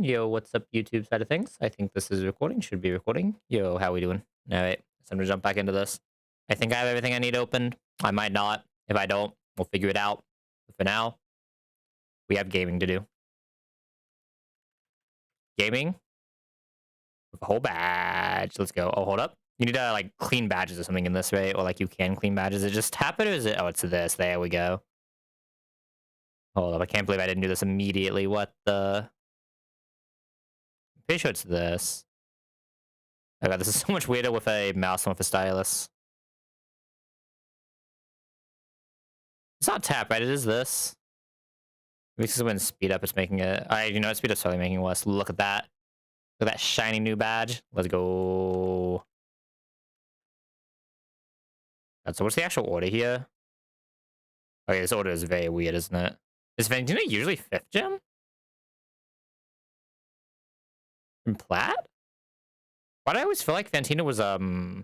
Yo, what's up, YouTube side of things? I think this is recording, should be recording. Yo, how we doing? All right, so I'm gonna jump back into this. I think I have everything I need opened. I might not. If I don't, we'll figure it out. But for now, we have gaming to do. Gaming with a whole badge. Let's go. Oh, hold up. You need to like clean badges or something in this, right? Or like you can clean badges. Is it just tap it or is it? Oh, it's this. There we go. Hold up. I can't believe I didn't do this immediately. What the? I'm pretty sure it's this. Oh god, this is so much weirder with a mouse than with a stylus. It's not tap, right? It is this. Maybe this is when speed up is making it. You know what? Speed up's totally making it worse. Look at that. Look at that shiny new badge. Let's go. God, so what's the actual order here? Okay, this order is very weird, isn't it? Is Ventina usually 5th gem? In Plat? Why do I always feel like Fantina was 4th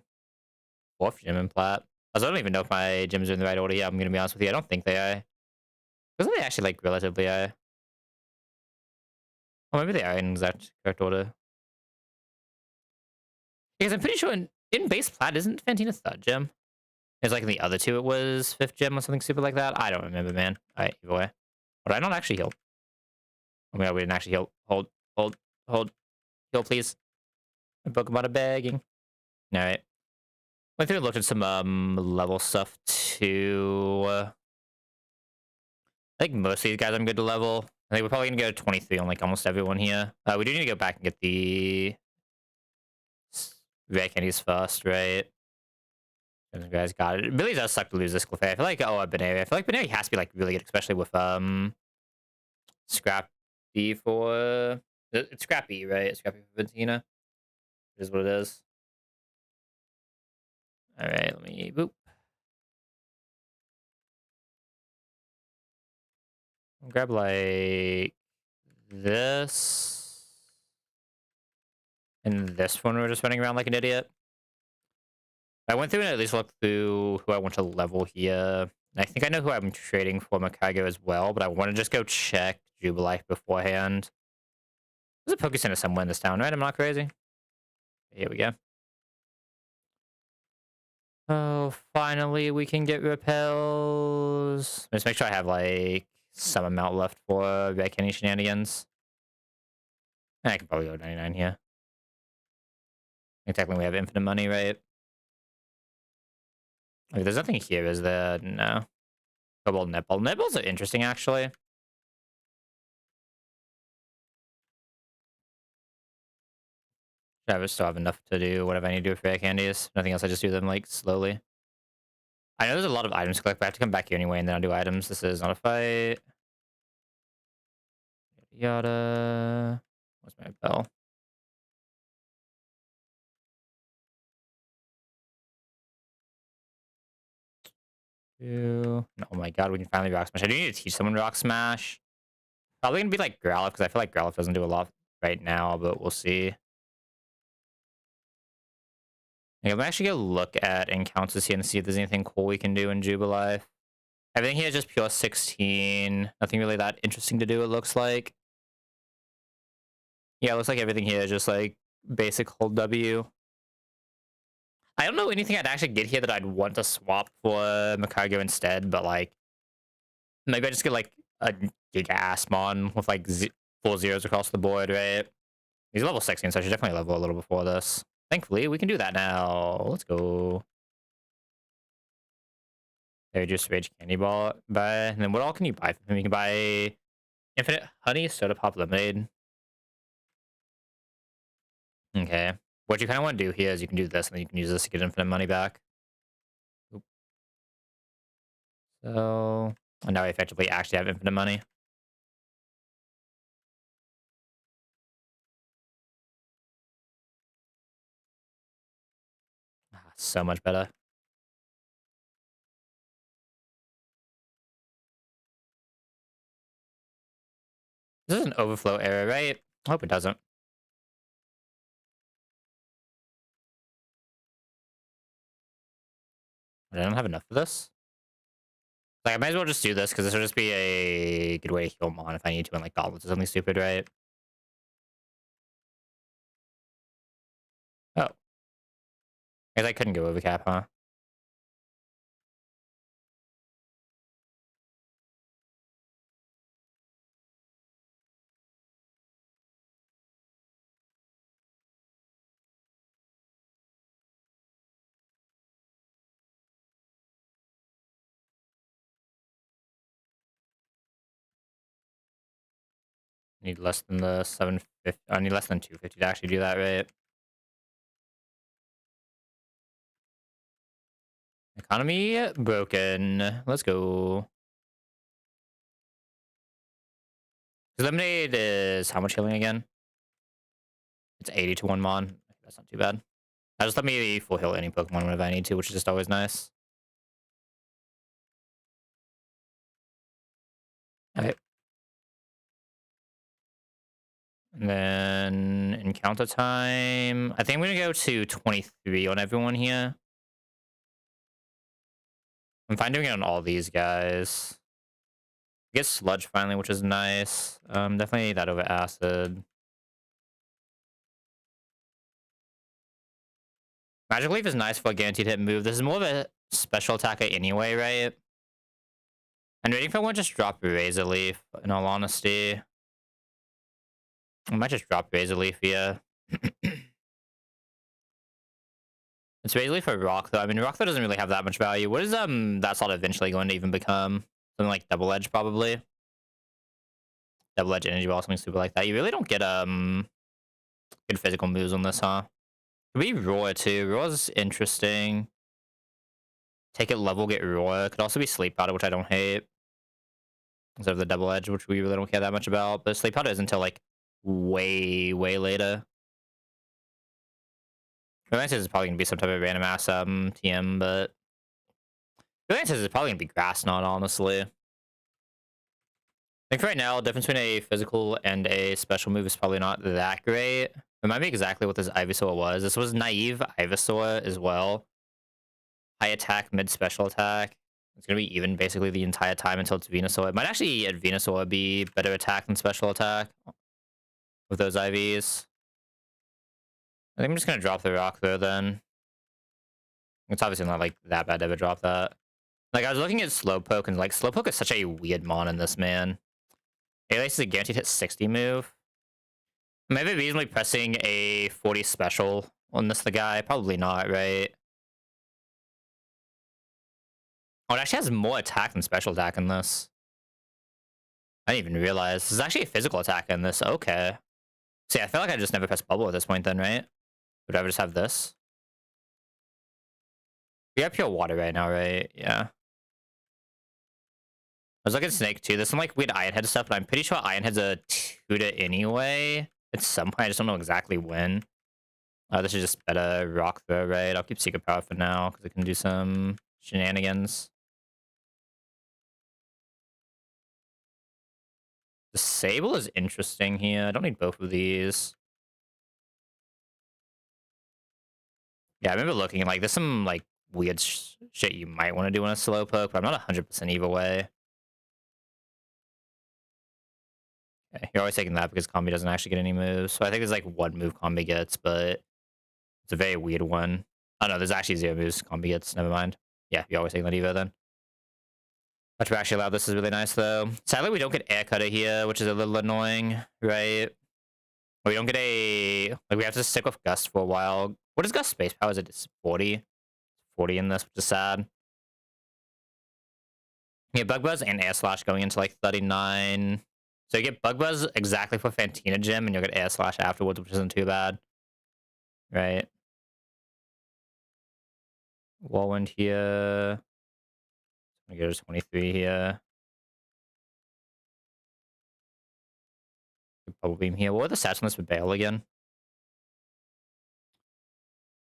gem in Plat? I don't even know if my gems are in the right order. Yeah, I'm gonna be honest with you. I don't think they are. Doesn't they actually like relatively are? Oh, maybe they are in exact correct order. Because I'm pretty sure in base Plat isn't Fantina 3rd gem. It's like in the other two it was 5th gem or something stupid like that. I don't remember, man. Alright, either way. But I don't actually heal. Oh my god, we didn't actually heal. Hold. Heal, please. My Pokemon are begging. Alright. Went through and looked at some level stuff too. I think most of these guys I'm good to level. I think we're probably gonna go to 23 on like almost everyone here. We do need to go back and get the rare candies first, right? Those guys got it. It really does suck to lose this Clefairy. I feel like Baneri. I feel like Baneri has to be like really good, especially with Scrappy for it's Scrappy, right? Scrappy for Ventina. It is what it is. Alright, let me boop. I'll grab like this. And this one we're just running around like an idiot. I went through and at least looked through who I want to level here. I think I know who I'm trading for Makaigo as well, but I want to just go check Jubilife beforehand. There's a Pokecenter somewhere in this town, right? I'm not crazy. Here we go. Oh, finally we can get repels. Just make sure I have like some amount left for Red Candy shenanigans. And I can probably go 99 here. I think technically we have infinite money, right? Like, there's nothing here, is there? No. Cobalt nipple. Nipples are interesting, actually. I still have enough to do whatever I need to do with rare candies. Nothing else, I just do them, like, slowly. I know there's a lot of items to collect, but I have to come back here anyway, and then I'll do items. This is not a fight. Yada. Where's my bell? Oh my god, we can finally Rock Smash. I do need to teach someone Rock Smash. Probably gonna be like Growlithe, because I feel like Growlithe doesn't do a lot right now, but we'll see. Okay, I'm actually gonna look at encounters here and see if there's anything cool we can do in Jubilife. Everything here is just pure 16. Nothing really that interesting to do, it looks like. Yeah, it looks like everything here is just like basic hold W. I don't know anything I'd actually get here that I'd want to swap for Makaigo instead, but like maybe I just get like a Giga Assmon with like 4 zeros across the board, right? He's level 16, so I should definitely level a little before this. Thankfully, we can do that now. Let's go. There, just Rage Candy Ball. Buy. And then what all can you buy from him? You can buy Infinite Honey, Soda Pop Lemonade. Okay. What you kind of want to do here is you can do this, and then you can use this to get infinite money back. Oop. So, and now I effectively actually have infinite money. So much better. This is an overflow error, right? I hope it doesn't. I don't have enough of this. Like, I might as well just do this, because this will just be a good way to heal Mon if I need to in, like, goblets or something stupid, right? Guess I couldn't go over cap, huh? Need less than the 750. I need less than 250 to actually do that, right? Economy broken. Let's go. Lemonade is how much healing again? It's 80 to 1 mon. That's not too bad. I just let me full heal any Pokemon whenever I need to, which is just always nice. Okay. And then encounter time. I think I'm gonna go to 23 on everyone here. I'm fine doing it on all these guys. Get sludge finally, which is nice. Definitely need that over acid. Magic Leaf is nice for a guaranteed hit move. This is more of a special attacker anyway, right? I'm waiting for one to just drop Razor Leaf, in all honesty. I might just drop Razor Leaf here. It's Razor Leaf for Rock, though. I mean, Rock, though, doesn't really have that much value. What is that slot eventually going to even become? Something like Double Edge, probably. Double Edge Energy Ball, something stupid like that. You really don't get good physical moves on this, huh? Could be Roar, too. Roar's interesting. Take it level, get Roar. Could also be Sleep Powder, which I don't hate. Instead of the Double Edge, which we really don't care that much about. But Sleep Powder is until, like, way, way later. Revances is probably going to be some type of random ass TM, but Revances is probably going to be Grass Knot, honestly. I think for right now, the difference between a physical and a special move is probably not that great. Remind me exactly what this Ivysaur was. This was Naive Ivysaur as well. High attack, mid special attack. It's going to be even basically the entire time until it's Venusaur. It might actually at Venusaur be better attack than special attack with those IVs. I think I'm just going to drop the Rock though then. It's obviously not like that bad to ever drop that. Like I was looking at Slowpoke and like Slowpoke is such a weird mon in this, man. Alias is a guaranteed hit 60 move. Maybe reasonably pressing a 40 special on this the guy. Probably not, right? Oh, it actually has more attack than special attack in this. I didn't even realize. There's actually a physical attack in this. Okay. See, I feel like I just never pressed bubble at this point then, right? Would I ever just have this? We have pure water right now, right? Yeah. I was looking at Snake too. There's some like weird Iron Head stuff, but I'm pretty sure Iron Head's a tutor anyway. At some point, I just don't know exactly when. This is just better Rock Throw, right? I'll keep Secret Power for now, because it can do some shenanigans. The Sable is interesting here. I don't need both of these. Yeah, I remember looking, like, there's some, like, weird shit you might want to do on a Slowpoke, but I'm not 100% either way. Okay, you're always taking that because Combi doesn't actually get any moves. So I think there's, like, one move Combi gets, but it's a very weird one. Oh, no, there's actually 0 moves Combi gets. Never mind. Yeah, you're always taking that Evo then. Much actually allowed. This is really nice, though. Sadly, we don't get Air Cutter here, which is a little annoying, right? We don't get a... Like, we have to stick with Gust for a while. What is Gust space power? Is it 40? 40 in this, which is sad. You get Bug Buzz and Air Slash going into, like, 39. So you get Bug Buzz exactly for Fantina Gym, and you'll get Air Slash afterwards, which isn't too bad. Right? Whirlwind here. I'm gonna go to 23 here. Bubble Beam here. What are the stats on this with Bale again?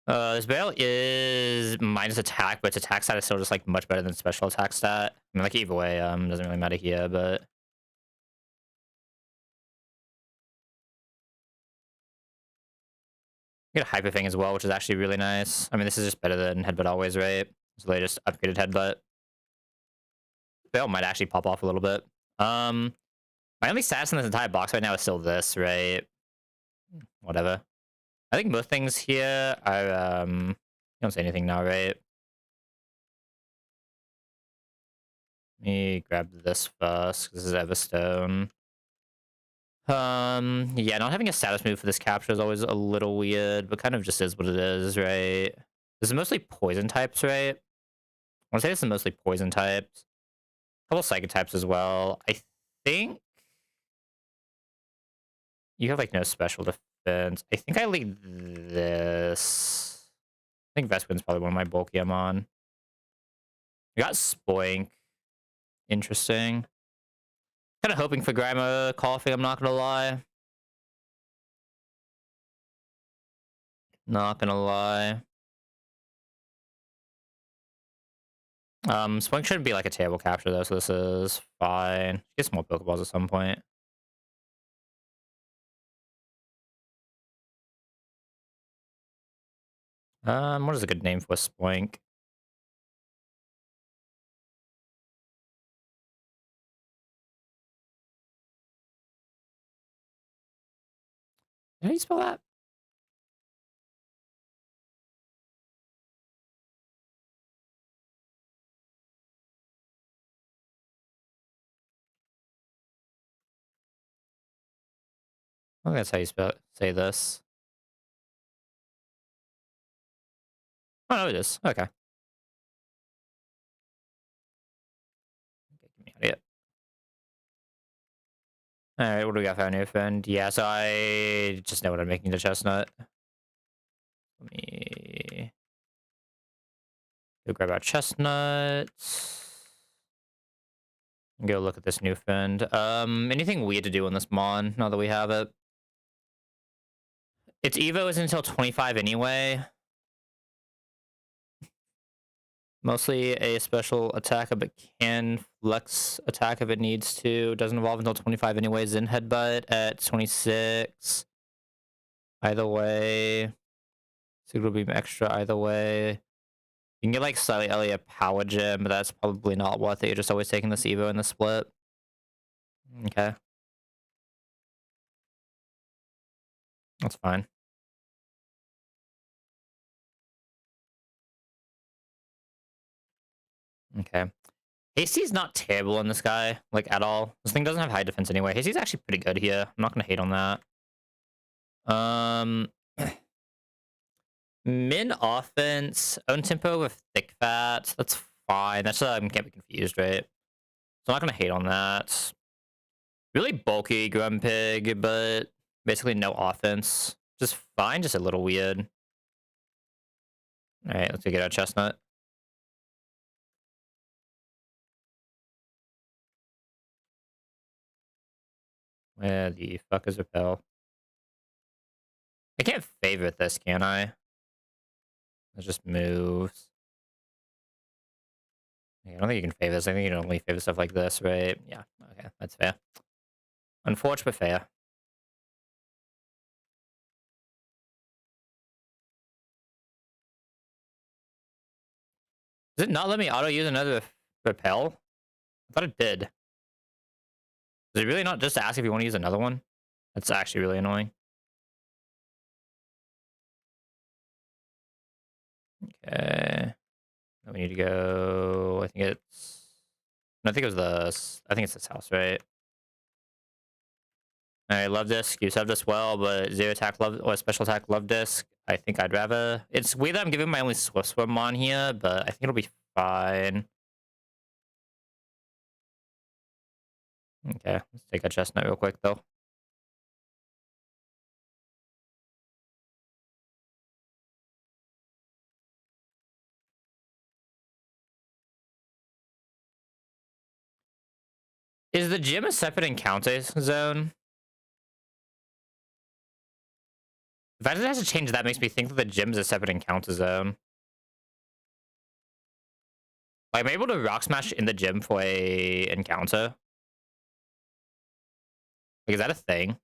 This Bale is minus attack, but its attack stat is still just like much better than special attack stat. I mean, like either way, doesn't really matter here, but you get a Hyper Fang as well, which is actually really nice. I mean, this is just better than Headbutt always, right? So they just upgraded Headbutt. Bale might actually pop off a little bit. My only stats in this entire box right now is still this, right? Whatever. I think most things here are, Don't say anything now, right? Let me grab this first, 'cause this is Everstone. Yeah, not having a status move for this capture is always a little weird, but kind of just is what it is, right? This is mostly poison types, right? I want to say this is mostly poison types. A couple psychic types as well. I think you have like no special defense. I think I lead this. I think Vespin's probably one of my bulky I'm on. I got Spoink. Interesting. Kind of hoping for Grima coughing, I'm not gonna lie. Not gonna lie. Spoink shouldn't be like a terrible capture though, so this is fine. Get some more Pokeballs at some point. What is a good name for Spoink? How do you spell that? I think that's how you say this. Oh no, it is. Okay. Get me out of here. Alright, what do we got for our new friend? Yeah, so I just know what I'm making the chestnut. Let me go grab our chestnut. And go look at this new friend. Anything weird to do on this Mon, now that we have it? Its Evo is until 25 anyway. Mostly a special attack, but can flex attack if it needs to. Doesn't evolve until 25 anyways. Zen Headbutt at 26. Either way. Signal Beam Extra either way. You can get like slightly earlier Power Gem, but that's probably not worth it. You're just always taking this Evo in the split. Okay. That's fine. Okay. Hasty's not terrible on this guy, like, at all. This thing doesn't have high defense anyway. Hasty's actually pretty good here. I'm not gonna hate on that. Min offense, own tempo with thick fat. That's fine. That's can't be confused, right? So I'm not gonna hate on that. Really bulky Grumpig, but basically no offense. Just fine, just a little weird. Alright, let's go get our chestnut. Where the fuck is Repel? I can't favorite this, can I? It just moves. I don't think you can favor this. I think you can only favor stuff like this, right? Yeah, okay, that's fair. Unfortunate, but fair. Does it not let me auto-use another Repel? I thought it did. Does it really not just ask if you want to use another one? That's actually really annoying. Okay. Then we need to go... I think it's... I think it was the... I think it's this house, right? Alright, Love Disc. You subbed us well, but zero attack love... or special attack Love Disc. I think I'd rather... It's weird that I'm giving my only Swift Swim on here, but I think it'll be fine. Okay, let's take a chestnut real quick, though. Is the gym a separate encounter zone? The fact that it has to change that makes me think that the gym's a separate encounter zone. Like, I'm able to rock smash in the gym for a encounter. Like, is that a thing?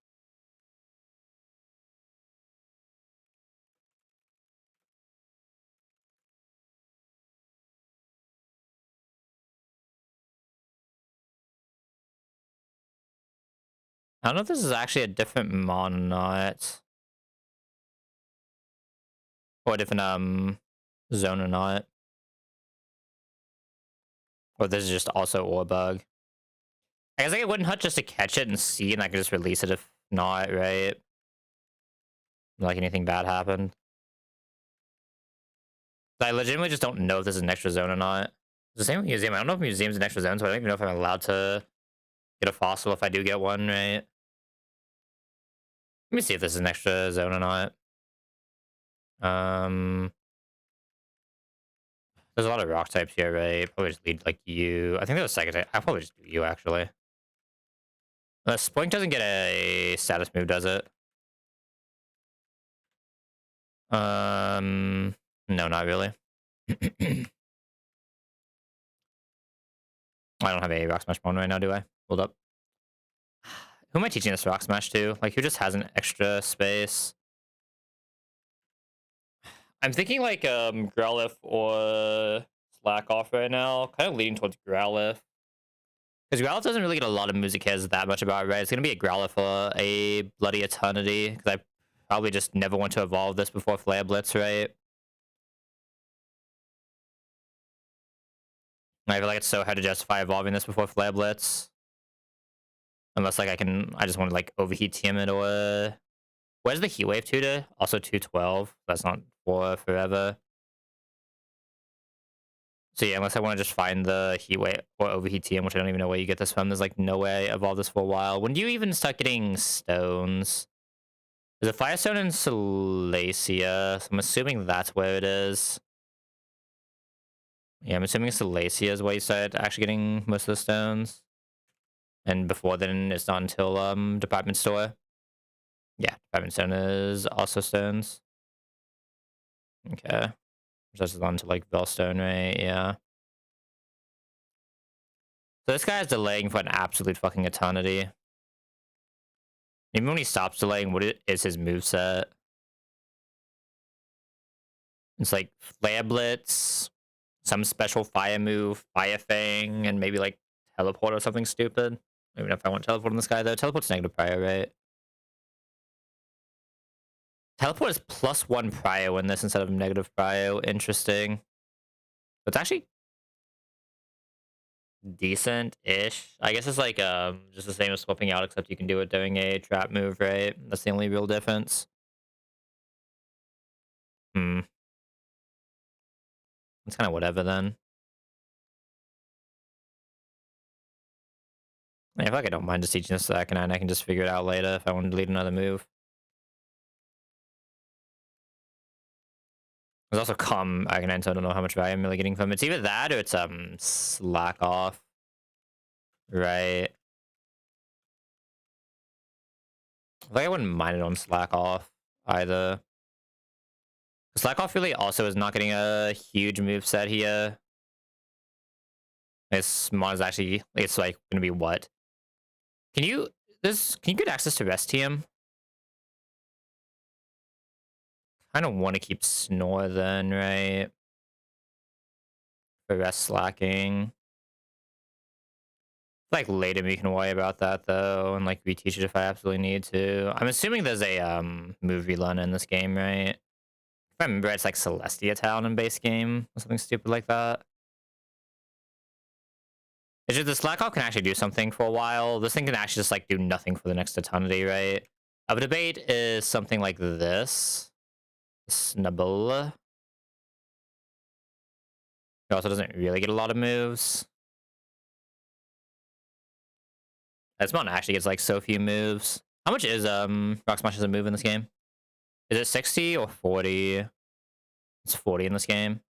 I don't know if this is actually a different mon or not. Or a different, zone or not. Or this is just also ore bug. I guess like, it wouldn't hurt just to catch it and see, and I could just release it if not, right? Like anything bad happened. I legitimately just don't know if this is an extra zone or not. It's the same with museum. I don't know if museum's an extra zone, so I don't even know if I'm allowed to get a fossil if I do get one, right? Let me see if this is an extra zone or not. There's a lot of rock types here, right? Probably just lead like you. I think there's a second type. I'll probably just do you actually. Spoink doesn't get a status move, does it? No, not really. I don't have a rock smash one right now, do I? Hold up. Who am I teaching this rock smash to? Like, who just has an extra space? I'm thinking like Growlithe or Slack off right now. Kind of leaning towards Growlithe. Because Growlithe doesn't really get a lot of moves it cares that much about, right? It's going to be a Growlithe for a bloody eternity. Because I probably just never want to evolve this before Flare Blitz, right? I feel like it's so hard to justify evolving this before Flare Blitz. Unless like I just want to like overheat team it or... Where's the Heat Wave tutor? Also 212. That's not for forever. So yeah, unless I want to just find the Heat Wave or Overheat TM, which I don't even know where you get this from. There's like no way I evolve this for a while. When do you even start getting stones? There's a Firestone in Salacia, so I'm assuming that's where it is. Yeah, I'm assuming Salacia is where you start actually getting most of the stones. And before then, it's not until Department Store. Yeah, Department Store is also stones. Okay. Just on to like Bellstone, right? Yeah. So this guy is delaying for an absolute fucking eternity. Even when he stops delaying, what is his moveset? It's like Flare Blitz, some special fire move, Fire Fang, and maybe like Teleport or something stupid. Even if I want Teleport on this guy though. Teleport's negative prior, right? Teleport is +1 prio in this instead of negative prio. Interesting. But it's actually decent-ish. I guess it's like just the same as swapping out, except you can do it doing a trap move, right? That's the only real difference. It's kind of whatever then. Yeah, I feel like I don't mind just teaching this second, and I can just figure it out later if I want to lead another move. There's also Calm Arcanine, so I don't know how much value I'm really getting from it. It's either that or it's Slack Off. Right. I feel like I wouldn't mind it on Slack Off either. Slack Off really also is not getting a huge move set here. This mod is actually, it's like gonna be what? Can you get access to Rest TM? I don't want to keep Snore then, right? For rest slacking. Like later we can worry about that though, and like reteach it if I absolutely need to. I'm assuming there's a move relearn in this game, right? If I remember, it's like Celestia Town in base game or something stupid like that. It's just the Slack Off can actually do something for a while. This thing can actually just like do nothing for the next eternity, right? A debate is something like this. Snubble. It also doesn't really get a lot of moves. This one actually gets like so few moves. How much is Rock Smash as a move in this game? Is it 60 or 40? It's 40 in this game.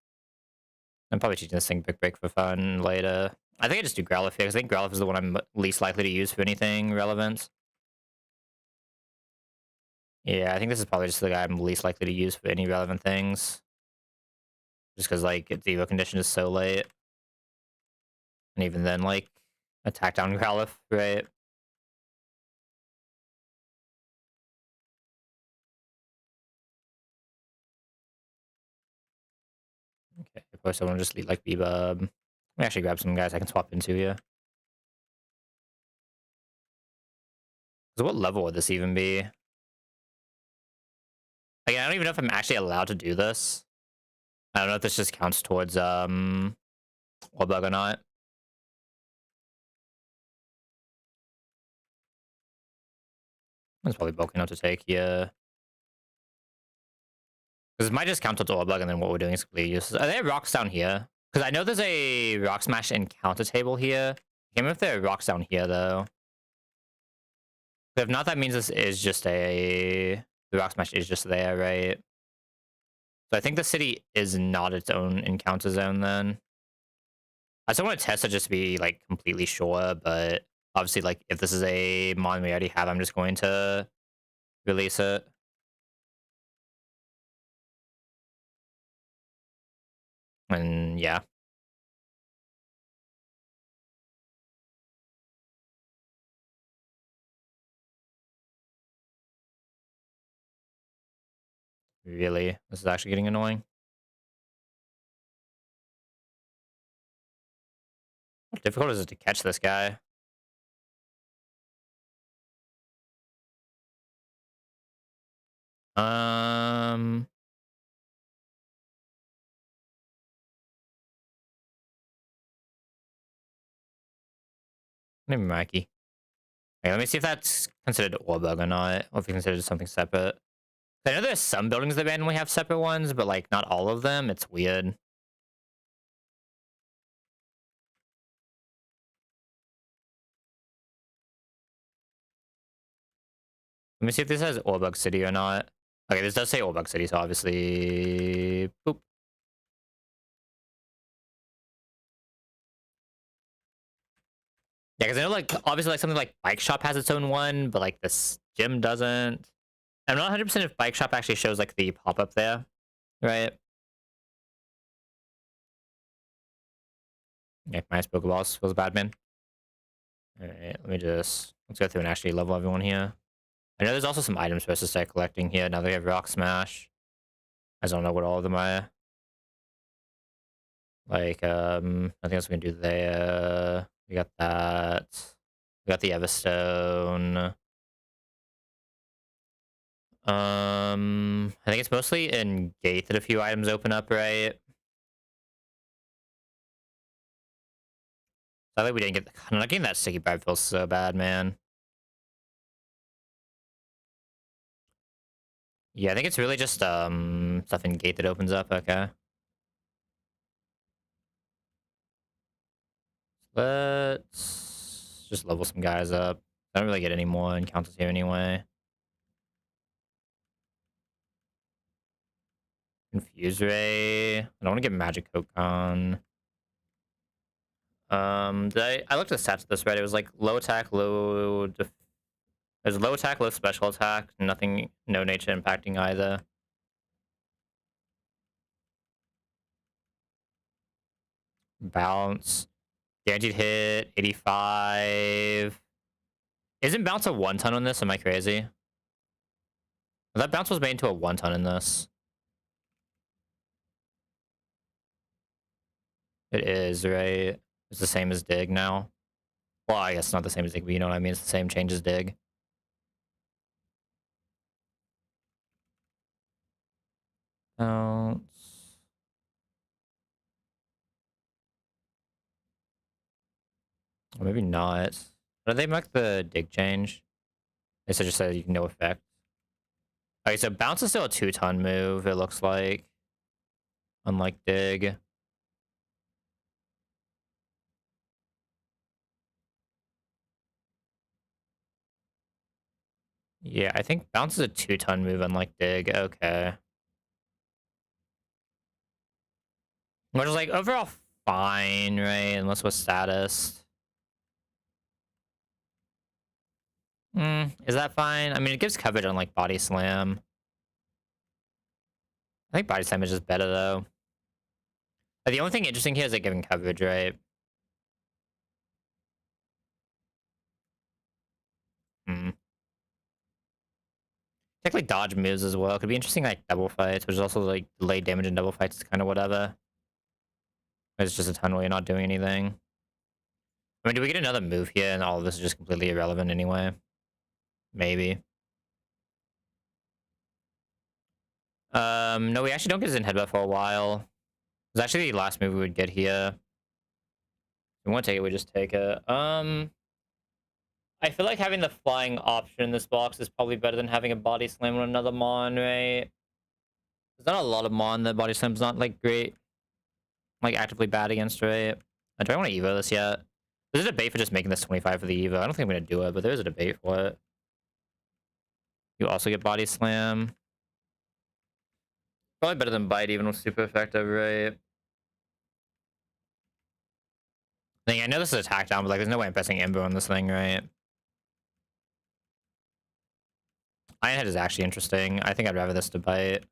I'm probably teaching this thing Brick Break for fun later. I think I just do Growlithe here, because I think Growlithe is the one I'm least likely to use for anything relevant. Yeah, I think this is probably just the guy I'm least likely to use for any relevant things. Just because, like, its Evo condition is so late. And even then, like, attack down Growlithe, right? Okay, of course I want to just lead, like, Bebub. Let me actually grab some guys I can swap into here. So what level would this even be? Like, I don't even know if I'm actually allowed to do this. I don't know if this just counts towards Warbug or not. It's probably bulky enough to take, yeah. Because it might just count towards Warbug, and then what we're doing is completely useless. Are there rocks down here? Because I know there's a rock smash encounter table here. I can't remember if there are rocks down here, though. If not, that means this is just a... The rock smash is just there, right? So I think the city is not its own encounter zone, then. I still want to test it just to be, like, completely sure, but... Obviously, like, if this is a mon we already have, I'm just going to release it. And, yeah. Really? This is actually getting annoying. How difficult is it to catch this guy? Um... Maybe Mikey. Okay, let me see if that's considered Orbug or not, or if we consider something separate. I know there's some buildings that randomly have separate ones, but like not all of them. It's weird. Let me see if this has Orbug City or not. Okay, this does say Orbug City, so obviously... Boop. Yeah, because I know, like, obviously, like, something like Bike Shop has its own one, but, like, this gym doesn't. I'm not 100% if Bike Shop actually shows, like, the pop-up there, right? Yeah, minus Pokeballs. Feels bad, man. Alright, let's go through and actually level everyone here. I know there's also some items for us to start collecting here. Now they have Rock Smash. I just don't know what all of them are. Like, nothing else we can do there. We got that. We got the Everstone. I think it's mostly in Gate that a few items open up, right? Sadly, we didn't get. I'm not getting that sticky bribe feels so bad, man. Yeah, I think it's really just stuff in Gate that opens up. Okay. Let's just level some guys up. I don't really get any more encounters here anyway. Confuse Ray. I don't want to get Magic Kokon. I looked at the stats of this, right? It was like low attack, low there's low attack, low special attack, nothing, no nature impacting either. Bounce. Guaranteed hit, 85. Isn't bounce a 1-ton on this? Am I crazy? That bounce was made into a 1-ton in this. It is, right? It's the same as dig now. Well, I guess not the same as dig, but you know what I mean? It's the same change as dig. Bounce. Or maybe not. Did they make the dig change? They just said you can no effect. Okay, so bounce is still a 2-ton move, it looks like. Unlike dig. Yeah, I think bounce is a 2-ton move, unlike dig. Okay. Which is like overall fine, right? Unless with status. Is that fine? I mean, it gives coverage on like body slam. I think body slam is just better though. The only thing interesting here is like giving coverage, right? Hmm. Technically dodge moves as well. Could be interesting like double fights, which is also like delayed damage in double fights. It's kind of whatever. It's just a ton where you're not doing anything. I mean, do we get another move here and all of this is just completely irrelevant anyway? Maybe. No, we actually don't get his in headbutt for a while. It's actually the last move we would get here. If we want to take it, we just take it. I feel like having the flying option in this box is probably better than having a body slam on another mon, right? There's not a lot of mon that body slam's not like great, like actively bad against, right? Do I want to evo this yet? There's a debate for just making this 25 for the evo. I don't think I'm gonna do it, but there's a debate for it. You also get body slam. Probably better than bite, even with super effective, right? I know this is attack down, but like, there's no way I'm pressing Embo on this thing, right? Iron Head is actually interesting. I think I'd rather this to bite.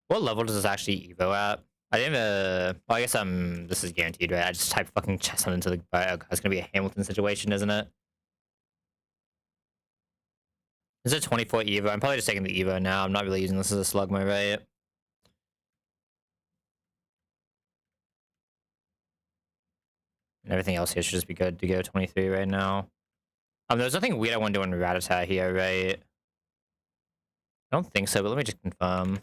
What level does this actually evo at? I didn't. Well, I guess this is guaranteed, right? I just type fucking chestnut into the. It's gonna be a Hamilton situation, isn't it? This is a 24 evo. I'm probably just taking the evo now. I'm not really using this as a slugma, right? And everything else here should just be good to go 23 right now. There's nothing weird I want to do in Rattata here, right? I don't think so, but let me just confirm.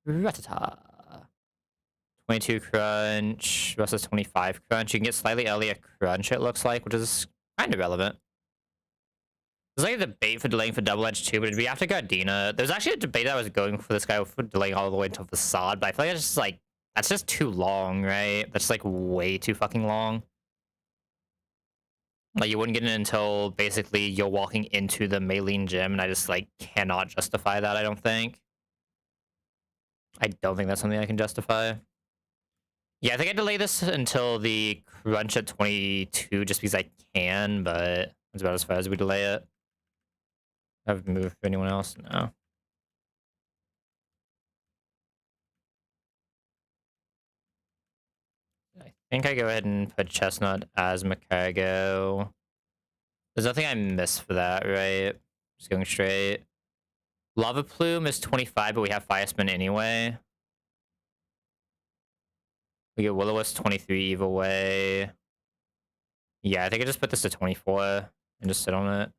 Rattata. 22 crunch versus 25 crunch. You can get slightly earlier crunch, it looks like, which is kind of relevant. There's like a debate for delaying for double edge too, but we have to Gardena. There's actually a debate that I was going for this guy for delaying all the way until Facade, but I feel like it's just like, that's just too long, right? That's like way too fucking long. Like, you wouldn't get it until basically you're walking into the Maylene gym, and I just like cannot justify that, I don't think. I don't think that's something I can justify. Yeah, I think I delay this until the crunch at 22 just because I can, but that's about as far as we delay it. Have moved for anyone else? No. I think I go ahead and put Chestnut as Macargo. There's nothing I miss for that, right? Just going straight. Lava Plume is 25, but we have Fire Spin anyway. We get Will-O-Wisp 23 either way. Yeah, I think I just put this to 24 and just sit on it.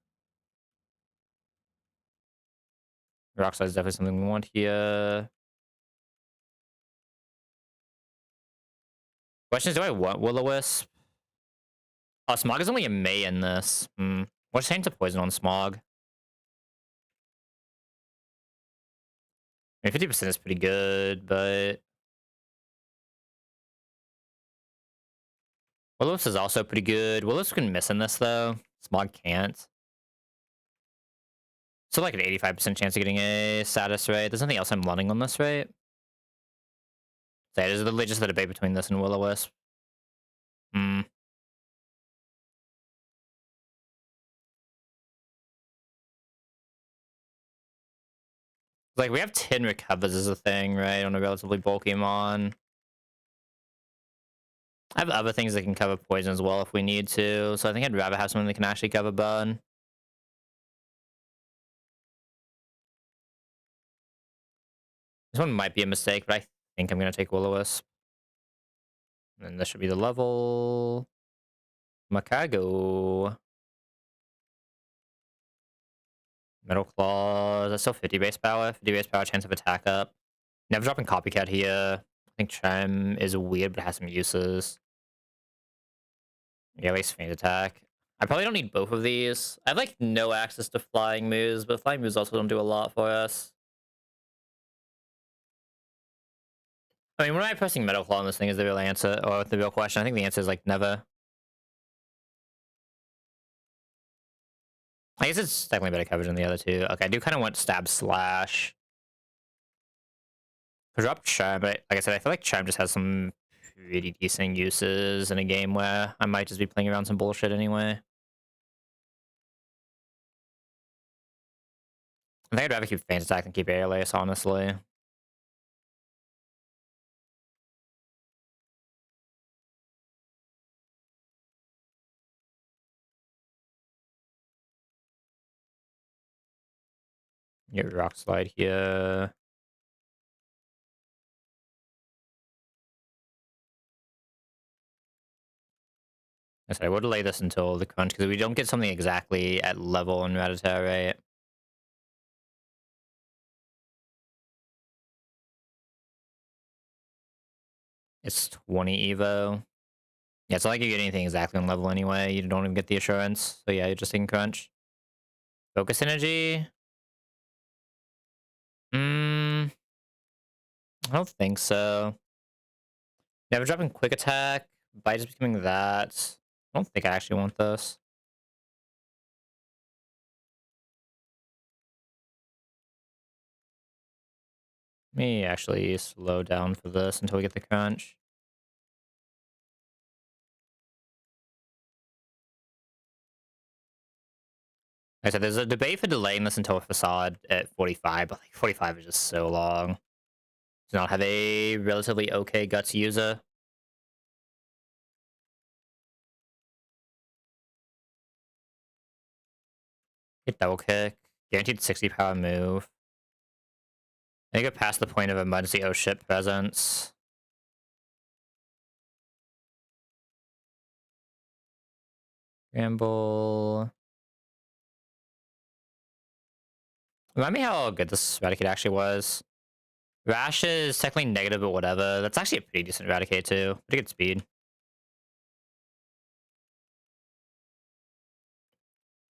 Rock Slide is definitely something we want here. Question is, do I want Will-O-Wisp? Oh, Smog is only a May in this. What's change to poison on Smog? I mean, 50% is pretty good, but Will-O-Wisp is also pretty good. Will-O-Wisp can miss in this, though. Smog can't. So, like, an 85% chance of getting a status, right? There's nothing else I'm running on this, right? So, yeah, there's literally just the debate between this and Will-O-Wisp. Like, we have 10 recovers as a thing, right? On a relatively bulky mon. I have other things that can cover poison as well if we need to. So I think I'd rather have something that can actually cover burn. This one might be a mistake, but I think I'm going to take Will-O-Wisp. And this should be the level. Macago. Metal Claws. That's still 50 base power. 50 base power, chance of attack up. Never dropping Copycat here. I think Charm is weird, but it has some uses. Yeah, at least Feint Attack. I probably don't need both of these. I have, like, no access to flying moves, but flying moves also don't do a lot for us. I mean, when am I pressing Metal Claw on this thing is the real answer, or the real question. I think the answer is, like, never. I guess it's definitely better coverage than the other two. Okay, I do kind of want Stab Slash. Drop Charm, but like I said, I feel like Charm just has some pretty decent uses in a game where I might just be playing around some bullshit anyway. I think I'd rather keep Feint Attack than keep Airlace, honestly. Get Rock Slide here. I said I would delay this until the crunch because we don't get something exactly at level in Rattata, right? It's 20 Evo. Yeah, it's not like you get anything exactly on level anyway. You don't even get the assurance. So yeah, you're just taking crunch. Focus energy? Mm, I don't think so. Never dropping quick attack. Bite is becoming that. I don't think I actually want this. Let me actually slow down for this until we get the crunch. Like I said, there's a debate for delaying this until a facade at 45, but like 45 is just so long. Does not have a relatively okay guts user. Get double kick. Guaranteed 60 power move. I think it past the point of emergency oh shit presence. Gamble. Remind me how good this Eradicate actually was. Rash is technically negative or whatever. That's actually a pretty decent Eradicate too. Pretty good speed.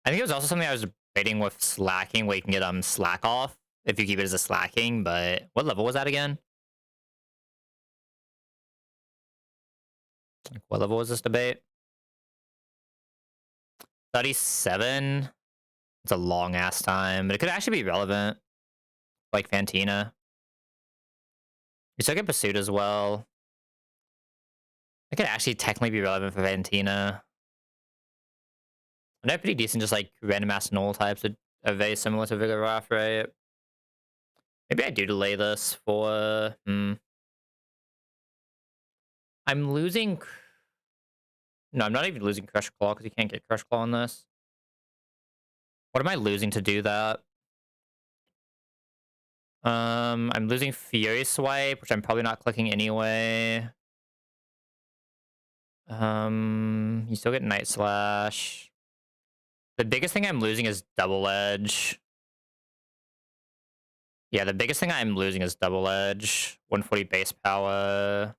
I think it was also something I was debating with slacking, where you can get slack off if you keep it as a slacking, but what level was that again? Like, what level was this debate? 37? It's a long ass time, but it could actually be relevant. Like Fantina. You still get Pursuit as well. It could actually technically be relevant for Fantina. And they're pretty decent, just like random ass null types are very similar to Vigoroth, right? Maybe I do delay this for. I'm losing. No, I'm not even losing Crush Claw because you can't get Crush Claw on this. What am I losing to do that? I'm losing Fury Swipe, which I'm probably not clicking anyway. You still get Night Slash. The biggest thing I'm losing is Double Edge. Yeah, the biggest thing I'm losing is Double Edge. 140 base power.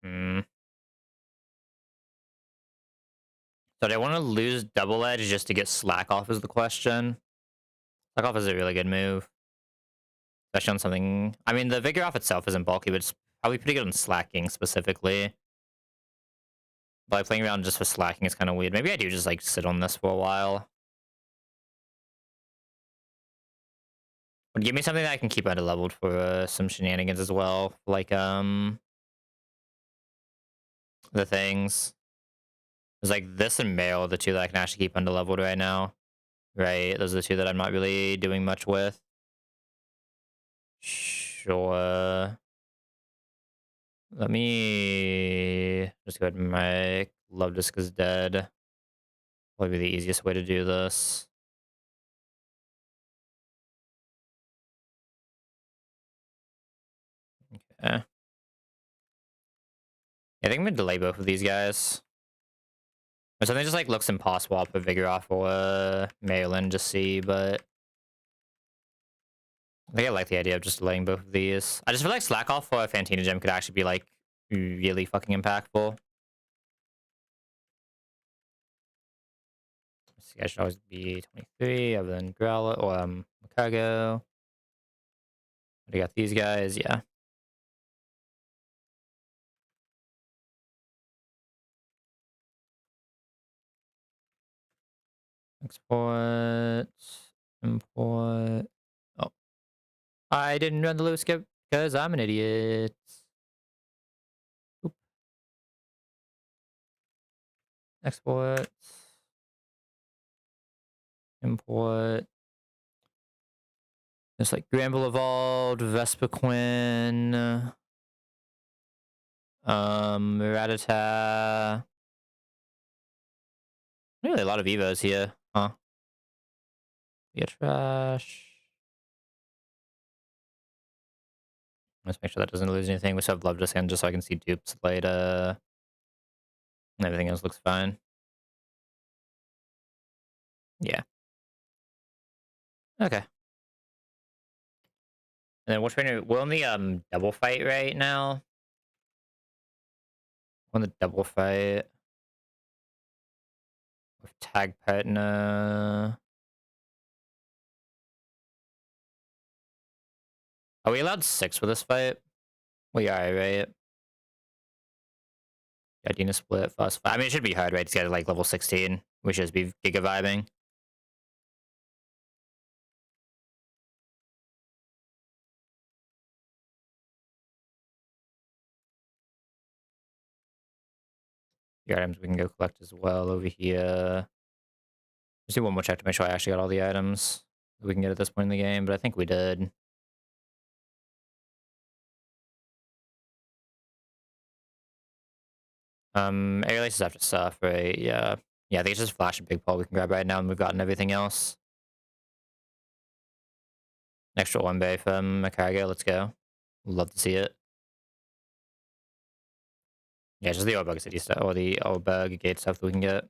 So do I want to lose Double Edge just to get Slack off is the question. Slack off is a really good move. Especially on something... I mean, the Vigor off itself isn't bulky, but it's probably pretty good on slacking specifically. But like, playing around just for slacking is kind of weird. Maybe I do just like sit on this for a while. But give me something that I can keep under leveled for some shenanigans as well. Like, the things. There's like this and Meow are the two that I can actually keep under leveled right now. Right? Those are the two that I'm not really doing much with. Sure. Let me just go ahead and make Love Disc is dead. Probably the easiest way to do this. Okay. I think I'm gonna delay both of these guys. Or something just like looks impossible. I'll put Vigoroth or Maelin just see, but I think I like the idea of just delaying both of these. I just feel like Slack Off for a Fantina gem could actually be like really fucking impactful. This guy should always be 23, other than Growler or Cargo. I got these guys, yeah. Export, import. Oh, I didn't run the loop skip because I'm an idiot. Oop. Export, import. It's like Gramble Evolved, Vespiquen, Rattata. Really a lot of Evos here, huh? Yeah, trash. Let's make sure that doesn't lose anything. We still have Love Disc in just so I can see dupes later. And everything else looks fine. Yeah. Okay. And then which one? We're on the double fight right now. On the double fight with tag partner. Are we allowed 6 for this fight? We are, right? Yeah, Dina split, fast fight. I mean, it should be hard, right? To get like level 16. We should just be giga vibing. The items we can go collect as well over here. Let's do one more check to make sure I actually got all the items that we can get at this point in the game, but I think we did. Air laces after stuff, right? Yeah. Yeah, I think it's just Flash and Big Paul we can grab right now, and we've gotten everything else. An extra 1 bay from Makago, let's go. Love to see it. Yeah, just the Orbug City stuff, or the Orbug Gate stuff that we can get.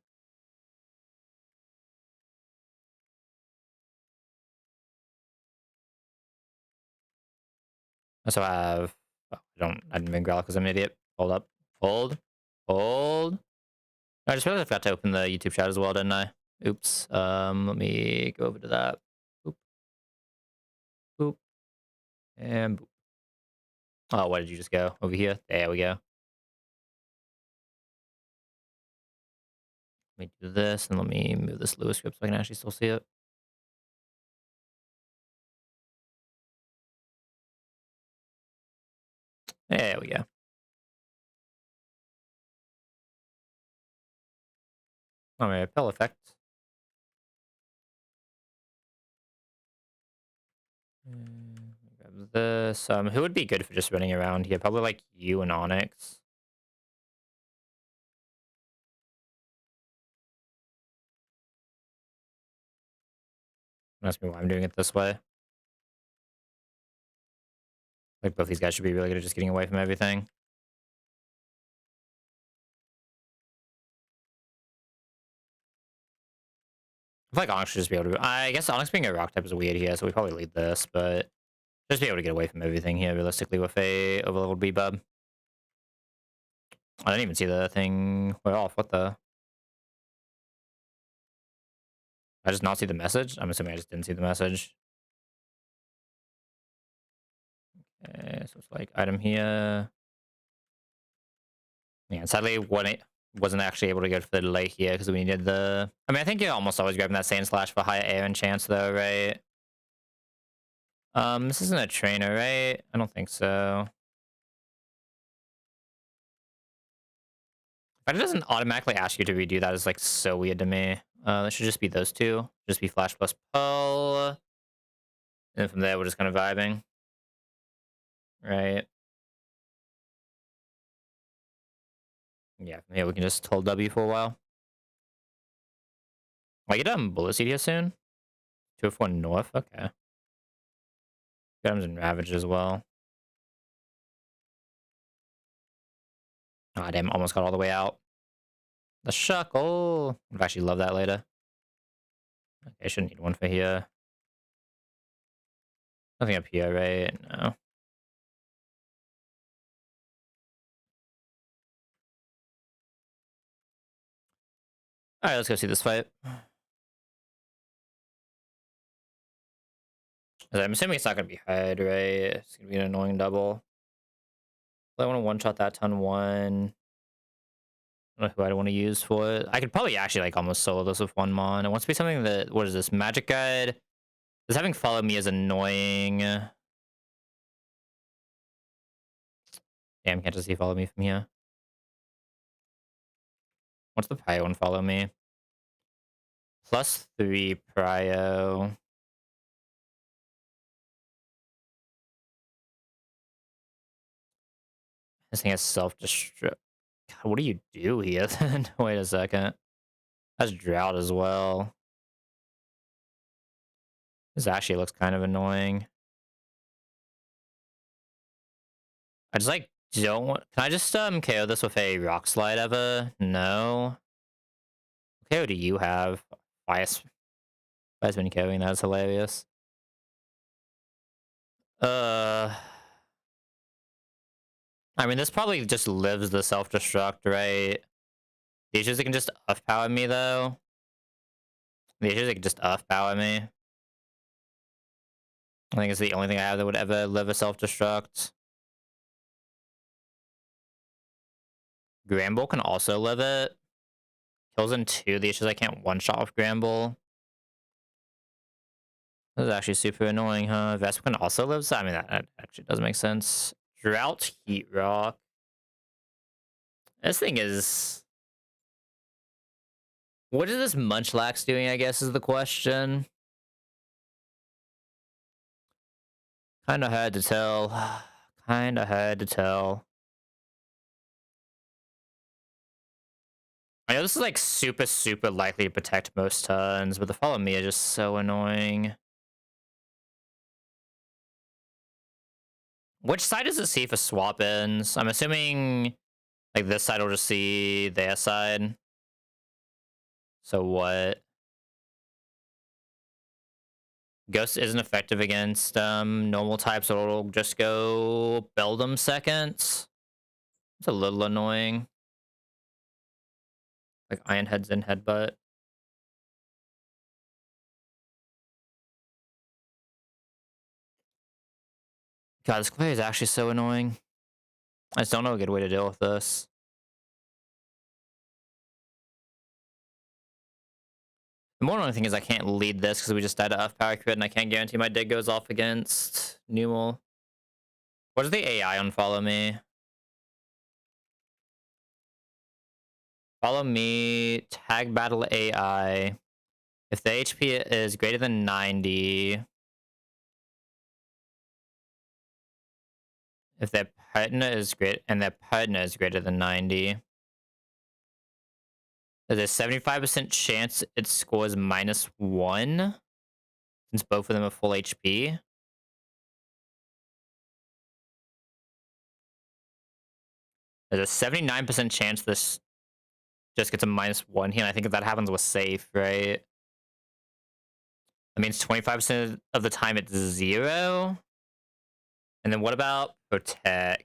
Also have... Oh, I didn't even grab because I'm an idiot. Hold up. Hold. Hold. I just realized I forgot to open the YouTube chat as well, didn't I? Oops. Let me go over to that. Boop. Boop. And boop. Oh, where did you just go? Over here? There we go. Let me do this, and let me move this Lewis script so I can actually still see it. There we go. All right, repel effect. Grab this. Who would be good for just running around here? Probably like you and Onyx. Ask me why I'm doing it this way. Like both these guys should be really good at just getting away from everything. I feel like Onyx should just be able to... I guess Onyx being a rock type is weird here, so we probably lead this, but... Just be able to get away from everything here, realistically, with a overleveled B-Bub. I didn't even see the thing. We're off. What the... I just not see the message? I'm assuming I just didn't see the message. Okay, so it's like item here. Yeah, and sadly, wasn't actually able to go for the delay here because we needed the... I mean, I think you're almost always grabbing that Sand Slash for higher air and chance, though, right? This isn't a trainer, right? I don't think so. But it doesn't automatically ask you to redo that is like so weird to me. That should just be those two. Just be Flash plus Pearl. And from there, we're just kind of vibing. Right? Yeah, from here we can just hold W for a while. I get Bullet Seed here soon. 2F1 North, okay. Items and Ravage as well. Ah, damn, almost got all the way out. The Shuckle. I'd actually love that later. Okay, I shouldn't need one for here. Nothing up here, right? No. Alright, let's go see this fight. I'm assuming it's not going to be hard, right? It's going to be an annoying double. I want to one-shot that ton 1. I don't know who I want to use for it. I could probably actually like almost solo this with 1 mon. It wants to be something that... What is this? Magic Guide? Does having follow me is annoying? Damn, can't just see follow me from here. What's the prio one follow me? +3 prio. This thing has self-destruct. What do you do here then? Wait a second. That's drought as well. This actually looks kind of annoying. I just like Don't want. Can I just KO this with a rock slide ever? No. What KO do you have? Why has been KOing? That's hilarious. Uh, I mean, this probably just lives the self-destruct, right? The issue is it can just off-power me, though. The issue is it can just off-power me. I think it's the only thing I have that would ever live a self-destruct. Gramble can also live it. Kills in 2. The issue is I can't one-shot off Gramble. This is actually super annoying, huh? Vespa can also live. I mean, that actually does make sense. Drought, Heat Rock. This thing is... What is this Munchlax doing, I guess, is the question. Kinda hard to tell. Kinda hard to tell. I know this is like super, super likely to protect most turns, but the follow me is just so annoying. Which side does it see for swap ins? I'm assuming like this side will just see their side. So what? Ghost isn't effective against normal types, so it'll just go build them seconds. It's a little annoying. Like Iron Head's in Headbutt. God, this player is actually so annoying. I just don't know a good way to deal with this. The more annoying thing is I can't lead this because we just died to off power crit and I can't guarantee my dig goes off against Numel. What does the AI on follow me? Follow me, tag battle AI. If the HP is greater than 90, if their partner is greater than 90, there's a 75% chance it scores -1 since both of them are full HP. There's a 79% chance this just gets a -1 here, and I think if that happens with safe, right? That means 25% of the time it's 0. And then what about protect?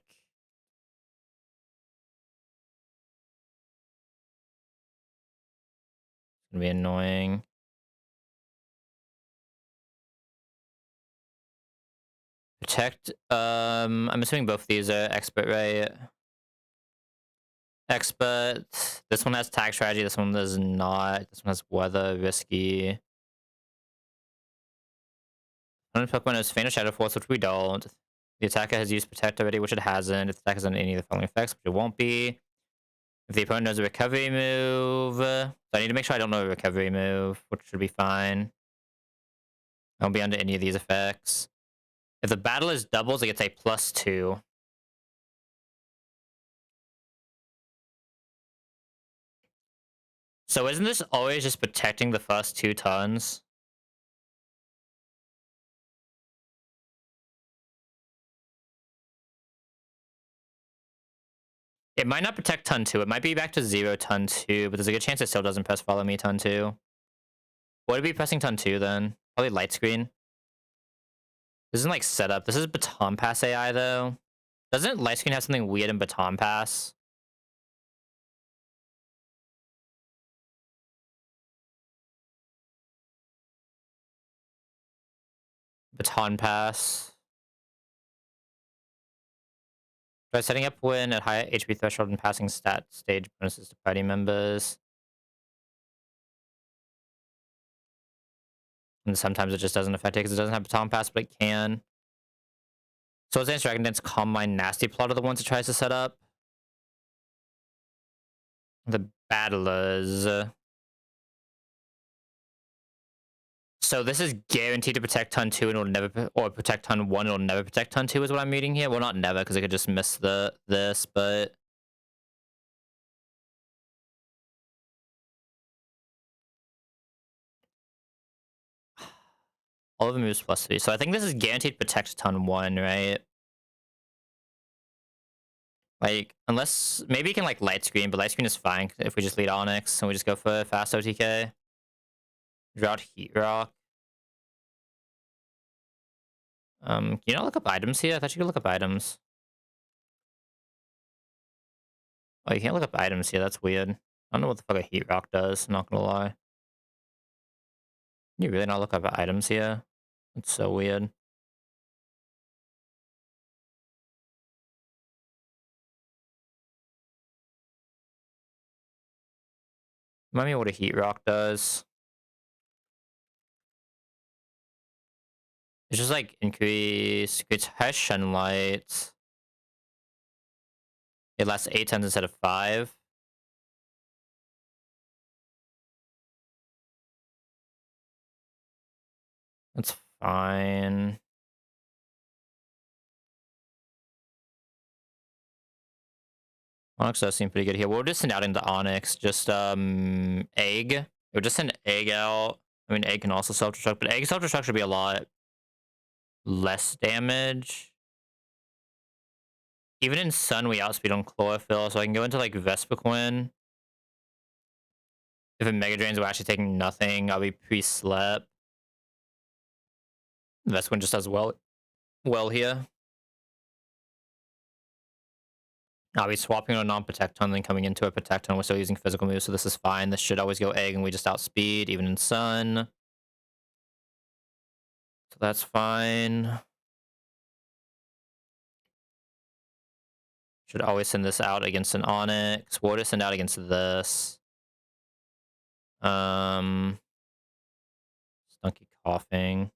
It's gonna be annoying. Protect, I'm assuming both these are expert, right? Expert. This one has tag strategy, this one does not. This one has weather, risky. One Pokemon has Feint or Shadow Force, which we don't. The attacker has used Protect already, which it hasn't. If the attacker has done any of the following effects, which it won't be. If the opponent knows a recovery move, so I need to make sure I don't know a recovery move, which should be fine. I won't be under any of these effects. If the battle is doubles, it gets a +2. So isn't this always just protecting the first 2 turns? It might not protect turn 2. It might be back to 0 turn 2, but there's a good chance it still doesn't press follow me turn 2. What would be pressing turn 2 then? Probably light screen. This isn't like setup. This is Baton Pass AI though. Doesn't light screen have something weird in Baton Pass? Baton Pass. Try setting up win at high HP threshold and passing stat stage bonuses to party members. And sometimes it just doesn't affect it because it doesn't have Baton Pass, but it can. So it's Dance Dragon Dance, Calm Mind, Nasty Plot are the ones it tries to set up. The Battlers. So this is guaranteed to protect turn 2 and it'll never, or protect turn 1, it'll never protect turn 2 is what I'm reading here. Well, not never, because it could just miss this, but... All of them moves +3. So I think this is guaranteed protect turn 1, right? Like, unless maybe you can like light screen, but light screen is fine if we just lead Onyx and we just go for fast OTK. Drought Heat Rock. Can you not look up items here? I thought you could look up items. Oh, you can't look up items here. That's weird. I don't know what the fuck a Heat Rock does. I'm not gonna lie. Can you really not look up items here? That's so weird. Remind me what a Heat Rock does. It's just like creates harsh sunlight. It lasts 8 turns instead of 5. That's fine. Onyx does seem pretty good here. We'll just send out into Onyx. Just egg. We'll just send egg out. I mean, egg can also self-destruct, but egg self-destruct should be a lot less damage. Even in Sun, we outspeed on Chlorophyll, so I can go into like Vespiquen. If it Mega Drains, we're actually taking nothing. I'll be pre-slept. Vespiquen just does well here. I'll be swapping on a non-Protecton and then coming into a Protecton. We're still using physical moves, so this is fine. This should always go egg, and we just outspeed, even in Sun. So that's fine. Should always send this out against an Onyx. We'll just send out against this. Stunky coughing.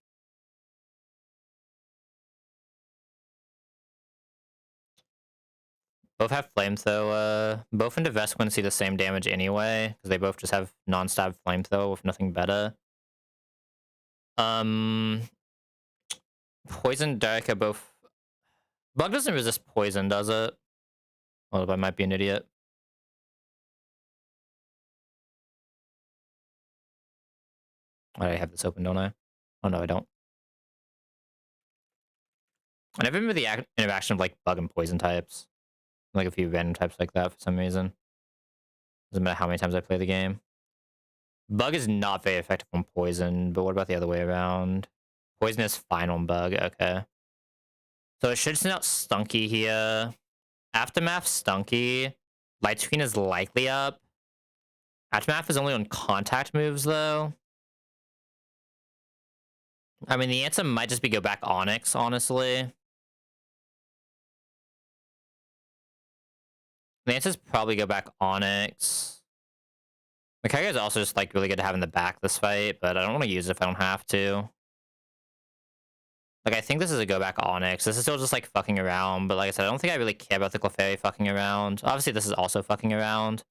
Both have flamethrower. Both into Vespiquen see the same damage anyway, because they both just have non-stab flamethrower with nothing better. Poison, Darka, both. Bug doesn't resist poison, does it? Well, I might be an idiot. I have this open, don't I? Oh no, I don't. I never remember the interaction of like bug and poison types. Like a few random types like that for some reason. Doesn't matter how many times I play the game. Bug is not very effective on poison, but what about the other way around? Poison is fine on bug, okay. So it should send out Stunky here. Aftermath, Stunky. Light Screen is likely up. Aftermath is only on contact moves, though. I mean, the answer might just be go back Onyx, honestly. The answer is probably go back Onyx. Makaga is also just like really good to have in the back this fight, but I don't want to use it if I don't have to. Like, I think this is a go back Onyx. This is still just like fucking around, but like I said, I don't think I really care about the Clefairy fucking around. Obviously, this is also fucking around.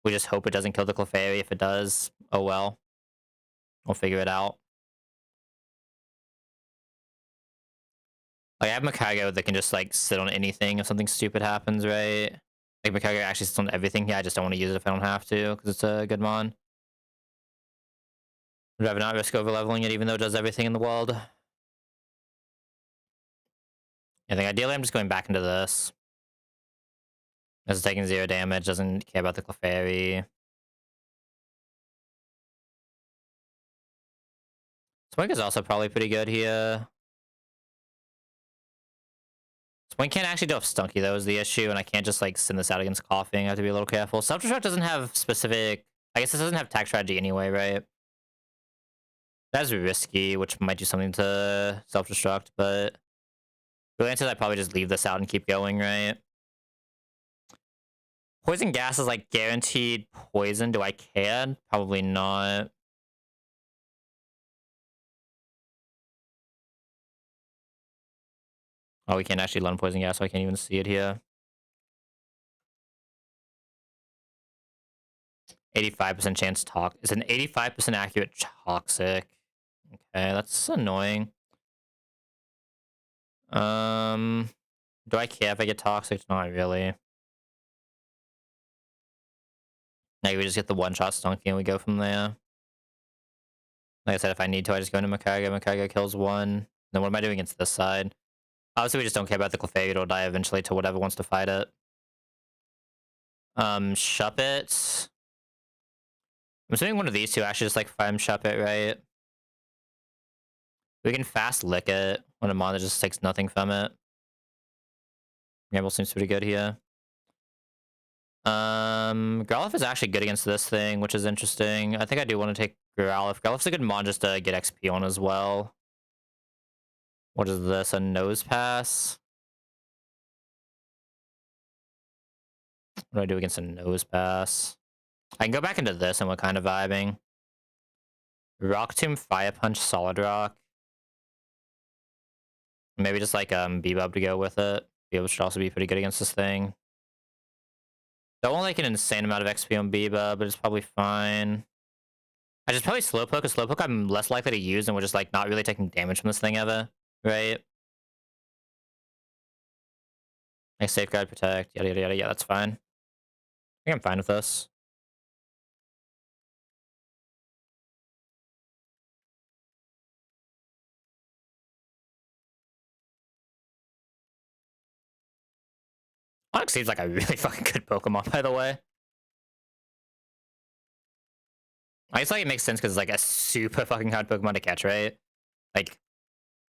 We just hope it doesn't kill the Clefairy. If it does, oh well. We'll figure it out. Like, I have Makago that can just like sit on anything if something stupid happens, right? Like, Makago actually sits on everything here. I just don't want to use it if I don't have to, because it's a good mon. I'd rather not risk over leveling it, even though it does everything in the world. I think ideally I'm just going back into this. This is taking 0 damage, doesn't care about the Clefairy. Swing is also probably pretty good here. Swing can't actually do up Stunky, though, is the issue, and I can't just like send this out against coughing. I have to be a little careful. Self-destruct doesn't have specific... I guess this doesn't have attack strategy anyway, right? That's risky, which might do something to self-destruct, but... The answer is I probably just leave this out and keep going, right? Poison gas is like guaranteed poison. Do I care? Probably not. Oh, we can't actually learn poison gas, so I can't even see it here. 85% chance talk. It's an 85% accurate toxic. Okay, that's annoying. Do I care if I get toxic? Not really. Maybe we just get the one-shot Stunky and we go from there. Like I said, if I need to, I just go into Makaga. Makaga kills one. Then what am I doing against this side? Obviously, we just don't care about the Clefairy. It'll die eventually to whatever wants to fight it. Shuppet. I'm assuming one of these two actually just like farm Shuppet, right? We can fast lick it when a mon that just takes nothing from it. Gamble seems pretty good here. Growlithe is actually good against this thing, which is interesting. I think I do want to take Growlithe. Growlithe's a good mon just to get XP on as well. What is this? A nose pass? What do I do against a nose pass? I can go back into this and we're kind of vibing. Rock Tomb, Fire Punch, Solid Rock. Maybe just like Bebop to go with it. Bebop should also be pretty good against this thing. Don't want like an insane amount of XP on Bebop, but it's probably fine. I just probably Slowpoke, because Slowpoke I'm less likely to use and we're just like not really taking damage from this thing ever, right? Like Safeguard, Protect, yada yada yada, yeah, that's fine. I think I'm fine with this. Onix seems like a really fucking good Pokemon, by the way. I just like it makes sense because it's like a super fucking hard Pokemon to catch, right? Like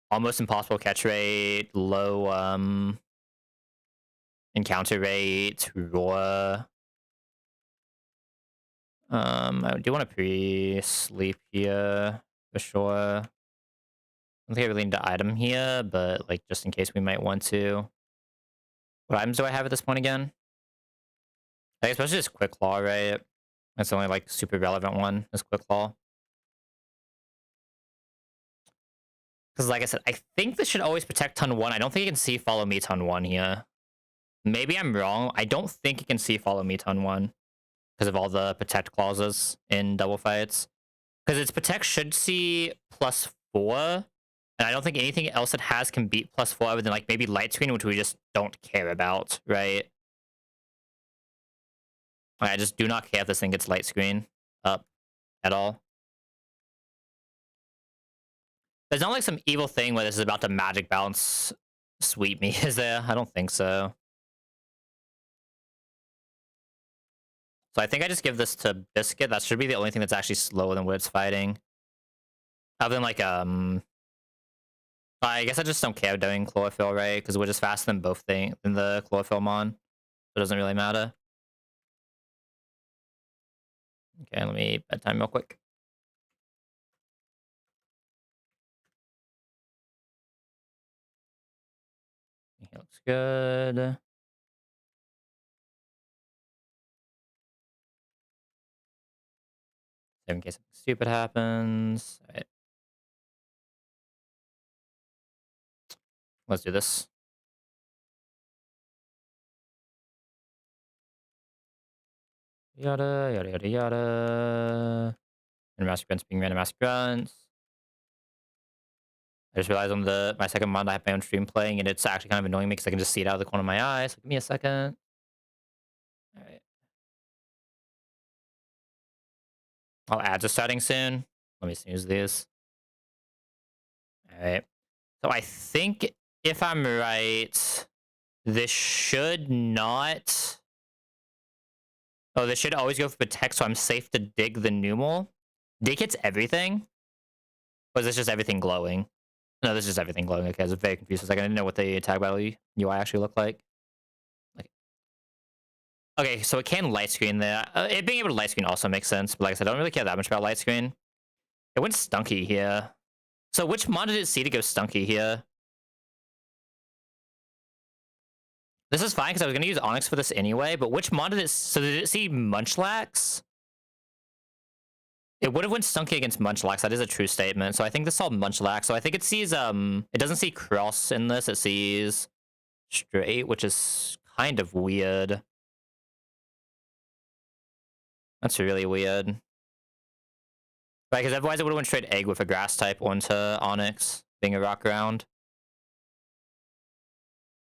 almost impossible catch rate, low encounter rate, roar. I do want to pre-sleep here for sure. I don't think I really need to item here, but like just in case we might want to. What items do I have at this point again? I guess especially just Quick Claw, right? That's the only like super relevant one, is Quick Claw. Because like I said, I think this should always protect ton 1. I don't think you can see follow me ton 1 here. Maybe I'm wrong. I don't think you can see follow me ton 1 because of all the protect clauses in double fights. Because its protect should see +4. And I don't think anything else it has can beat +4 other than like maybe light screen, which we just don't care about, right? Like, I just do not care if this thing gets light screen up at all. There's not like some evil thing where this is about to magic bounce sweep me, is there? I don't think so. So I think I just give this to Biscuit. That should be the only thing that's actually slower than what it's fighting. Other than like I guess I just don't care doing Chlorophyll, right? Because we're just faster than both than the Chlorophyll mon. So it doesn't really matter. Okay, let me bedtime real quick. He looks good. Save in case something stupid happens. All right. Let's do this. Yada, yada, yada, yada. Random master grunts being random master grunts. I just realized on my second mod I have my own stream playing, and it's actually kind of annoying me because I can just see it out of the corner of my eye. So give me a second. All right. I'll ads are starting soon. Let me snooze these. All right. So I think if I'm right, this should not. Oh, this should always go for protect, so I'm safe to dig the Numel. Dig hits everything? Or is this just everything glowing? No, this is just everything glowing. Okay, I was very confused for a second. I didn't know what the tag battle UI actually looked like. Okay, so it can light screen there. It being able to light screen also makes sense, but like I said, I don't really care that much about light screen. It went Stunky here. So which mod did it see to go Stunky here? This is fine because I was going to use Onyx for this anyway, but which mod did it... So did it see Munchlax? It would have went Stunky against Munchlax. That is a true statement. So I think this saw Munchlax. So I think it sees... It doesn't see Cross in this. It sees Straight, which is kind of weird. That's really weird. Right, because otherwise it would have went straight Egg with a Grass type onto Onyx, being a rock round.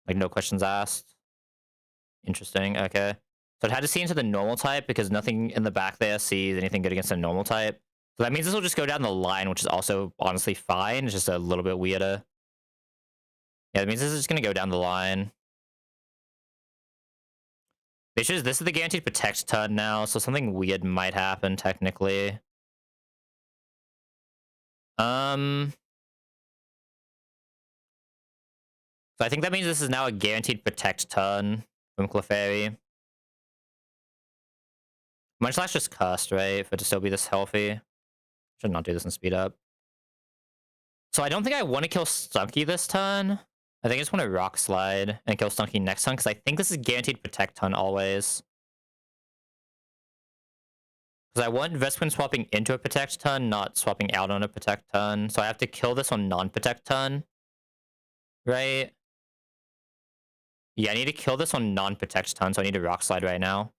Like, no questions asked. Interesting, okay. So it had to see into the normal type because nothing in the back there sees anything good against a normal type. So that means this will just go down the line, which is also honestly fine. It's just a little bit weirder. Yeah, that means this is just going to go down the line. The issue is this is the guaranteed protect turn now, so something weird might happen technically. So I think that means this is now a guaranteed protect turn from Clefairy. Munchlax just cursed, right? For it to still be this healthy. Should not do this in speed up. So I don't think I want to kill Stunky this turn. I think I just want to Rock Slide and kill Stunky next turn, because I think this is guaranteed protect turn always. Because I want Vespiquen swapping into a protect turn, not swapping out on a protect turn. So I have to kill this on non-protect turn. Right? Yeah, I need to kill this on non-protect turn, so I need to Rock Slide right now.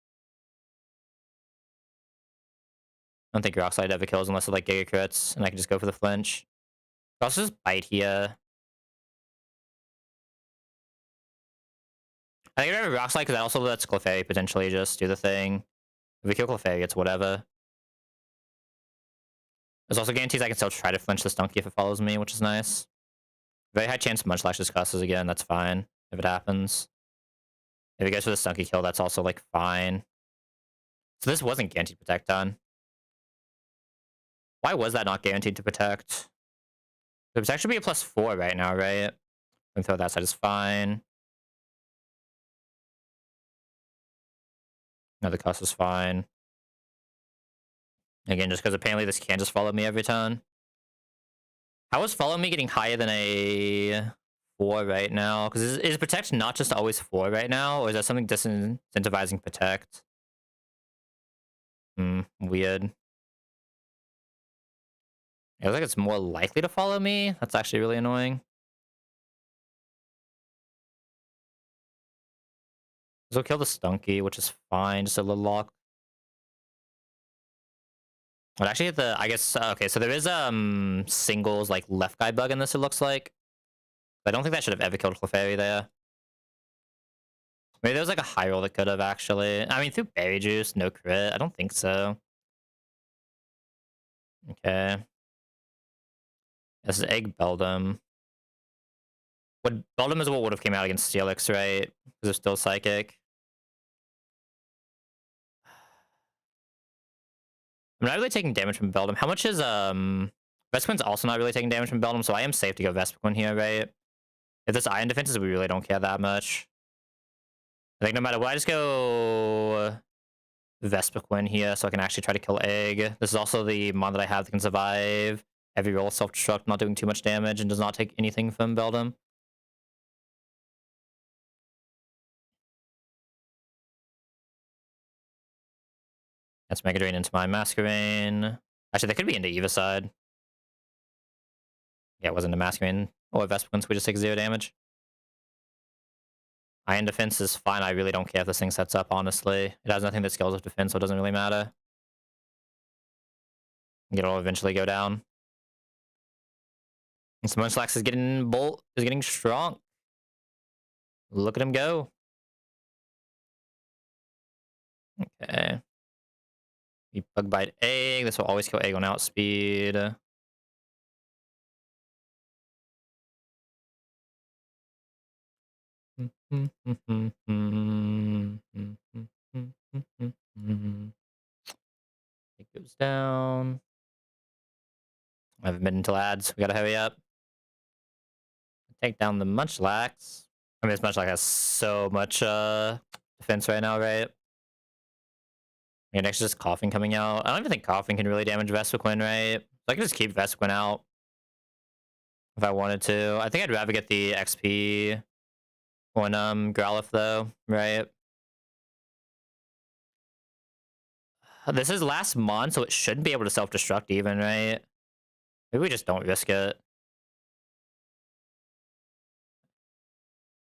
I don't think Rock Slide ever kills unless it like Giga crits, and I can just go for the flinch. I'll also just bite here. I think I'd rather Rock Slide because that also lets Clefairy potentially just do the thing. If we kill Clefairy, it's whatever. There's also guarantees I can still try to flinch the Stunky if it follows me, which is nice. Very high chance Munchlax just cusses again, that's fine. If it happens. If it goes for the Stunky kill, that's also like fine. So this wasn't guaranteed protect on. Why was that not guaranteed to protect? The protect should be a +4 right now, right? And throw that side is fine. Another cuss is fine. Again, just because apparently this can just follow me every turn. How is follow me getting higher than a 4 right now? Because is protect not just always 4 right now? Or is that something disincentivizing protect? Weird. It looks like it's more likely to follow me. That's actually really annoying. So we'll kill the Stunky, which is fine. Just a little lock. But actually, I guess okay. So there is singles like left guy bug in this. It looks like. But I don't think that should have ever killed Clefairy there. Maybe there was like a high roll that could have actually. I mean, through Berry Juice, no crit. I don't think so. Okay. This is Egg Beldum. Beldum is what would have came out against Steelix, right? Because it's still Psychic. I'm not really taking damage from Beldum. How much is Vespiquen's also not really taking damage from Beldum, so I am safe to go Vespiquen here, right? If this Iron defenses, we really don't care that much. I think no matter what, I just go Vespiquen here, so I can actually try to kill Egg. This is also the mon that I have that can survive every roll self-destruct, not doing too much damage, and does not take anything from Beldum. That's Mega Drain into my Masquerain. Actually, that could be into Eva side. Yeah, it wasn't a Masquerain or Vespiquen, so we just take 0 damage. Iron defense is fine. I really don't care if this thing sets up, honestly. It has nothing that scales with defense, so it doesn't really matter. It'll eventually go down. And so Munchlax is getting strong. Look at him go. Okay. You Bug Bite Egg. This will always kill Egg on outspeed. It goes down. I haven't been until ads. We gotta hurry up. Take down the Munchlax. I mean, this Munchlax has so much defense right now, right? Yeah, next is just Coughing coming out. I don't even think Coughing can really damage Vespiquen, right? So I can just keep Vespiquen out if I wanted to. I think I'd rather get the XP on Growlithe though, right? This is last mon, so it should be able to self-destruct even, right? Maybe we just don't risk it.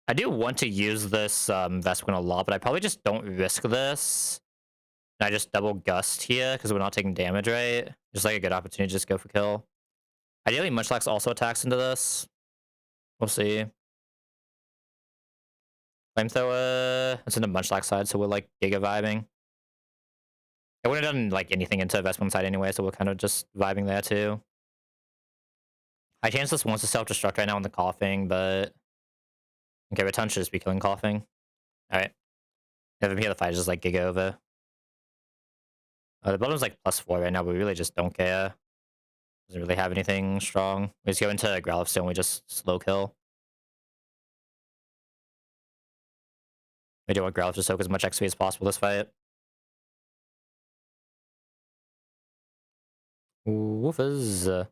I do want to use this Vespiquen a lot, but I probably just don't risk this. I just double Gust here because we're not taking damage, right? Just like a good opportunity to just go for kill. Ideally, Munchlax also attacks into this. We'll see. Flamethrower. It's in the Munchlax side, so we're like Giga vibing. I wouldn't have done like anything into Vespiquen side anyway, so we're kind of just vibing there too. High chance this wants to self-destruct right now on the Coughing, but okay, Return should just be killing Coughing. All right. If here the fight is just like Giga over. The bottom's like +4 right now, but we really just don't care. Doesn't really have anything strong. We just go into Growlithe still and we just slow kill. We do want Growlithe to soak as much XP as possible this fight. Woofers.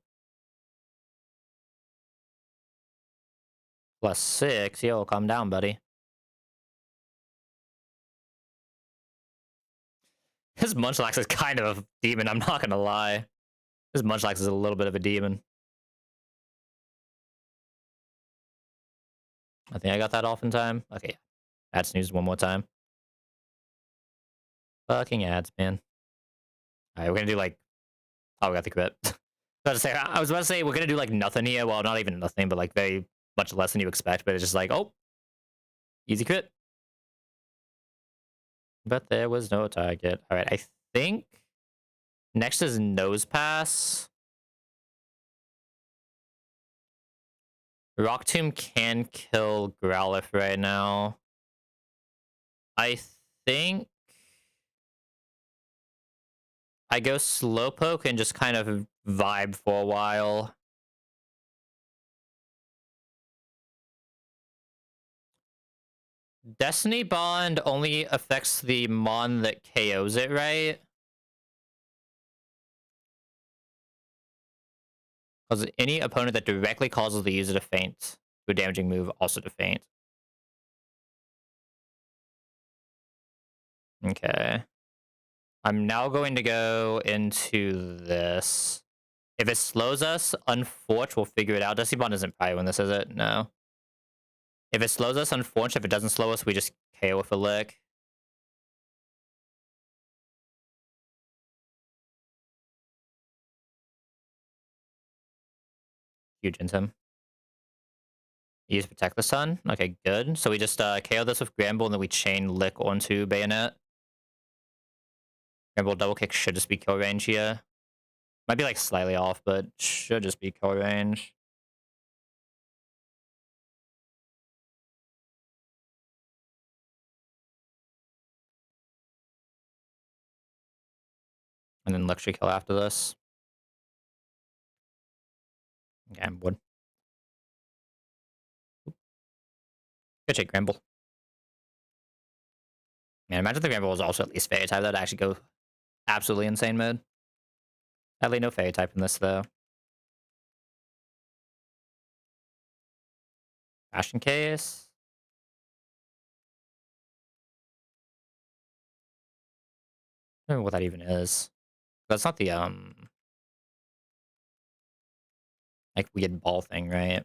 +6. Yo, calm down, buddy. His Munchlax is kind of a demon, I'm not gonna lie. His Munchlax is a little bit of a demon. I think I got that off in time. Okay, ad snooze one more time. Fucking ads, man. Alright, we're gonna do like... Oh, we got the crit. I was about to say, we're gonna do like nothing here. Well, not even nothing, but like very much less than you expect. But it's just like, oh, easy crit. But there was no target. Alright, I think next is Nose Pass. Rock Tomb can kill Growlithe right now. I think I go Slowpoke and just kind of vibe for a while. Destiny Bond only affects the Mon that KOs it, right? Because any opponent that directly causes the user to faint through a damaging move also to faint. Okay. I'm now going to go into this. If it slows us, unfortunately, we'll figure it out. Dusty Bond isn't probably when this is it. No. If it slows us, unfortunately, if it doesn't slow us, we just KO with a lick. Huge into him. Use Protect the Sun. Okay, good. So we just KO this with Gramble, and then we chain Lick onto Bayonet. Gramble double kick should just be kill range here. Might be like slightly off, but should just be kill range. And then Luxury kill after this. Okay, I'm wood. Good shit, Gramble. Man, imagine the Gramble was also at least Fairy type. That'd actually go absolutely insane mode. Sadly, no Fairy type in this, though. Fashion Case. I don't know what that even is. That's not the, like, weird ball thing, right?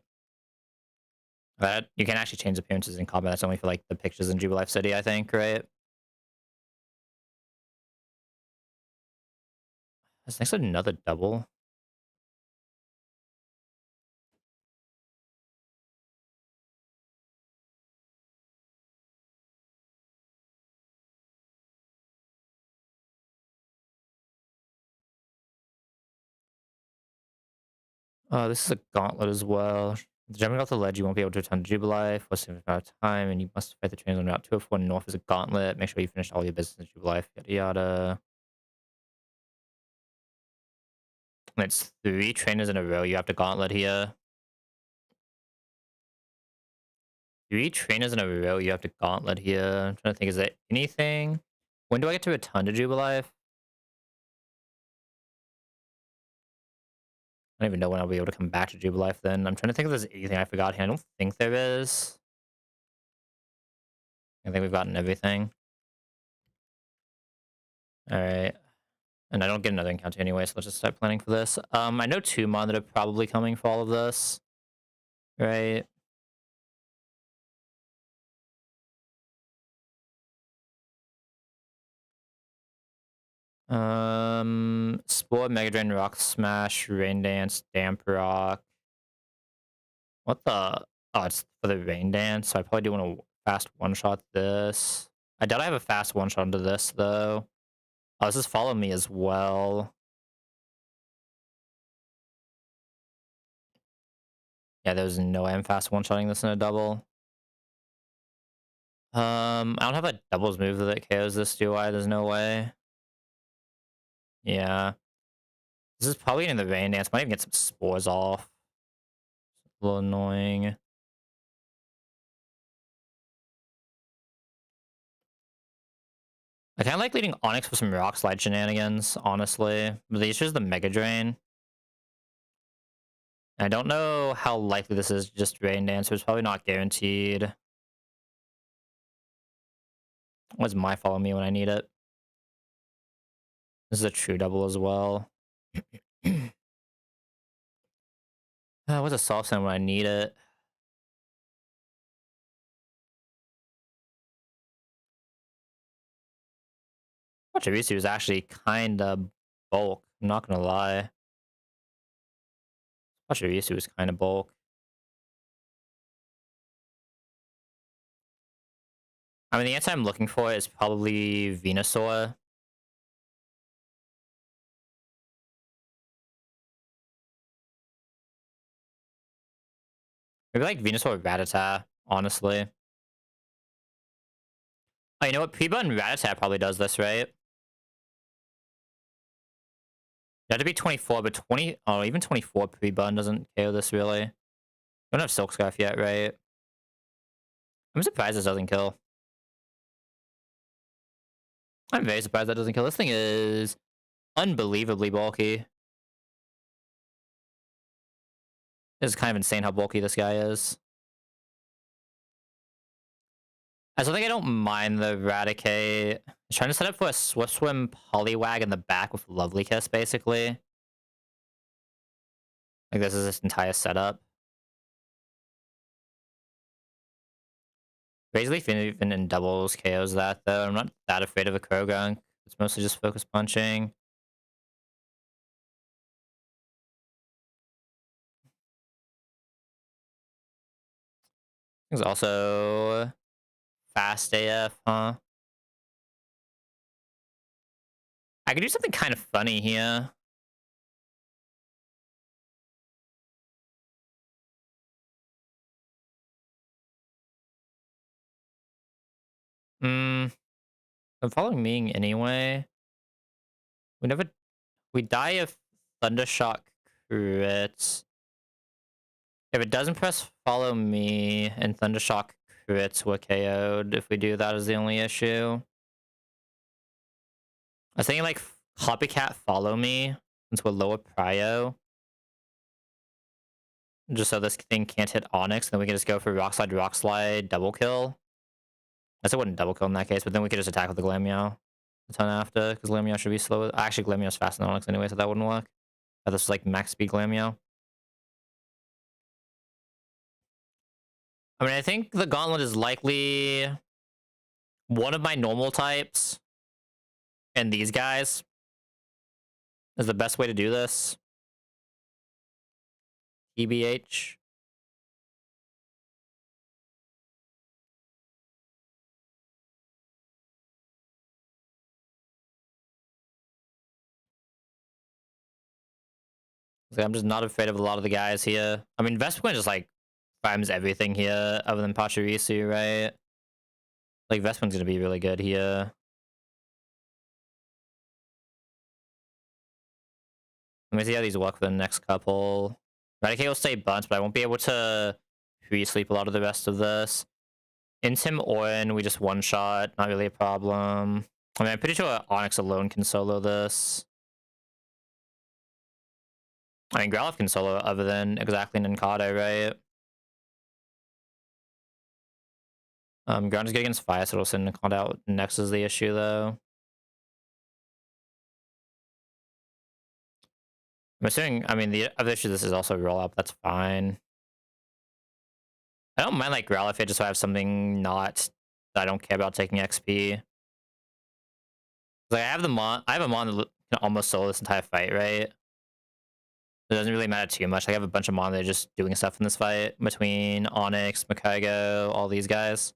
That you can actually change appearances in combat. That's only for, like, the pictures in Jubilife City, I think, right? That's next to another double. Oh, this is a gauntlet as well. Jumping off the ledge, you won't be able to return to Jubilife. What's the amount of time? And you must fight the trains on Route 204 North is a gauntlet. Make sure you finish all your business in Jubilife. Yada yada. And it's 3 trainers in a row. You have to gauntlet here. 3 trainers in a row. You have to gauntlet here. I'm trying to think. Is there anything? When do I get to return to Jubilife? I don't even know when I'll be able to come back to Jubilife then. I'm trying to think if there's anything I forgot here. I don't think there is. I think we've gotten everything. Alright. And I don't get another encounter anyway, so let's just start planning for this. I know 2 Mon that are probably coming for all of this. Right? Spore, Mega Drain, Rock Smash, Rain Dance, Damp Rock. What the? Oh, it's for the Rain Dance, so I probably do want to fast one-shot this. I doubt I have a fast one-shot into this, though. Oh, this is Follow Me as well. Yeah, there's no way I'm fast one-shotting this in a double. I don't have a doubles move that KOs this, do I? There's no way. Yeah. This is probably in the rain dance. Might even get some spores off. A little annoying. I kind of like leading Onyx with some Rock Slide shenanigans, honestly. But the issue is the Mega Drain. I don't know how likely this is just Rain Dance, but it's probably not guaranteed. What's my follow me when I need it? This is a true double as well. What's a soft send when I need it? Pachirisu is actually kind of bulk. I'm not gonna lie. Pachirisu is kind of bulk. I mean, the answer I'm looking for is probably Venusaur. Maybe like Venusaur or Rattata, honestly. Oh, you know what? Pre-button Rattata probably does this, right? You have to be 24, but 20... Oh, even 24 pre-button doesn't KO this, really. You don't have Silk Scarf yet, right? I'm surprised this doesn't kill. I'm very surprised that doesn't kill. This thing is unbelievably bulky. It's kind of insane how bulky this guy is. I still think I don't mind the Raticate. I'm trying to set up for a Swift Swim Poliwag in the back with Lovely Kiss, basically. Like, this is this entire setup. Basically, even in doubles KOs that, though. I'm not that afraid of a Krogunk. It's mostly just focus punching. It's also fast AF, huh? I could do something kind of funny here. I'm following Ming anyway. We die if Thundershock crits. If it doesn't press follow me and Thundershock crits, we're KO'd. If we do that is the only issue. I was thinking like Copycat follow me since we're lower prio. Just so this thing can't hit Onyx, then we can just go for Rock Slide, double kill. I guess it wouldn't double kill in that case, but then we could just attack with the Glameow a ton after, because Glameow should be slow. Actually, Glameow's faster than Onyx anyway, so that wouldn't work. But this is like max speed Glameow. I mean, I think the Gauntlet is likely one of my normal types, and these guys is the best way to do this. TBH. I'm just not afraid of a lot of the guys here. I mean, Vespiquen just like primes everything here other than Pachirisu, right? Like, Vespiquen's gonna be really good here. Let me see how these work for the next couple. Raticate will stay bunt, but I won't be able to pre-sleep a lot of the rest of this. Intim Orin, we just one-shot. Not really a problem. I mean, I'm pretty sure Onyx alone can solo this. I mean, Growlithe can solo other than exactly Nincado, right? Ground is good against Fire, so it'll send Nincado out. Next is the issue, though. I'm assuming, I mean, the other issue this is also roll up. That's fine. I don't mind like Growlithe just so I have something not that I don't care about taking XP. Like I have a mon that can almost solo this entire fight, right? It doesn't really matter too much. I have a bunch of mon that are just doing stuff in this fight between Onyx, Makaigo, all these guys.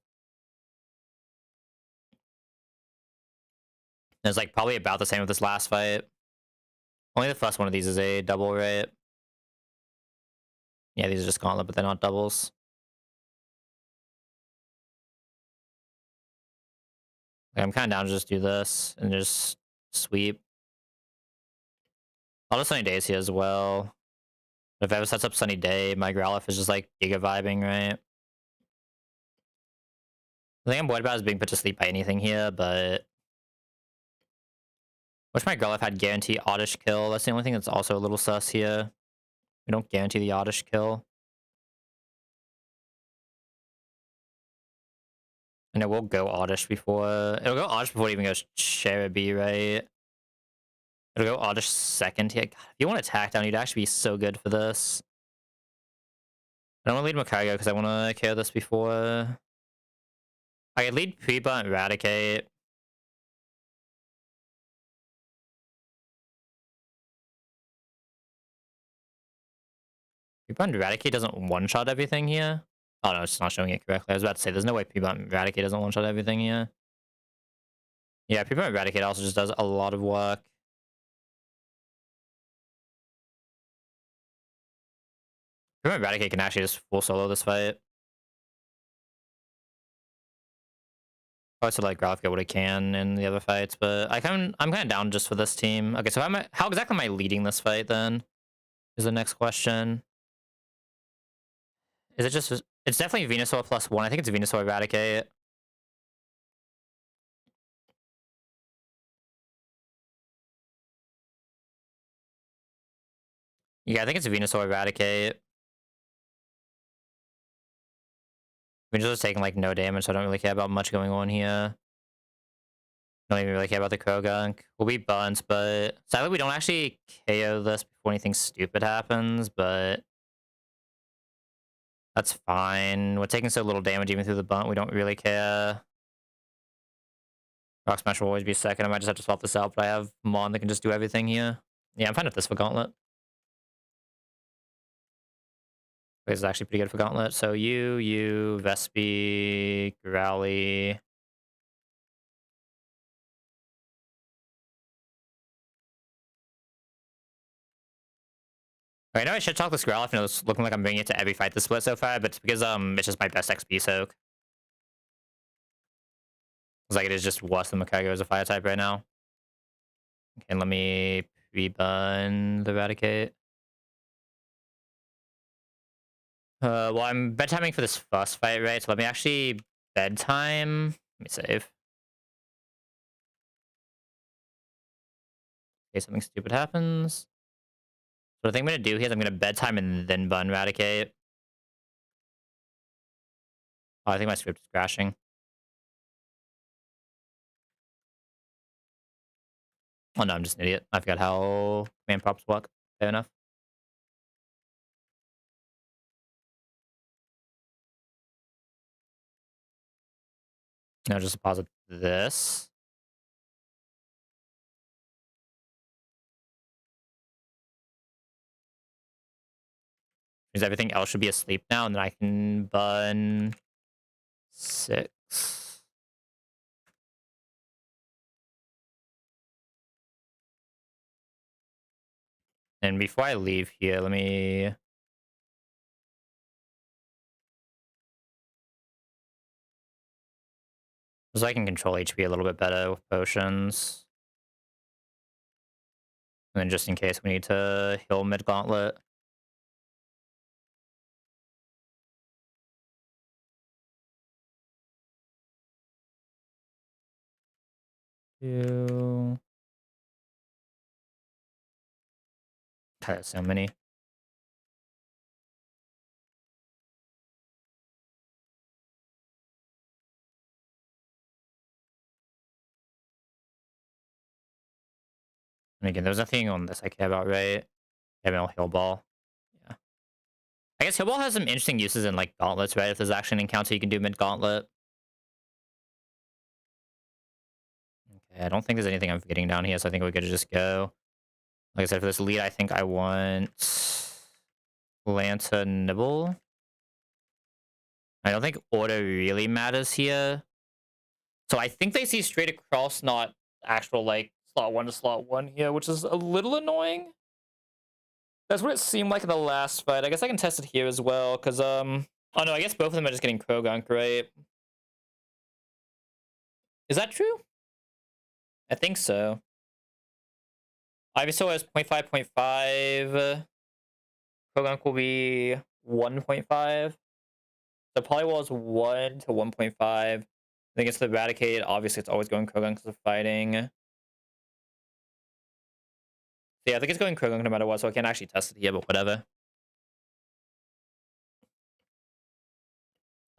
And it's like probably about the same with this last fight. Only the first one of these is a double, right? Yeah, these are just gauntlet, but they're not doubles. Like, I'm kind of down to just do this and just sweep. I'll do Sunny Days here as well. If I ever sets up Sunny Day, my Growlithe is just like giga vibing, right? The thing I'm worried about is being put to sleep by anything here, but wish my Growlithe had guarantee oddish kill. That's the only thing that's also a little sus here. We don't guarantee the oddish kill. And it will go oddish before... It'll go oddish before it even goes Cherubi, right? It'll go oddish second here. God, if you want to attack down, you'd actually be so good for this. I don't want to lead Macario because I want to KO this before... I could lead Preba and Eradicate. Preba and Eradicate doesn't one-shot everything here. Oh no, it's not showing it correctly. I was about to say, there's no way Preba and Eradicate doesn't one-shot everything here. Yeah, Preba and Eradicate also just does a lot of work. Preba and Eradicate can actually just full solo this fight. To like Growlithe get what it can in the other fights, but I'm kind of down just for this team. Okay, so how exactly am I leading this fight then? Is the next question. Is it just... It's definitely Venusaur +1. I think it's Venusaur Eradicate. Yeah, I think it's Venusaur Eradicate. Venusaur's taking like no damage, so I don't really care about much going on here. Don't even really care about the Krogunk. We'll be buns, but sadly we don't actually KO this before anything stupid happens, but that's fine. We're taking so little damage even through the bunt, we don't really care. Rock Smash will always be second. I might just have to swap this out, but I have Mon that can just do everything here. Yeah, I'm fine with this for Gauntlet. This is actually pretty good for Gauntlet. So you, Vespi, Growly. I know I should talk this Growlithe, and it's looking like I'm bringing it to every fight this split so far, but it's because it's just my best XP soak. It's like it is just worse than Makago as a fire type right now. Okay, let me pre-bun the Eradicate. Well, I'm bedtiming for this first fight, right? So let me actually bedtime. Let me save. Okay, something stupid happens. So the thing I'm gonna do here is I'm gonna bedtime and then bun Eradicate. Oh, I think my script is crashing. Oh no, I'm just an idiot. I forgot how command props work. Fair enough. Now just deposit this. Because everything else should be asleep now, and then I can bun 6. And before I leave here, let me... So I can control HP a little bit better with potions. And then just in case we need to heal mid-gauntlet. God, that's so many. And again, there's nothing on this I care about, right? Yeah, Heal Ball. Yeah. I guess Heal Ball has some interesting uses in like gauntlets, right? If there's actually an encounter you can do mid-gauntlet. Okay, I don't think there's anything I'm forgetting down here, so I think we could just go. Like I said, for this lead, I think I want Lanta Nibble. I don't think order really matters here. So I think they see straight across, not actual like slot 1 to slot 1 here, which is a little annoying. That's what it seemed like in the last fight. I guess I can test it here as well, because oh no, I guess both of them are just getting Krogunk, right? Is that true? I think so. Ivysaur is 0.5, 0.5. Krogonk will be 1.5. The Poliwall is 1 to 1.5. I think it's the Eradicate. Obviously, it's always going Krogonk because of fighting. So yeah, I think it's going Krogonk no matter what, so I can't actually test it here, but whatever.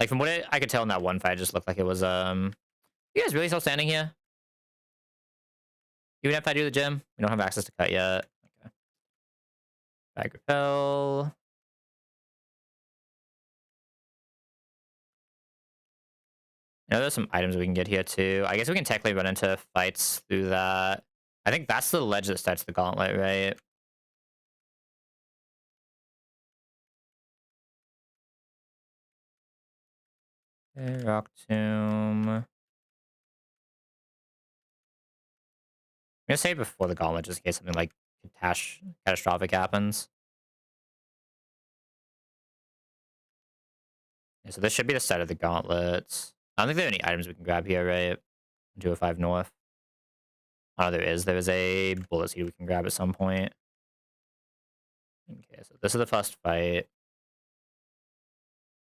Like, from what I could tell in that one fight, it just looked like it was, You guys really still standing here? Even if I do the gym? We don't have access to cut yet. Okay. Bag repel. You know, there's some items we can get here too. I guess we can technically run into fights through that. I think that's the ledge that starts the gauntlet, right? Okay, Rock Tomb. I'm gonna say before the gauntlet, just in case something like catastrophic happens. Yeah, so this should be the start of the gauntlets. I don't think there are any items we can grab here, right? 205 North. Oh, there is. There is a bullet seed we can grab at some point. Okay, so this is the first fight.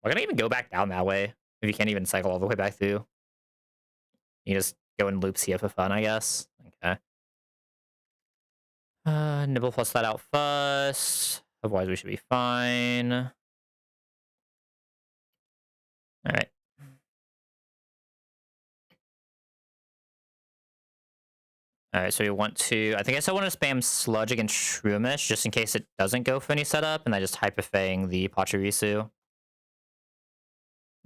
We're gonna even go back down that way if you can't even cycle all the way back through. You just go in loops here for fun, I guess. Okay. Nibble plus that out first. Otherwise, we should be fine. All right. All right, so we want to... I guess I want to spam Sludge against Shroomish just in case it doesn't go for any setup, and I just Hyper-Fang the Pachirisu.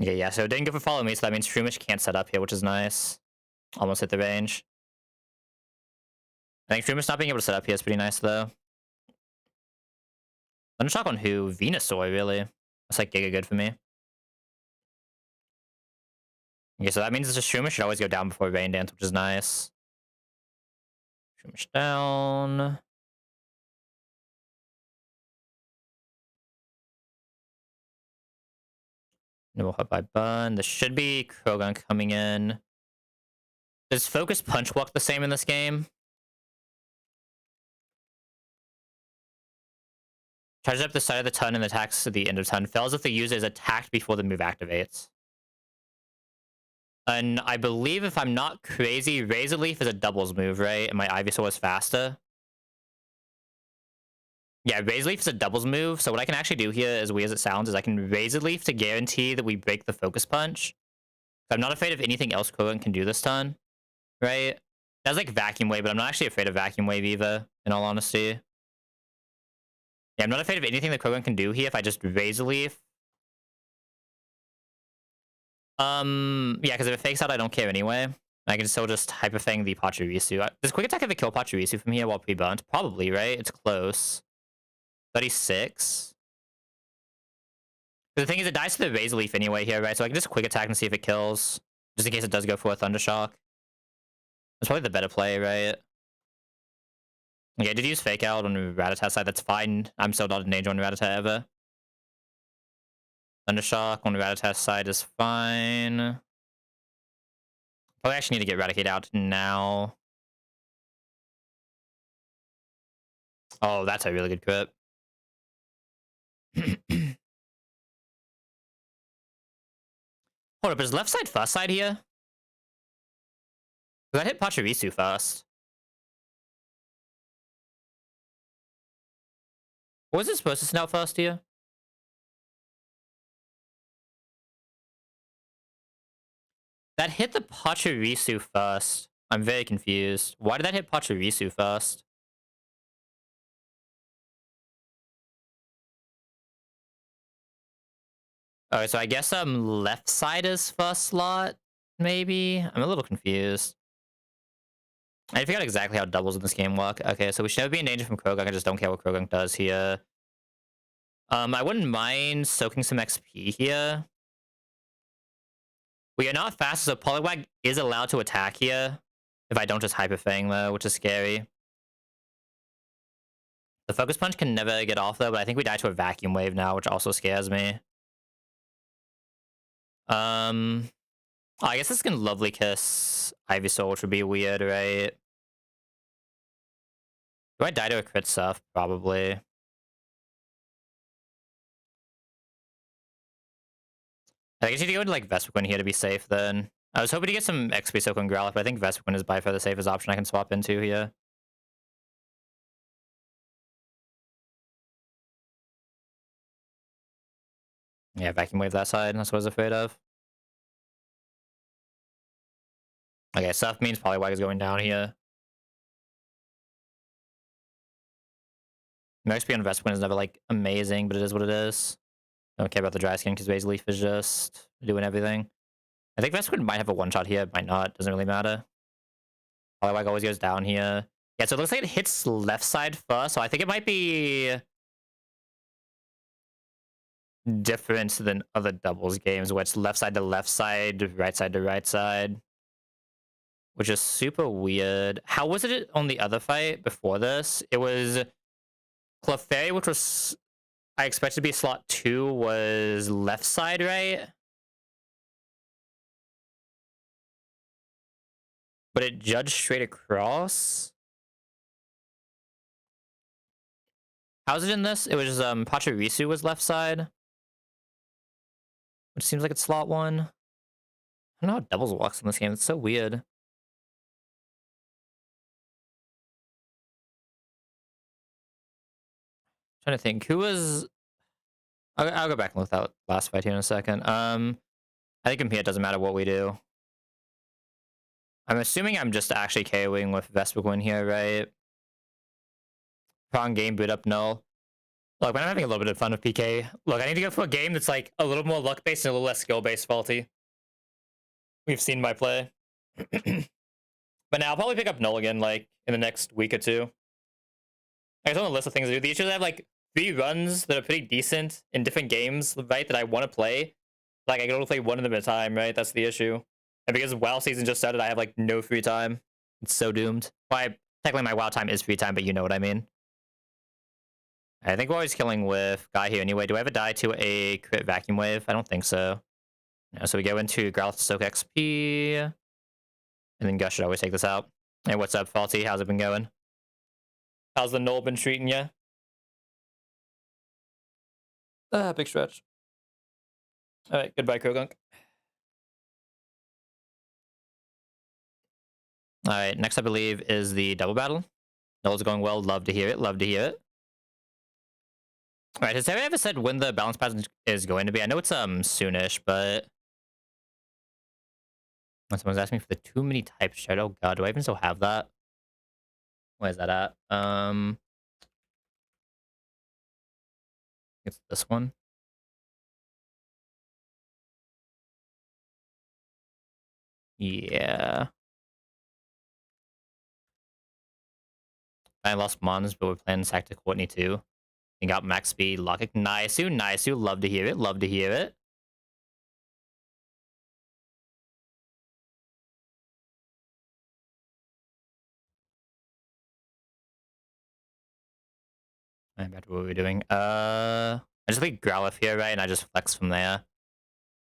Okay, yeah, so it didn't go for Follow Me, so that means Shroomish can't set up here, which is nice. Almost hit the range. I think Shroomish not being able to set up here is pretty nice, though. Thundershock on who? Venusaur, really. That's like giga good for me. Okay, so that means the Shroomish should always go down before Rain Dance, which is nice. Shroomish down. Nibble Hut by Bun. There should be Krogan coming in. Does Focus Punch Walk the same in this game? Charges up the side of the ton and attacks at the end of turn. Fails if the user is attacked before the move activates. And I believe, if I'm not crazy, Razor Leaf is a doubles move, right? And my Ivysaur is faster. Yeah, Razor Leaf is a doubles move. So what I can actually do here, as weird as it sounds, is I can Razor Leaf to guarantee that we break the Focus Punch. So I'm not afraid of anything else Krogan can do this turn, right? That's like Vacuum Wave, but I'm not actually afraid of Vacuum Wave either, in all honesty. Yeah, I'm not afraid of anything that Krogan can do here if I just Razor Leaf. Yeah, because if it fakes out, I don't care anyway. I can still just Hyper-Fang the Pachirisu. Does Quick Attack ever kill Pachirisu from here while pre-burnt? Probably, right? It's close. 36. But the thing is, it dies to the Razor Leaf anyway here, right? So I can just Quick Attack and see if it kills. Just in case it does go for a Thundershock. That's probably the better play, right? Okay, I did use Fake Out on Rattata side. That's fine. I'm still not an danger on Rattata ever. Thundershock on Rattata side is fine. Probably actually need to get Eradicate out now. Oh, that's a really good crit. Hold up, is left side first side here? Because I hit Pachirisu first. What was it supposed to send out first here? That hit the Pachirisu first. I'm very confused. Why did that hit Pachirisu first? Okay, so I guess left side is first slot, maybe? I'm a little confused. I forgot exactly how doubles in this game work. Okay, so we should never be in danger from Krogan. I just don't care what Krogan does here. I wouldn't mind soaking some XP here. We are not fast, so Poliwag is allowed to attack here. If I don't just Hyper-Fang, though, which is scary. The Focus Punch can never get off, though, but I think we die to a Vacuum Wave now, which also scares me. Oh, I guess this can Lovely Kiss Ivysaur, which would be weird, right? Do I die to a crit stuff? Probably. I guess you need to go into like Vespiquen here to be safe then. I was hoping to get some XP Soak on Growlithe, but I think Vespiquen is by far the safest option I can swap into here. Yeah, Vacuum Wave that side. That's what I was afraid of. Okay, Stuff means Poliwag is going down here. My XP on Vespiquen is never like amazing, but it is what it is. Don't care about the dry skin because Base Leaf is just doing everything. I think Vespiquen might have a one-shot here, might not. Doesn't really matter. Poliwag always goes down here. Yeah, so it looks like it hits left side first, so I think it might be different than other doubles games where it's left side to left side, right side to right side, which is super weird. How was it on the other fight before this? It was Clefairy, which was I expected to be slot 2, was left side, right? But it judged straight across. How's it in this? It was Pachirisu was left side, which seems like it's slot 1. I don't know how doubles walks in this game. It's so weird. Trying to think who was. I'll go back and look at that last fight here in a second. I think it doesn't matter what we do. I'm assuming I'm just actually KOing with Vespiquen here, right? Prong game, boot up, null. Look, when I'm having a little bit of fun with PK, look, I need to go for a game that's like a little more luck-based and a little less skill-based, Faulty. We've seen my play. But now I'll probably pick up null again, like, in the next week or two. I guess on the list of things to do. The issue is I have, like, 3 runs that are pretty decent in different games, right, that I want to play. Like, I can only play one of them at a time, right? That's the issue. And because WoW season just started, I have, like, no free time. It's so doomed. Well, technically my WoW time is free time, but you know what I mean. I think we're always killing with Guy here anyway. Do I ever die to a crit Vacuum Wave? I don't think so. No, so we go into Growlithe Soak XP. And then Gush should always take this out. Hey, what's up, Faulty? How's it been going? How's the null been treating you? Big stretch. Alright, goodbye, Krogunk. Alright, next I believe is the double battle. Null's going well. Love to hear it. Love to hear it. Alright, has Terry ever said when the balance pattern is going to be? I know it's soonish, but when someone's asking me for the too many types shard, oh god, do I even still have that? Where is that at? It's this one. Yeah. I lost Mons, but we're playing Sack to Courtney too. You got max speed, lock it. Nice, you, nice, you. Love to hear it. Love to hear it. I'm back to what we're doing. I just leave Growlithe here, right? And I just flex from there.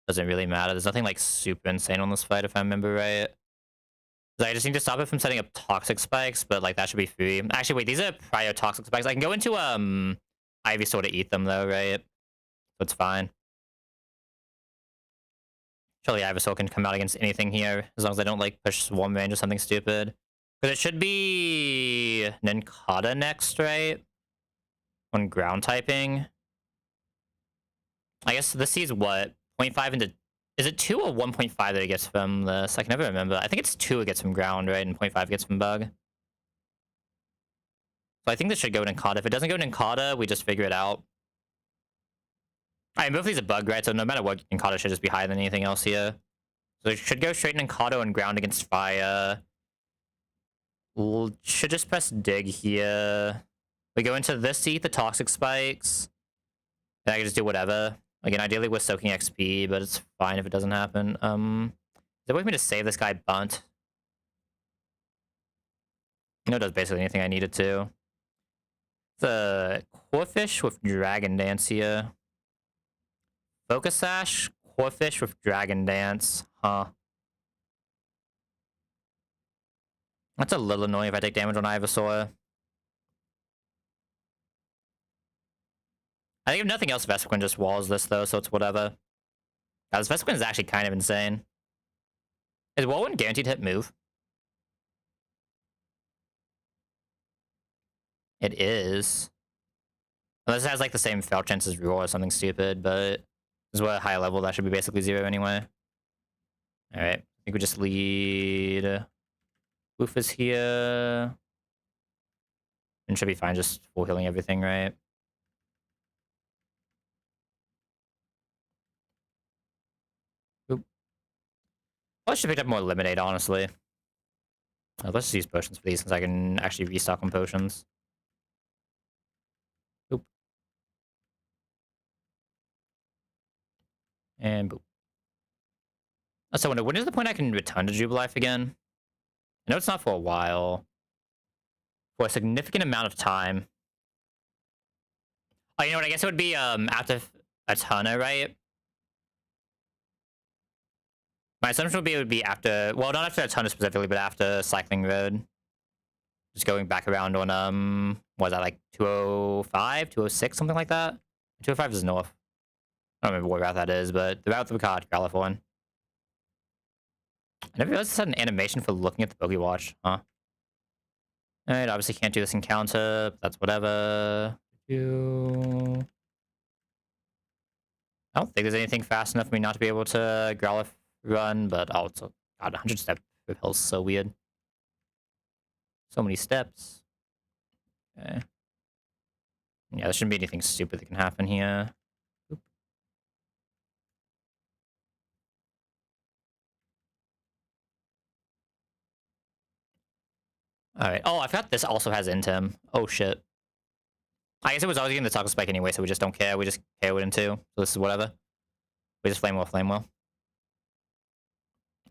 Doesn't really matter. There's nothing like super insane on this fight, if I remember right. I just need to stop it from setting up toxic spikes, but like that should be free. Actually, wait, these are prior toxic spikes. I can go into Ivysaur to eat them though, right? So it's fine. Surely Ivysaur can come out against anything here, as long as I don't like push Swarm Range or something stupid. But it should be Nincada next, right? On ground typing. I guess this sees what? 0.5 into... Is it 2 or 1.5 that it gets from this? I can never remember. I think it's 2 it gets from ground, right? And 0.5 gets from bug. So I think this should go Nincada. If it doesn't go Nincada, we just figure it out. Alright, both these are bug, right? So no matter what, Nincada should just be higher than anything else here. So it should go straight Nincada and ground against fire. We'll should just press dig here. We go into this to eat the toxic spikes. Then I can just do whatever. Again, ideally we're soaking XP, but it's fine if it doesn't happen. Is there a way for me to save this guy bunt? You know, it does basically anything I need it to. The Corphish with Dragon Dance here. Focus Sash, Corphish with Dragon Dance. Huh. That's a little annoying if I take damage on Ivysaur. I think if nothing else, Vespiquen just walls this though, so it's whatever. This Vespiquen is actually kind of insane. Is Whirlwind guaranteed hit move? It is. Unless it has like the same fail chance as Roar or something stupid, but this is what a high level that should be basically 0 anyway. Alright. I think we just lead Woofus here. And should be fine, just full healing everything, right? Oop. I should pick up more Lemonade, honestly. Let's just use potions for these since I can actually restock on potions. Boop. And boop. So when is the point I can return to Jubilife again? I know it's not for a while. For a significant amount of time. Oh, you know what? I guess it would be after Eterna, right? My assumption would be it would be after, well, not after Eterna specifically, but after Cycling Road. Just going back around on what was that, like 205, 206, something like that? 205 is north. I don't remember what route that is, but the route that we caught Growlithe on. I never realized this had an animation for looking at the Pokewatch, huh? Alright, obviously can't do this encounter, but that's whatever. I don't think there's anything fast enough for me not to be able to Growlithe run, but oh, it's a, God, 100 step hill's so weird. So many steps. Okay. Yeah, there shouldn't be anything stupid that can happen here. Oop. Alright. Oh, I forgot this also has Intim. Oh, shit. I guess it was always getting the Tackle Spike anyway, so we just don't care. We just KO'd him too. So this is whatever. We just Flame Wheel.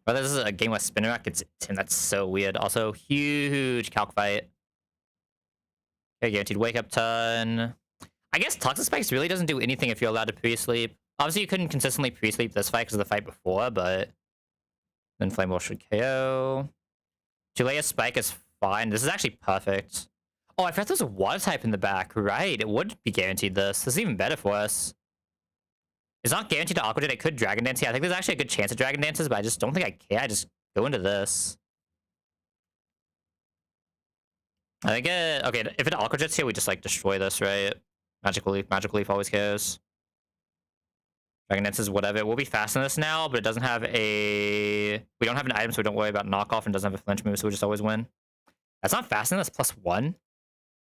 But this is a game with Spinarak. It's Tim. That's so weird. Also, huge Calc fight. Okay, guaranteed Wake Up turn. I guess Toxic Spikes really doesn't do anything if you're allowed to pre-sleep. Obviously, you couldn't consistently pre-sleep this fight because of the fight before, but then Flame Wheel should KO. Julia Spike is fine. This is actually perfect. Oh, I forgot there's a water type in the back. Right, it would be guaranteed this. This is even better for us. It's not guaranteed to Aqua Jet. It could Dragon Dance. Yeah, I think there's actually a good chance of Dragon Dances, but I just don't think I care. I just go into this. I think okay, if it Aqua Jets here, we just like destroy this, right? Magical Leaf always goes. Dragon Dances, whatever. We'll be fast in this now, but it doesn't have a... We don't have an item, so we don't worry about knockoff, and doesn't have a flinch move, so we just always win. That's not fast in this, +1?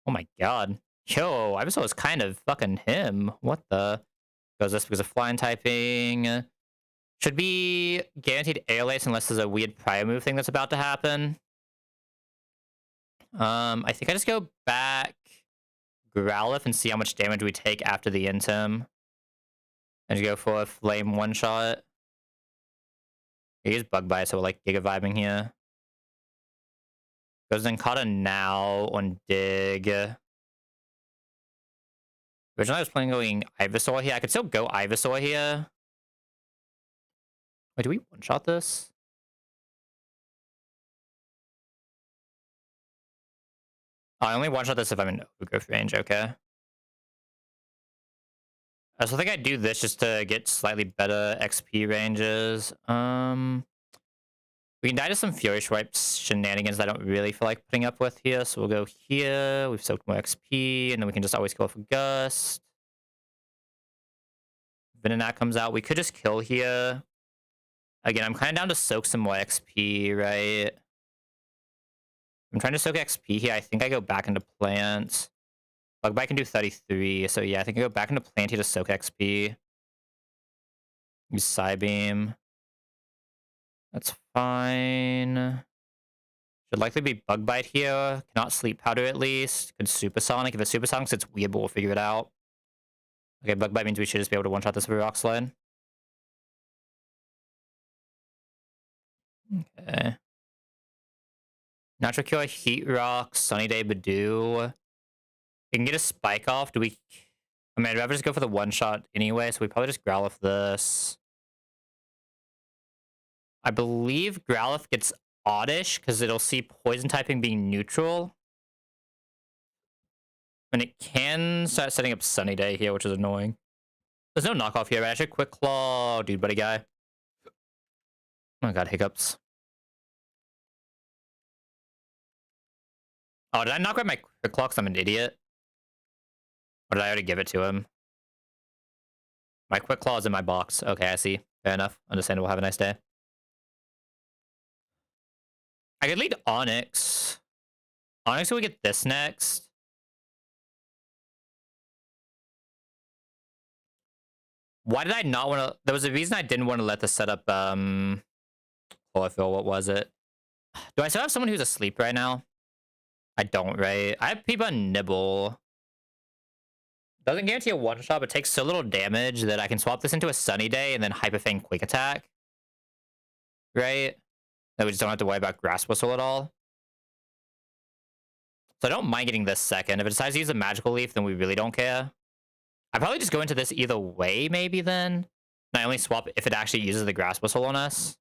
Oh my god. Yo, Ivysaur is kind of fucking him. What the... Goes this because of flying typing. Should be guaranteed Air Lace unless there's a weird prior move thing that's about to happen. I think I just go back Growlithe and see how much damage we take after the Intim. And just go for a Flame one-shot. Use Bug Bite, so we're like Giga vibing here. Goes Zenkata now on Dig. Originally I was planning on going Ivysaur here. I could still go Ivysaur here. Wait, do we one-shot this? Oh, I only one-shot this if I'm in Overgrowth range, okay. I also think I'd do this just to get slightly better XP ranges. We can die to some Fury Swipes shenanigans that I don't really feel like putting up with here. So we'll go here. We've soaked more XP, and then we can just always kill for Gust. Venonat comes out. We could just kill here. Again, I'm kind of down to soak some more XP, right? I'm trying to soak XP here. I think I go back into Plant. Bug Bite can do 33, so yeah, I think I go back into Plant here to soak XP. Use Psybeam. That's fine. Should likely be Bug Bite here. Cannot Sleep Powder at least. Could Supersonic. If it's Supersonic, it's weird, but we'll figure it out. Okay, Bug Bite means we should just be able to one-shot this with a Rock Slide. Okay. Natural Cure, Heat Rock, Sunny Day, Badoo. We can get a Spike off. Do we... I mean, I'd rather just go for the one-shot anyway, so we probably just Growlithe this. I believe Growlithe gets oddish because it'll see poison typing being neutral. And it can start setting up Sunny Day here, which is annoying. There's no knockoff here, but actually Quick Claw, dude, buddy guy. Oh my god, hiccups. Oh, did I not grab my Quick Claw because I'm an idiot? Or did I already give it to him? My Quick Claw is in my box. Okay, I see. Fair enough. Understandable. Have a nice day. I could lead Onyx. Onyx, will we get this next? Why did I not want to? There was a reason I didn't want to let the setup, chlorophyll. What was it? Do I still have someone who's asleep right now? I don't, right? I have people on Nibble. Doesn't guarantee a one-shot, but takes so little damage that I can swap this into a Sunny Day and then Hyper Fang Quick Attack. Right? That we just don't have to worry about Grass Whistle at all. So I don't mind getting this second. If it decides to use a Magical Leaf, then we really don't care. I'd probably just go into this either way, maybe, then. And I only swap if it actually uses the Grass Whistle on us.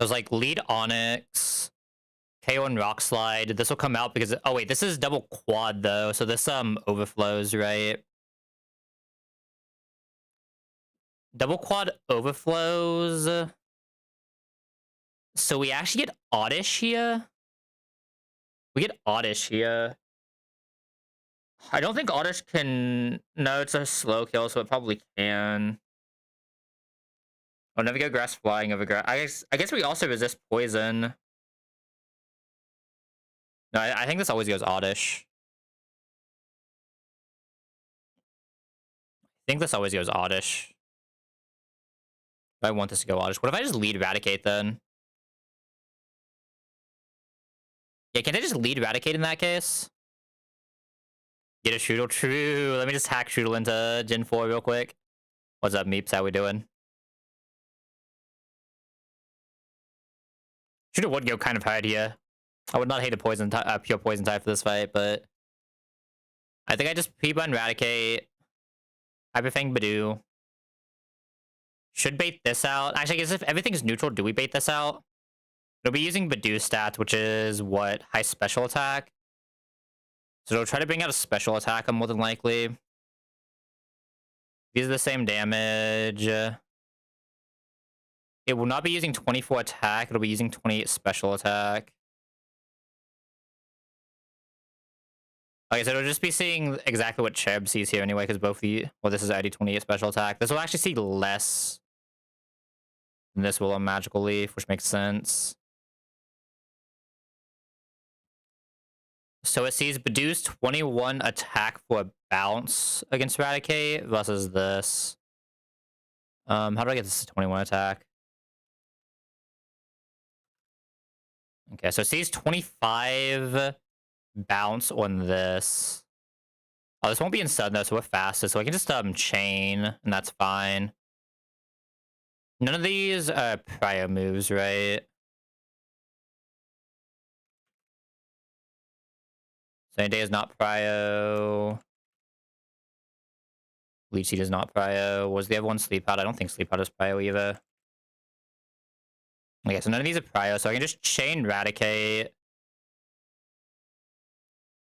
So it's like lead Onyx, KO and Rock Slide. This will come out because... Oh, wait, this is double quad, though. So this overflows, right? Double quad overflows. So we actually get Oddish here. We get Oddish here. I don't think Oddish can... No, it's a slow kill, so it probably can. Oh, never go Grass Flying over Grass. I guess we also resist Poison. No, I think this always goes Oddish. I think this always goes Oddish. I want this to go Oddish. What if I just lead Eradicate then? Yeah, can't I just lead Eradicate in that case? Get a Shroodle. True. Let me just hack Shroodle into Gen 4 real quick. What's up, Meeps? How we doing? Shroodle would go kind of hard here. I would not hate a pure poison type for this fight, but I think I just P-Button Eradicate. Hyper Fang Badoo. Should bait this out. Actually, I guess if everything's neutral, do we bait this out? It'll be using Badoo stats, which is what? High special attack. So it'll try to bring out a special attack, more than likely. These are the same damage. It will not be using 24 attack. It'll be using 28 special attack. Okay, so it'll just be seeing exactly what Cherub sees here anyway, because both the... Well, this is already 28 special attack. This will actually see less than this will on Magical Leaf, which makes sense. So it sees Badoo's 21 attack for a bounce against Eradicate versus this. How do I get this to 21 attack? Okay, so it sees 25 bounce on this. Oh, this won't be in sudden though, so we're faster. So I can just chain, and that's fine. None of these are prio moves, right? Sunny Day is not prio. Leech Seed is not prio. Was the other one Sleep Out? I don't think Sleep Out is prio either. Okay, so none of these are prio, so I can just chain Eradicate.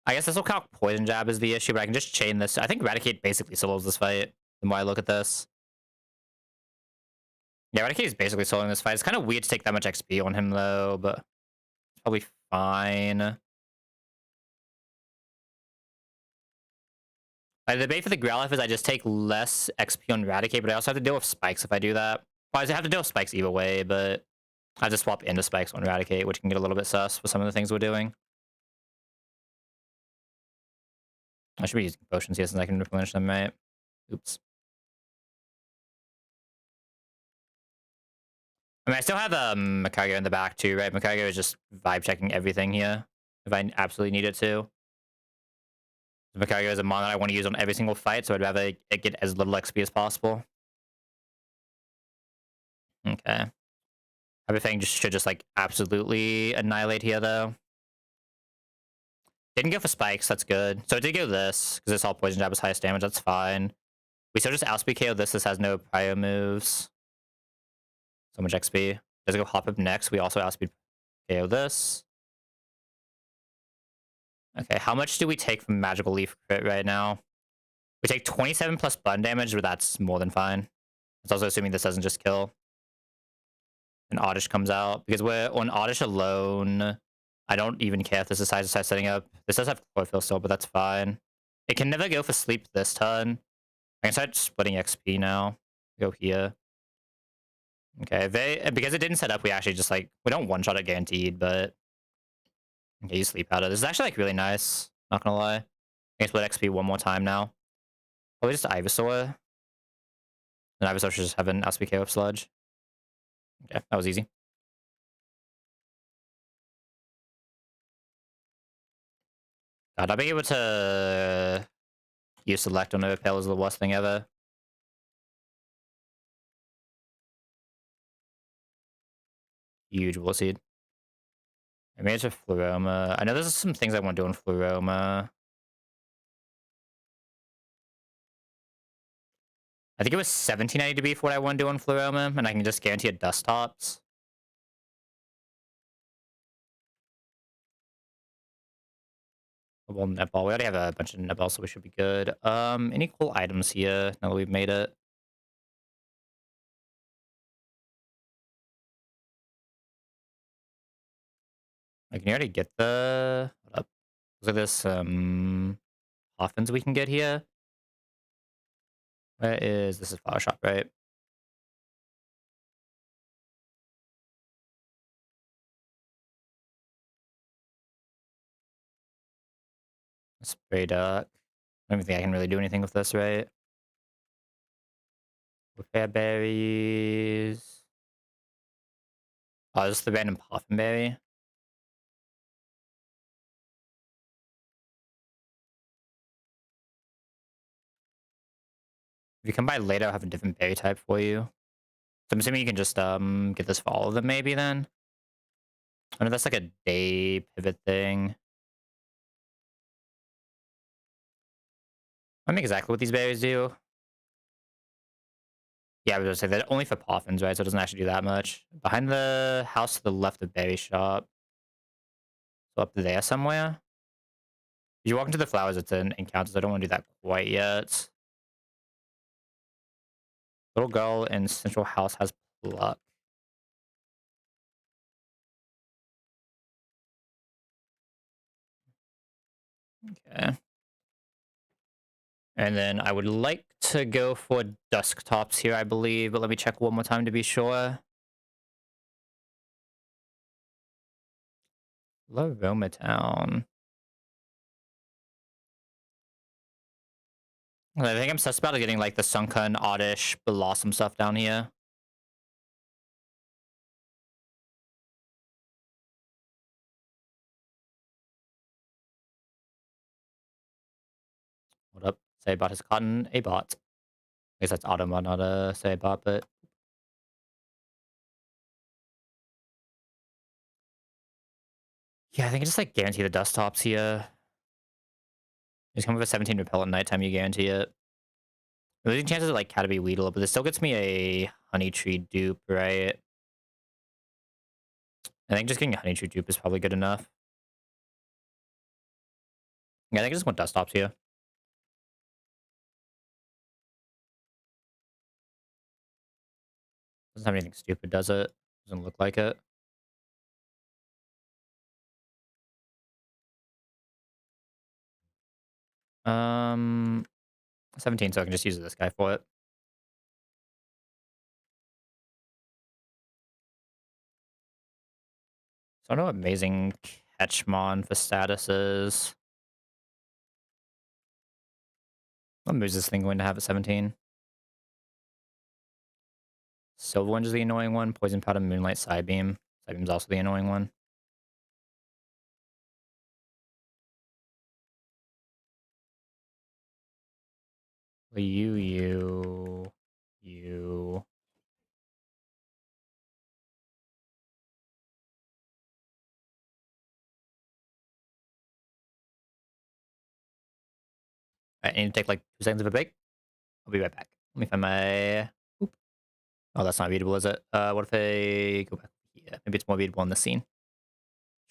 I guess this will count Poison Jab as the issue, but I can just chain this. I think Eradicate basically solos this fight, the more I look at this. Yeah, Eradicate is basically soloing this fight. It's kind of weird to take that much XP on him, though, but it's probably fine. The bait for the Growlithe is I just take less XP on Eradicate, but I also have to deal with spikes if I do that. Well, I have to deal with spikes either way, but I have to swap into spikes on Eradicate, which can get a little bit sus for some of the things we're doing. I should be using potions here since I can replenish them, right? Oops. I mean, I still have Macario in the back too, right? Macario is just vibe checking everything here if I absolutely need it to. Macario is a mon that I want to use on every single fight, so I'd rather it get as little XP as possible. Okay. Everything should just like absolutely annihilate here though. Didn't go for spikes, that's good. So it did go this, because this all poison jab is highest damage, that's fine. We still just outspeed KO this has no prio moves. So much XP. Does it go hop up next? We also outspeed KO this. Okay, how much do we take from Magical Leaf crit right now? We take 27 plus button damage, but that's more than fine. It's also assuming this doesn't just kill. And Oddish comes out. Because we're on Oddish alone. I don't even care if this decides to start setting up. This does have chlorophyll still, but that's fine. It can never go for sleep this turn. I can start splitting XP now. Go here. Okay, because it didn't set up, we actually just like, we don't one-shot it guaranteed, but okay, you sleep out of this. Is actually like really nice. Not gonna lie. I can split XP one more time now. Probably just Ivysaur. And Ivysaur should just have an SPK of Sludge. Okay, that was easy. God, not being able to use Select on Overpale is the worst thing ever. Huge Will Seed. I made it to Fluoroma. I know there's some things I want to do on Fluoroma. I think it was 1790 to be for what I want to do on Fluoroma, and I can just guarantee it Dust Tops. Well, netball. We already have a bunch of netball, so we should be good. Any cool items here now that we've made it? Like, can you already get the... What up? Look at this, Offense we can get here. Where is... This is Flower Shop, right? Spray Duck. I don't even think I can really do anything with this, right? Repair Berries. Oh, this is the random Poffin Berry. If you come by later, I'll have a different berry type for you. So I'm assuming you can just get this for all of them maybe then? I know that's like a day pivot thing. I don't know exactly what these berries do. Yeah, I was gonna say they're only for Poffins, right? So it doesn't actually do that much. Behind the house to the left of Berry Shop. So up there somewhere. If you walk into the flowers, it's an encounter, so I don't want to do that quite yet. Little girl in Central House has pluck. Okay. And then I would like to go for Dusk Tops here, I believe, but let me check one more time to be sure. Love Roma Town. I think I'm sus about getting like the Sunken, Oddish, Blossom stuff down here. What up? Say bot has cotton a bot. I guess that's Automa, not a say bot, but yeah, I think I just like guarantee the dust tops here. Just come with a 17 repel at nighttime, you guarantee it. Losing chances of like Caterpie Weedle, but this still gets me a Honey Tree dupe, right? I think just getting a Honey Tree dupe is probably good enough. Yeah, I think I just want dust tops here. Doesn't have anything stupid, does it? Doesn't look like it. Um, 17, so I can just use this guy for it. So I don't know what amazing Catchmon for status is. What moves is this thing going to have at 17? Silver Wind is the annoying one. Poison Powder, Moonlight, Psybeam. Psybeam's also the annoying one. You. I need to take like 2 seconds of a break. I'll be right back. Let me find my... Oop. Oh, that's not readable, is it? What if I go back? Yeah, maybe it's more readable in the scene.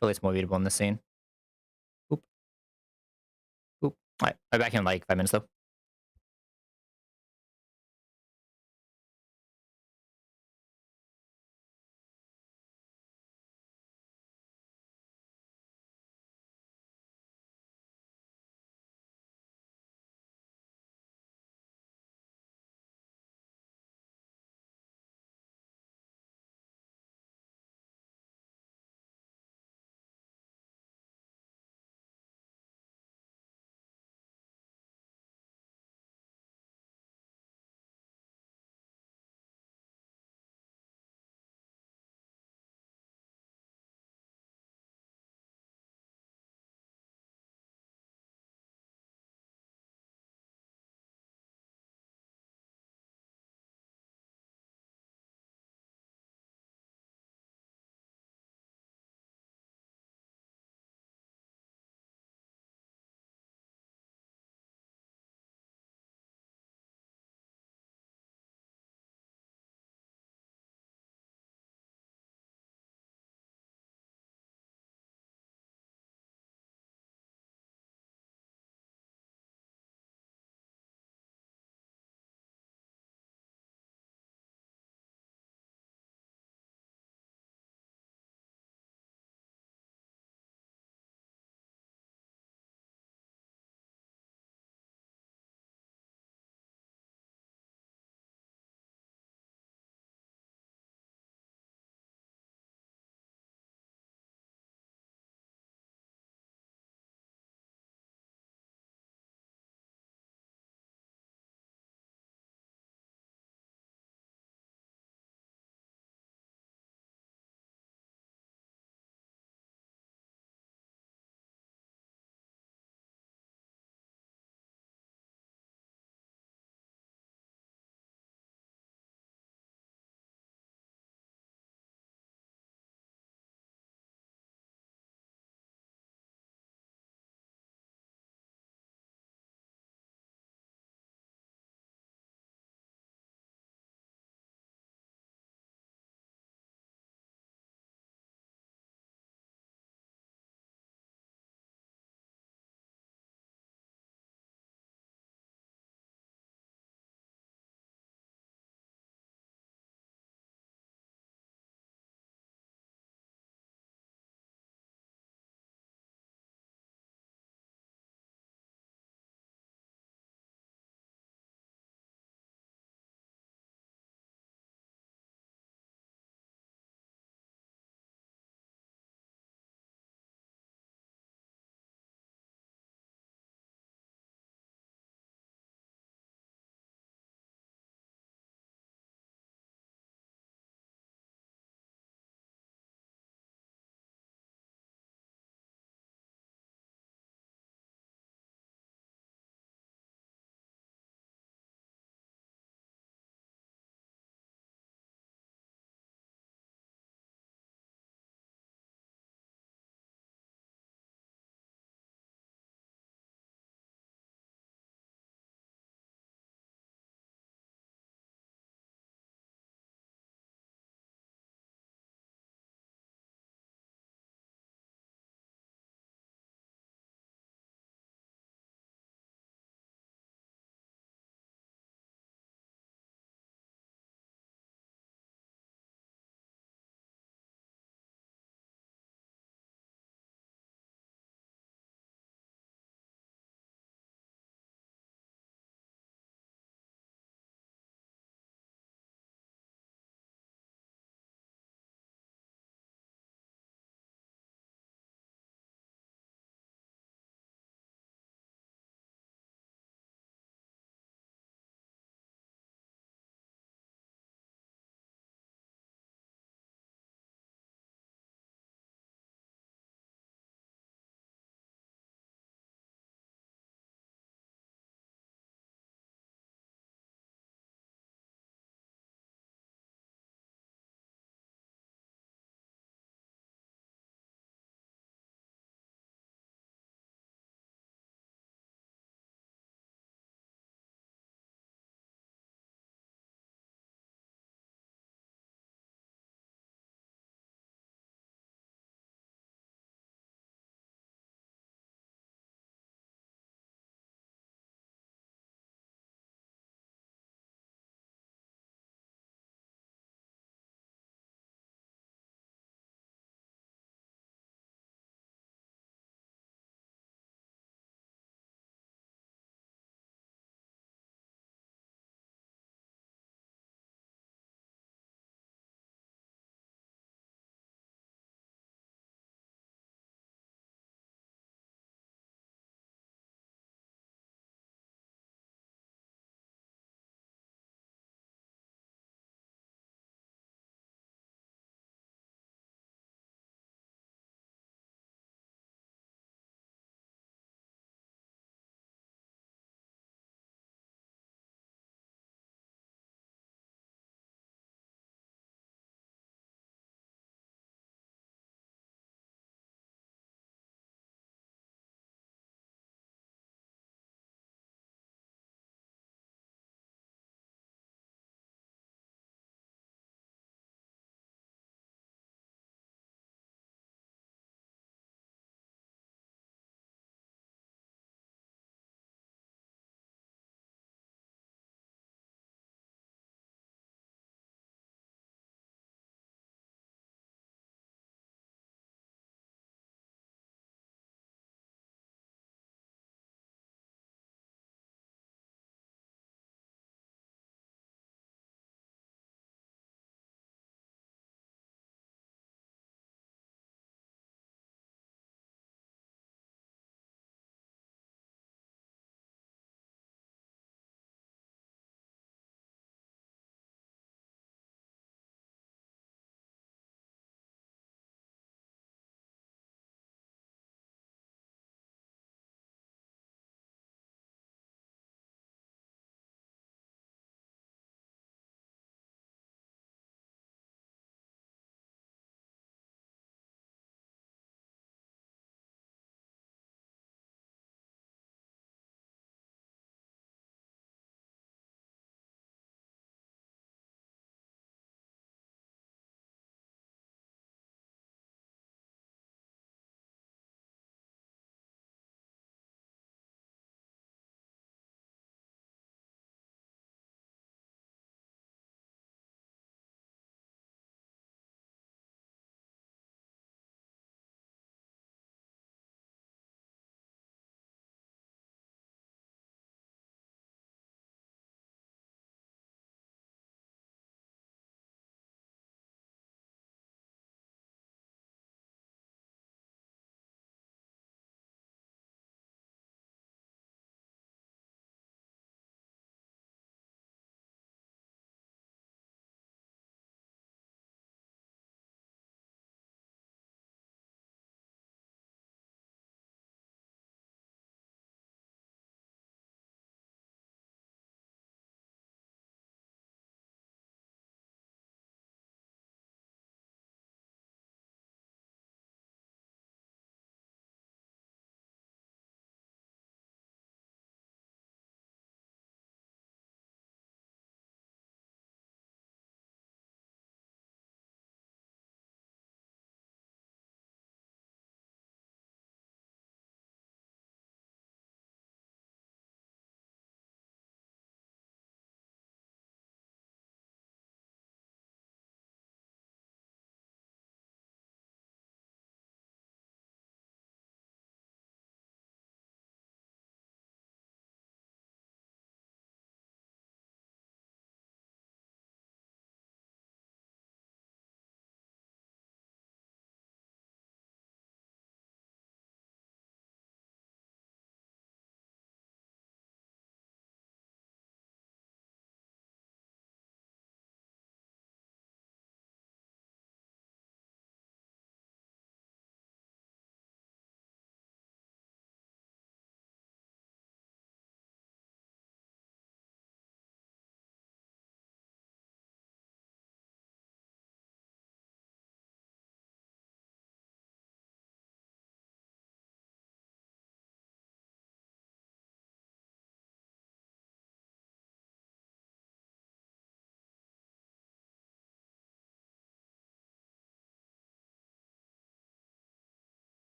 Surely it's more readable in the scene. Oop. Oop. All right. I'll be back in like 5 minutes though.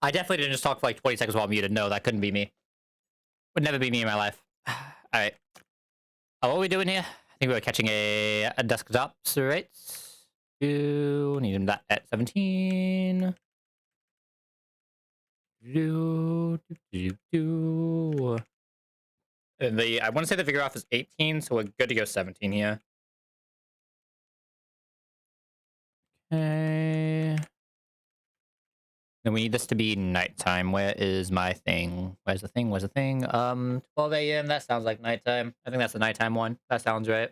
I definitely didn't just talk for like 20 seconds while muted. No, that couldn't be me. Would never be me in my life. All right. What are we doing here? I think we were catching a desktop, right? Need that at 17. And I want to say the figure off is 18, so we're good to go 17 here. Okay. Then we need this to be nighttime. Where is my thing? Where's the thing? Where's the thing? 12 a.m. That sounds like nighttime. I think that's the nighttime one. That sounds right.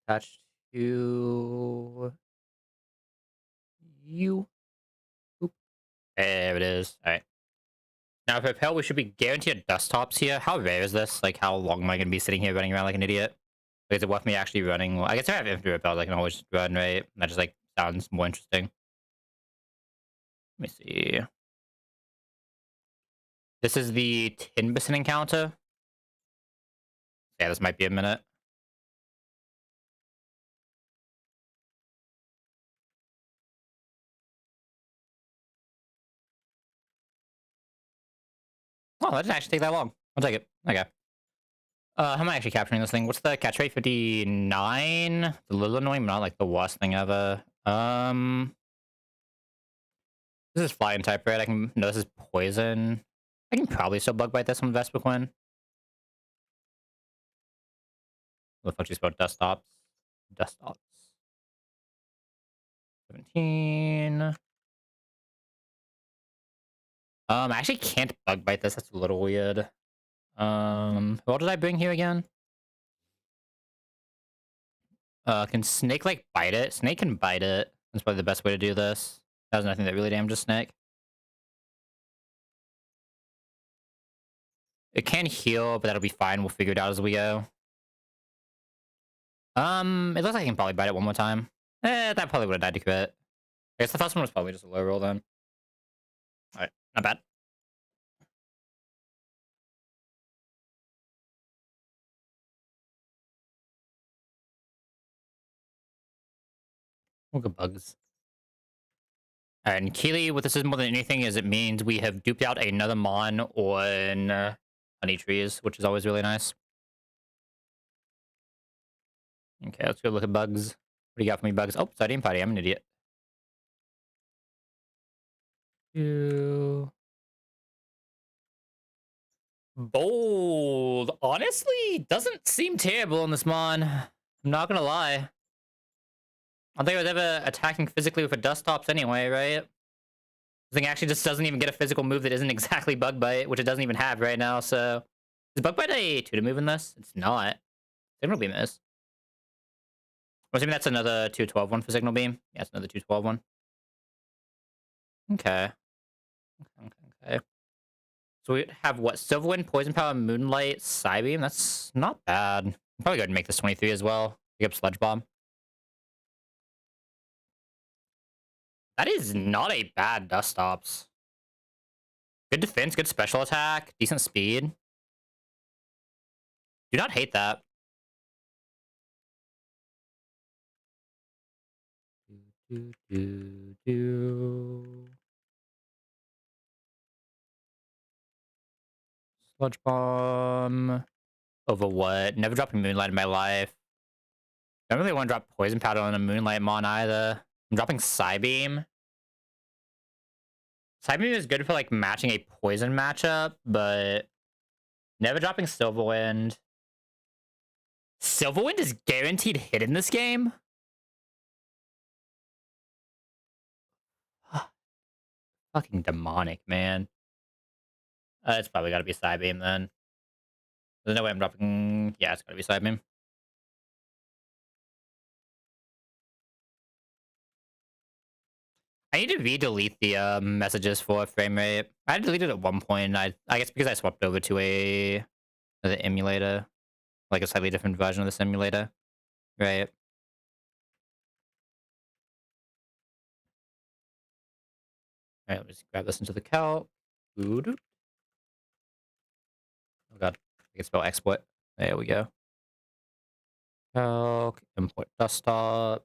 Attached to you. Oop. There it is. All right. Now, for Pale, we should be guaranteed desktops here. How rare is this? Like, how long am I going to be sitting here running around like an idiot? Like, is it worth me actually running? Well, I guess if I have infinite repels, I can always just run, right? That just, like, sounds more interesting. Let me see. This is the 10% encounter. Yeah, this might be a minute. Oh, that didn't actually take that long. I'll take it. Okay. How am I actually capturing this thing? What's the catch rate? 59? It's a little annoying, but not like the worst thing ever. This is flying type, right? I can. No, this is poison. I can probably still bug bite this on Vespiquen. What the fuck you spelled desktops? Desktops. 17. I actually can't bug bite this. That's a little weird. What did I bring here again? Can Snake like bite it? Snake can bite it. That's probably the best way to do this. There's nothing that really damages Snake. It can heal, but that'll be fine. We'll figure it out as we go. It looks like I can probably bite it one more time. That probably would have died to crit. I guess the first one was probably just a low roll then. Alright, not bad. We'll go bugs. Alright, and Keely, what this is more than anything is it means we have duped out another Mon on honey trees, which is always really nice. Okay, let's go look at bugs. What do you got for me, bugs? Oh, Sodium Potty, I'm an idiot. Bold. Honestly, doesn't seem terrible in this Mon. I'm not gonna lie. I don't think I was ever attacking physically with a desktops anyway, right? This thing actually just doesn't even get a physical move that isn't exactly Bug Bite, which it doesn't even have right now, so... Is Bug Bite a 2 to move in this? It's not. Signal Beam is. I'm assuming that's another 212 one for Signal Beam. Yeah, it's another 212 one. Okay. Okay. So we have what? Silverwind, Poison Power, Moonlight, Psybeam. That's not bad. I'm probably going to make this 23 as well. Pick up Sludge Bomb. That is not a bad Dust Stops. Good defense, good special attack, decent speed. Do not hate that. Sludge Bomb. Over what? Never dropping Moonlight in my life. I don't really want to drop Poison Powder on a Moonlight Mon either. I'm dropping Psybeam. Psybeam is good for like matching a poison matchup, but never dropping Silverwind. Silverwind is guaranteed hit in this game? Fucking demonic, man. It's probably gotta be Psybeam then. There's no way I'm dropping... Yeah, it's gotta be Psybeam. I need to re-delete the messages for frame rate. I deleted it at one point. I guess because I swapped over to the emulator, like a slightly different version of the simulator, right? All right, let me just grab this into the calc. Oh god, I can spell export. There we go. Calc, import desktops.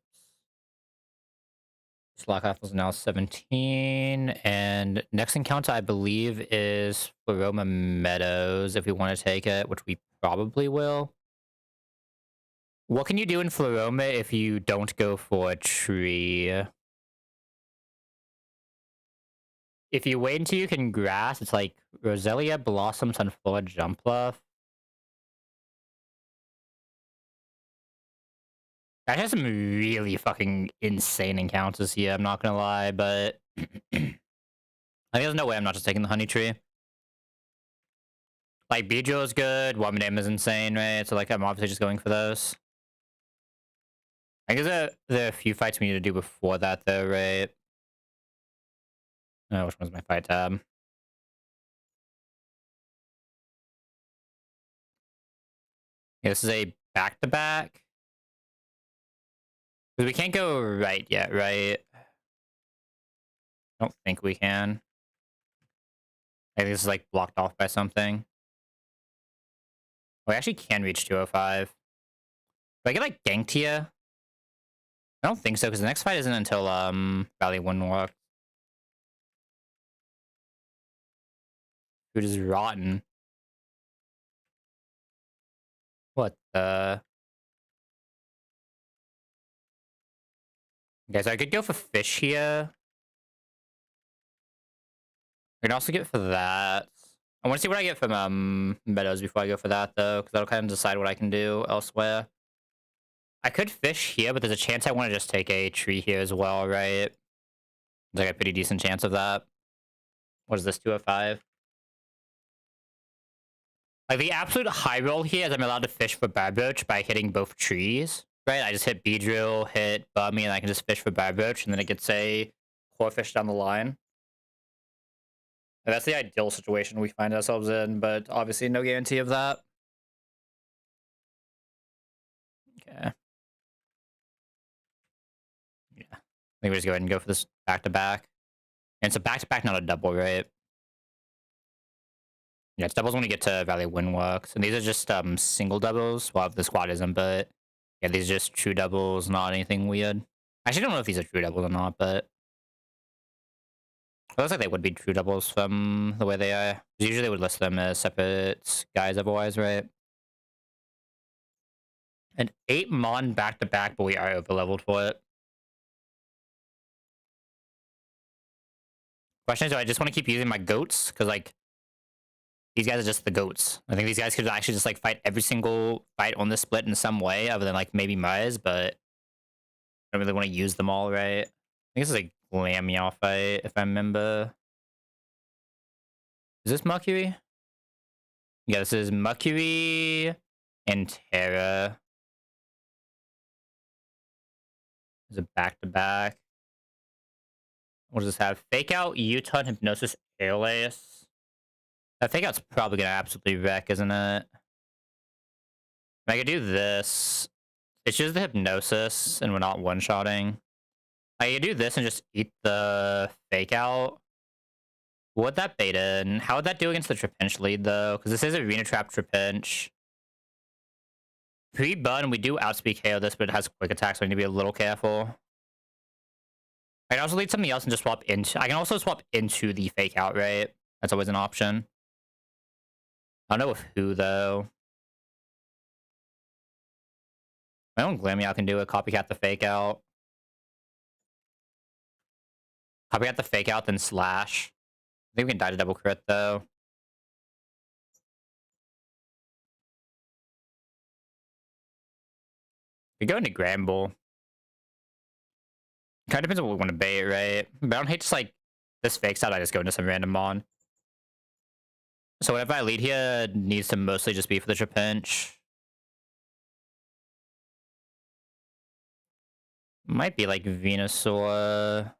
Slack is now 17. And next encounter, I believe, is Floroma Meadows, if we want to take it, which we probably will. What can you do in Floroma if you don't go for a tree? If you wait until you can grass, it's like Roselia, Blossom, Sunflower, Jumpluff. That has some really fucking insane encounters here, I'm not gonna lie, but I think there's no way I'm not just taking the Honey Tree. Like, Beedrill is good, Womname is insane, right? So, like, I'm obviously just going for those. I guess there are a few fights we need to do before that, though, right? Oh, which one's my fight tab? Yeah, this is a back-to-back. Because we can't go right yet, right? I don't think we can. I think this is, like, blocked off by something. We actually can reach 205. Do I get, like, ganked here? I don't think so, because the next fight isn't until, Valley Windwalk. Food is rotten. What the... Okay, so I could go for fish here. I can also get for that. I want to see what I get from, Meadows before I go for that, though, because that'll kind of decide what I can do elsewhere. I could fish here, but there's a chance I want to just take a tree here as well, right? There's like a pretty decent chance of that. What is this, 205? Like, the absolute high roll here is I'm allowed to fish for Barboach by hitting both trees, right? I just hit Beedrill, hit Bummy, and I can just fish for Barboach, and then it gets a core fish down the line. And that's the ideal situation we find ourselves in, but obviously no guarantee of that. Okay. Yeah. I think we just go ahead and go for this back-to-back. And it's a back-to-back, not a double, right? Yeah, it's doubles when we get to Valley Windworks. And these are just single doubles. Well, the squad isn't, but yeah, these are just true doubles, not anything weird. I actually don't know if these are true doubles or not, but it looks like they would be true doubles from the way they are. Usually they would list them as separate guys otherwise, right? And 8 Mon back-to-back, but we are over-leveled for it. Question is, do I just want to keep using my goats? Because, like, these guys are just the goats. I think these guys could actually just, like, fight every single fight on this split in some way, other than, like, maybe Muzz, but I don't really want to use them all, right? I think this is a Meow fight, if I remember. Is this Mercury? Yeah, this is Mercury and Terra. There's a back-to-back. What does this have? Fake Out, U-Turn, Hypnosis, Alias. That Fake Out's probably gonna absolutely wreck, isn't it? I could do this. It's just the Hypnosis, and we're not one-shotting. I could do this and just eat the Fake Out. What would that bait in? How would that do against the Trapinch lead, though? Because this is Arena Trap Trapinch. Pre-burn, we do outspeed KO this, but it has quick attack, so I need to be a little careful. I can also lead something else and just swap into... I can also swap into the Fake Out, right? That's always an option. I don't know with who, though. My own Glameow can do it. Copycat the Fake Out. Copycat the Fake Out, then Slash. I think we can die to double crit, though. We go into Gramble. Kind of depends on what we want to bait, right? But I don't hate just, like, this Fakes Out, I just go into some random Mon. So whatever I lead here needs to mostly just be for the Trapinch. Might be like Venusaur.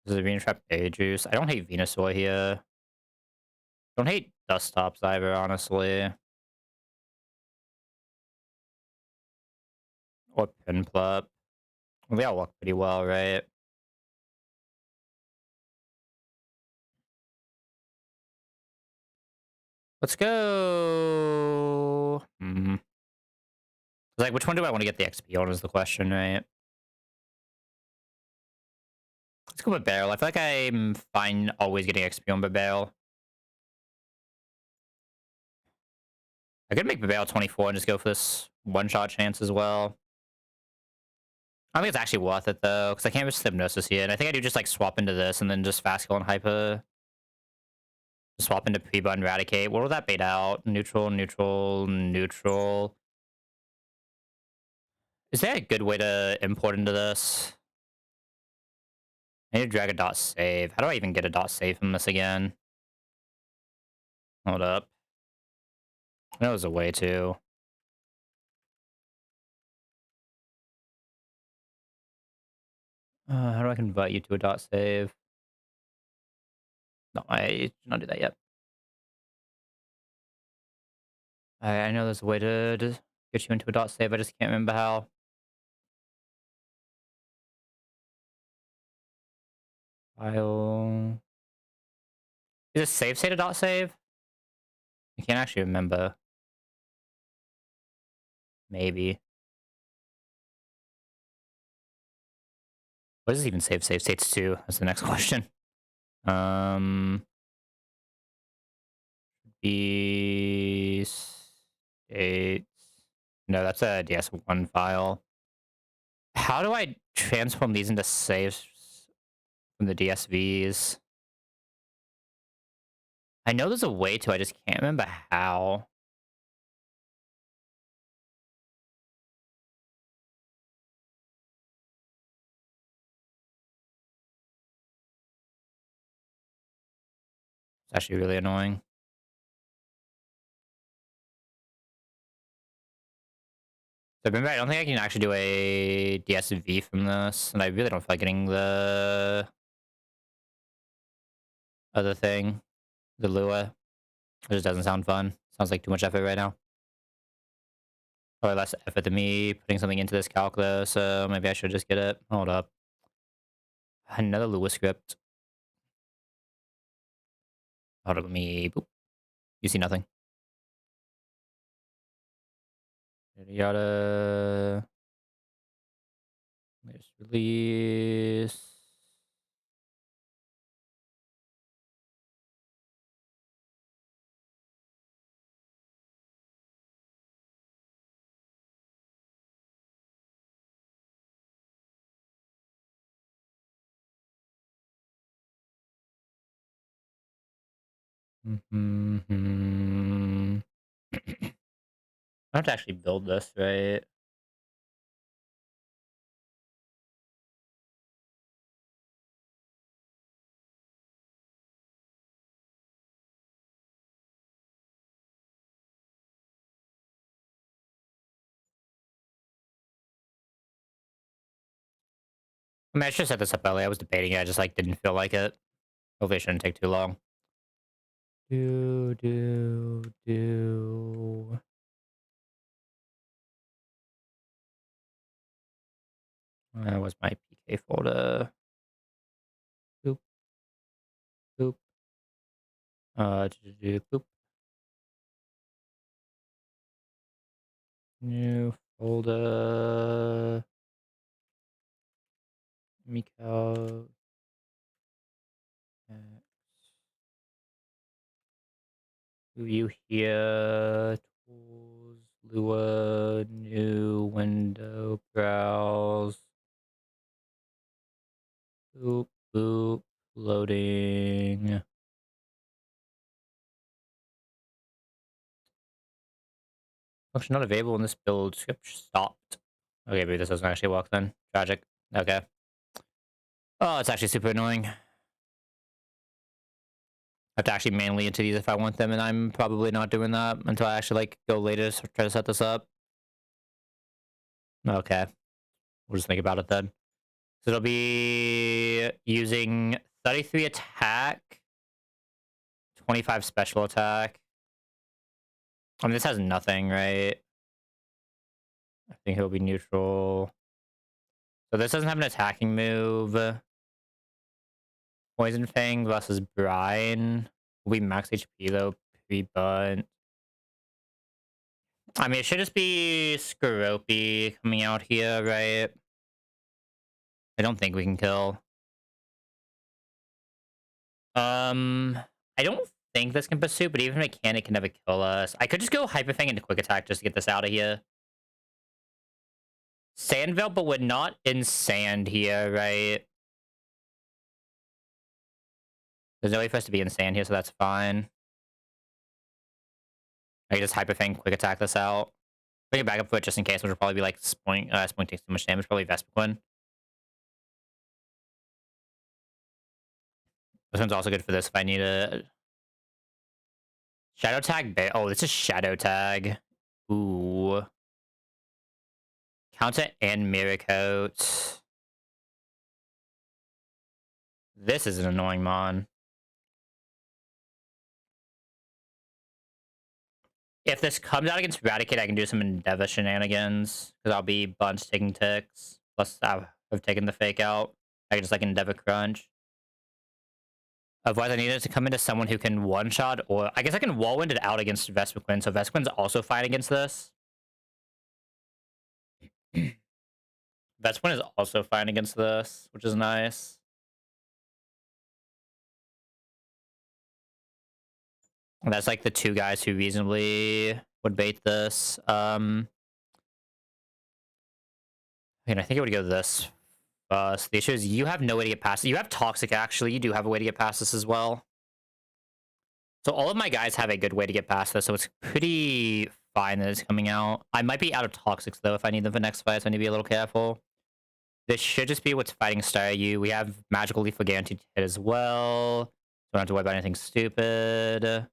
This is a Venutrap Juice. I don't hate Venusaur here. Don't hate Dustops either, honestly. Or Pinplup. Well, they all look pretty well, right? Let's go. Like, which one do I want to get the XP on is the question, right? Let's go with barrel. I feel like I'm fine always getting XP on barrel. I could make barrel 24 and just go for this one-shot chance as well. I think it's actually worth it though, because I can't risk hypnosis here. And I think I do just like swap into this and then just fast kill and hyper. Swap into Preba and Eradicate. What will that bait out? Neutral, neutral, neutral. Is there a good way to import into this? I need to drag a dot save. How do I even get a dot save from this again? Hold up. I know there's a way to. How do I convert you to a dot save? No, I did not do that yet. I know there's a way to just get you into a dot save. I just can't remember how. File. Is it save state a dot save? I can't actually remember. Maybe. What does it even save? Save states to? That's the next question. B states. No, that's a DS1 file. How do I transform these into saves from the DSVs? I know there's a way to, I just can't remember how. It's actually really annoying. So remember, I don't think I can actually do a DSV from this, and I really don't feel like getting the other thing, the Lua. It just doesn't sound fun. Sounds like too much effort right now. Or less effort than me putting something into this calc though, so maybe I should just get it. Hold up. Another Lua script. Hold up, let me... Boop. You see nothing. Yada yada. Latest release. I have to actually build this, right? I mean, I should set this up early. I was debating it. I just like didn't feel like it. Hopefully, it shouldn't take too long. Do. That was my PK folder. Boop. Boop. Boop. New folder. Miko. Who you here? Tools. Lua. New window. Browse. Boop. Boop. Loading. Function not available in this build. Script stopped. Okay, maybe this doesn't actually work then. Tragic. Okay. Oh, it's actually super annoying. I have to actually manually into these if I want them, and I'm probably not doing that until I actually like go later to try to set this up. Okay. We'll just think about it then. So it'll be using 33 attack, 25 special attack. I mean, this has nothing, right? I think it'll be neutral. So this doesn't have an attacking move. Poison Fang versus Brine. Will be max HP though, pre-bunt. I mean, it should just be Skoropy coming out here, right? I don't think we can kill. I don't think this can pursue, but even if it can never kill us. I could just go Hyper Fang into Quick Attack just to get this out of here. Sand Veil, but we're not in sand here, right? There's no way for us to be in sand here, so that's fine. I can just Hyper Fang Quick Attack this out. Bring it back up foot just in case, which will probably be like Spoink. Spoink takes too much damage, probably Vespiquen. This one's also good for this if I need a Shadow Tag. Oh, this is Shadow Tag. Ooh. Counter and Mirror Coat. This is an annoying mon. If this comes out against Eradicate, I can do some Endeavor shenanigans. Because I'll be bunch taking ticks. Plus, I've taken the fake out. I can just like Endeavor Crunch. Otherwise, I need it to come into someone who can one-shot, or I guess I can wall-wind it out against Vespiquen, so Vespiquen's also fine against this. Vespiquen is also fine against this, which is nice. And that's like the two guys who reasonably would bait this. And I think it would go this. So the issue is you have no way to get past it. You have Toxic, actually. You do have a way to get past this as well. So all of my guys have a good way to get past this, so it's pretty fine that it's coming out. I might be out of Toxics, though, if I need them for next fight, so I need to be a little careful. This should just be what's fighting Staryu. We have Magical Leaf for guaranteed hit as well. Don't have to worry about anything stupid.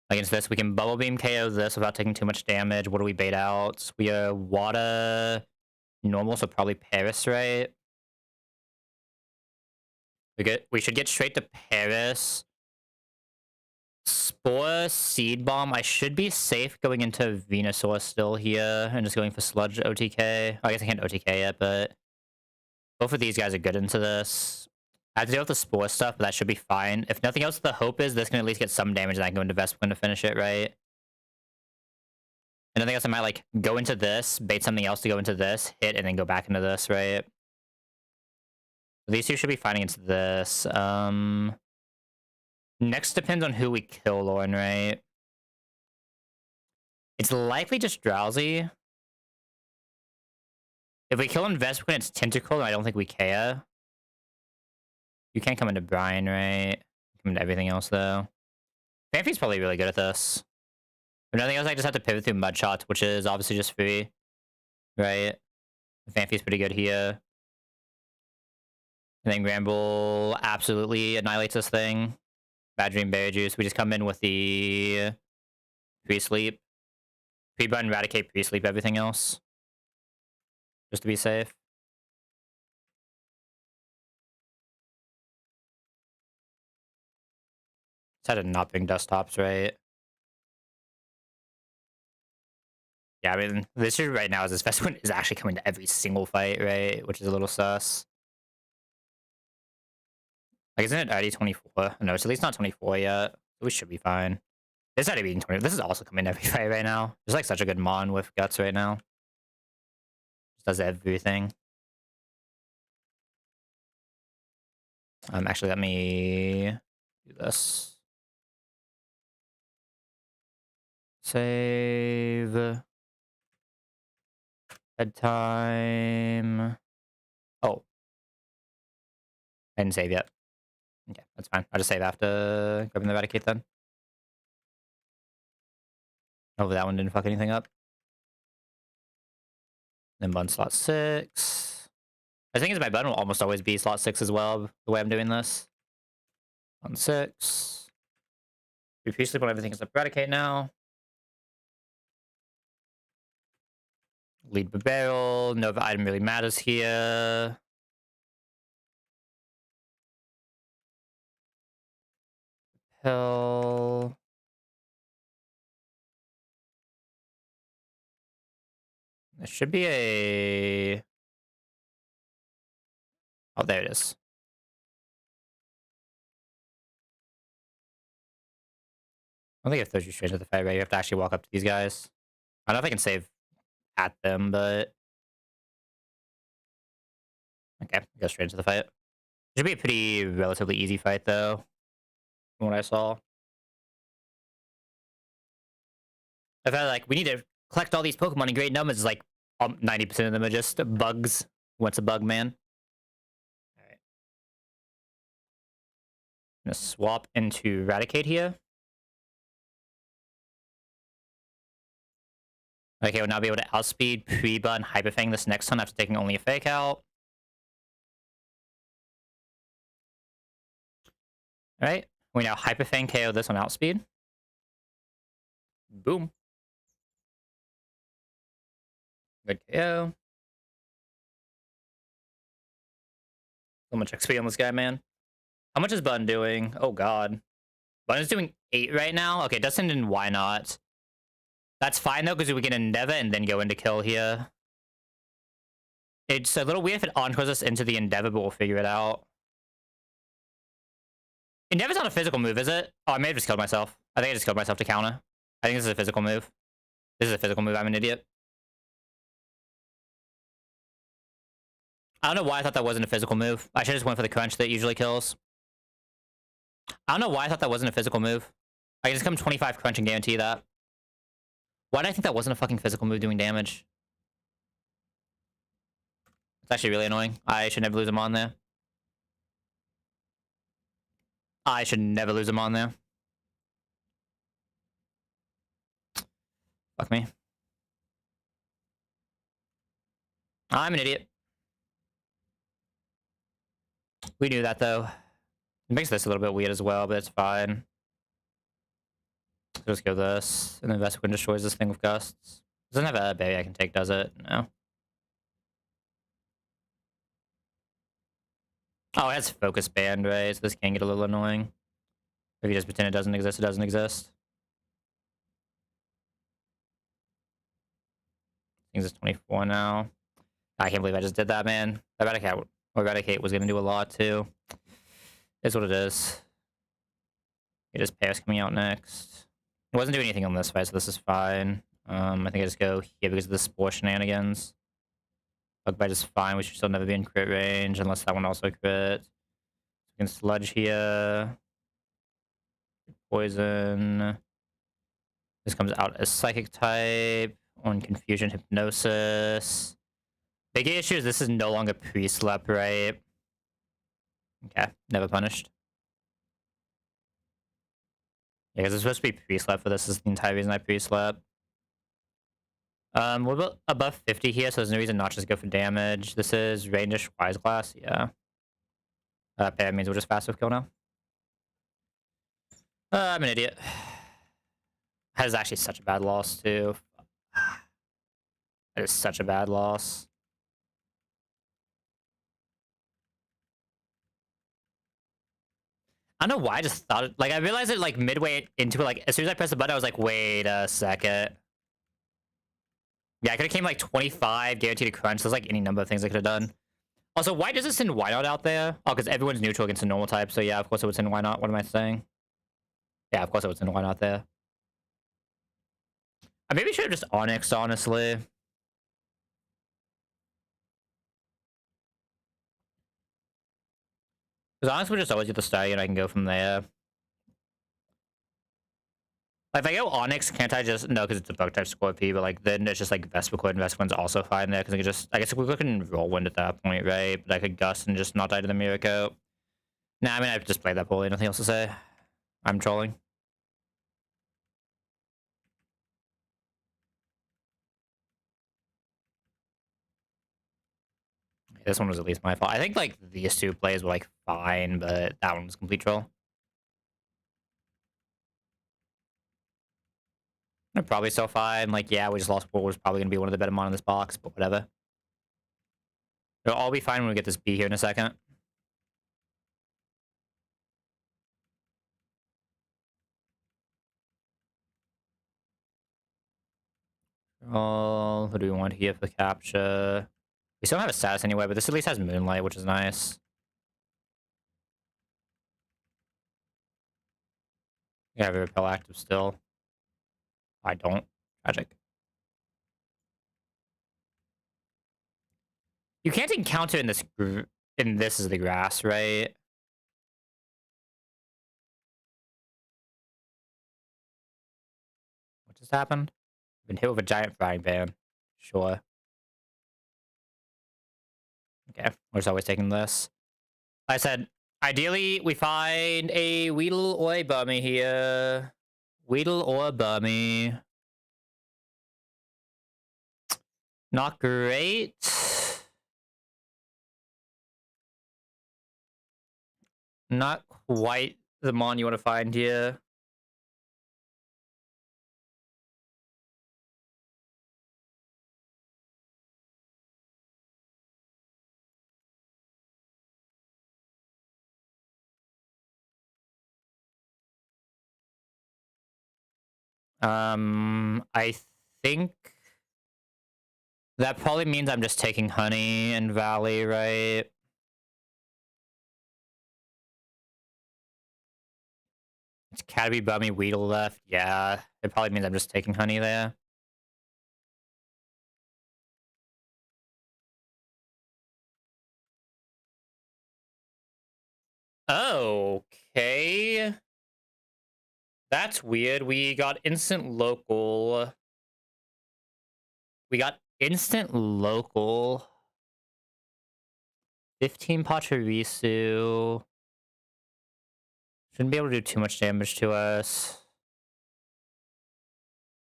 Against this, we can Bubble Beam KO this without taking too much damage. What do we bait out? We are Water normal, so probably Paris, right? We should get straight to Paris. Spore, Seed Bomb. I should be safe going into Venusaur still here and just going for Sludge OTK. I guess I can't OTK yet, but both of these guys are good into this. I have to deal with the Spore stuff, but that should be fine. If nothing else, the hope is this can at least get some damage and I can go into Vespiquen to finish it, right? And nothing else, I might like go into this, bait something else to go into this, hit, and then go back into this, right? These two should be fine against this. Next depends on who we kill, Lauren, right? It's likely just Drowsy. If we kill in Vespiquen, it's Tentacle, and I don't think we care. You can't come into Brian, right? Come into everything else, though. Fanfi's probably really good at this. If nothing else, I just have to pivot through Mud Shots, which is obviously just free. Right? Fanfi's pretty good here. And then Gramble absolutely annihilates this thing. Bad Dream, Berry Juice. We just come in with the pre-sleep. Pre-button, Eradicate, pre-sleep, everything else. Just to be safe. Just had to not bring desktops, right? Yeah, I mean, the issue right now is this Vespiquen is actually coming to every single fight, right? Which is a little sus. Like, isn't it already 24? No, it's at least not 24 yet. We should be fine. It's already being 20. This is also coming to every fight right now. There's like such a good Mon with Guts right now. Just does everything. Actually, let me do this. Save. Bedtime. Oh. I didn't save yet. Okay, that's fine. I'll just save after grabbing the Eradicate then. Hopefully that one didn't fuck anything up. Then button slot 6. I think my button will almost always be slot 6 as well, the way I'm doing this. Button 6. We pre-sleep on everything except Eradicate now. Lead the barrel. No item really matters here. Pill. There should be a... Oh, there it is. I don't think it throws you straight to the fight, right? You have to actually walk up to these guys. I don't know if I can save at them, but... Okay, go straight into the fight. Should be a pretty relatively easy fight though, from what I saw. I felt like we need to collect all these Pokemon in great numbers. Like 90% of them are just bugs. What's a bug, man? All right. I'm gonna swap into Eradicate here. Okay, we'll now be able to outspeed, Pre-Bud, and Hyper Fang this next turn after taking only a Fake out. Alright, we now Hyper Fang KO this on outspeed. Boom. Good KO. So much XP on this guy, man. How much is Bun doing? Oh god. Bun is doing 8 right now. Okay, Dustin and why not? That's fine though, because we can Endeavor and then go into kill here. It's a little weird if it encores us into the Endeavor, but we'll figure it out. Endeavor's not a physical move, is it? Oh, I may have just killed myself. I think I just killed myself to counter. I think this is a physical move. This is a physical move. I'm an idiot. I don't know why I thought that wasn't a physical move. I should have just went for the crunch that usually kills. I don't know why I thought that wasn't a physical move. I can just come 25 crunch and guarantee that. Why did I think that wasn't a fucking physical move doing damage? It's actually really annoying. I should never lose him on there. I should never lose him on there. Fuck me. I'm an idiot. We knew that, though. It makes this a little bit weird as well, but it's fine. Let's just go this. And then Vespiquen destroys this thing with gusts. Doesn't have a berry I can take, does it? No. Oh, it has focus band, right? So this can get a little annoying. If you just pretend it doesn't exist, it doesn't exist. Things is 24 now. I can't believe I just did that, man. Eradicate was gonna do a lot too. It's what it is. It is Paris coming out next. It wasn't doing anything on this fight, so this is fine. I think I just go here because of the Spore shenanigans. Bug Bite is fine. We should still never be in crit range unless that one also crit. We can Sludge here. Poison. This comes out as Psychic type on Confusion Hypnosis. Big issue is this is no longer pre-slep, right? Okay, never punished. Yeah, because it's supposed to be pre-slep for this. This is the entire reason I pre-slep. We're about above 50 here, so there's no reason not just go for damage. This is Rangish Wise Glass, yeah. That means we'll just passive kill now. I'm an idiot. That is actually such a bad loss, too. That is such a bad loss. I don't know why I just thought it, like, I realized it, like, midway into it, like, as soon as I pressed the button, I was like, wait a second. Yeah, I could have came, like, 25, guaranteed a crunch. There's, like, any number of things I could have done. Also, why does it send Why Not out there? Oh, because everyone's neutral against a normal type, so yeah, of course it would send Why Not. What am I saying? Yeah, of course it would send Why Not there. I maybe should have just Onyx, honestly. Because Onyx would just always get the Stallion, I can go from there. Like, if I go Onyx, can't I just... No, because it's a Bug-type Scorpy, but, like, then it's just, like, Vespiquen. Vespiquen's also fine there, because I could just... I guess we couldn't Whirlwind at that point, right? But I could Gust and just not die to the Mirror Coat. Nah, I mean, I've just played that poorly. Nothing else to say. I'm trolling. This one was at least my fault. I think, like, these two plays were, like, fine, but that one was complete troll. They're probably still fine. Like, yeah, we just lost what was probably going to be one of the better mon in this box, but whatever. It'll all be fine when we get this B here in a second. Oh, who do we want here for capture? We still don't have a status anyway, but this at least has Moonlight, which is nice. Yeah, I have a Repel active still. I don't. Tragic. You can't encounter in this group. And this is the grass, right? What just happened? Been hit with a giant frying pan. Sure. Okay, we're just always taking this. I said, ideally, we find a Weedle or a Bummy here. Weedle or a Bummy. Not great. Not quite the mon you want to find here. I think that probably means I'm just taking Honey and Valley, right? It's Caterpie, Bummy, Weedle left. Yeah, it probably means I'm just taking Honey there. Okay. That's weird. We got instant local. We got instant local. 15 Pachirisu. Shouldn't be able to do too much damage to us.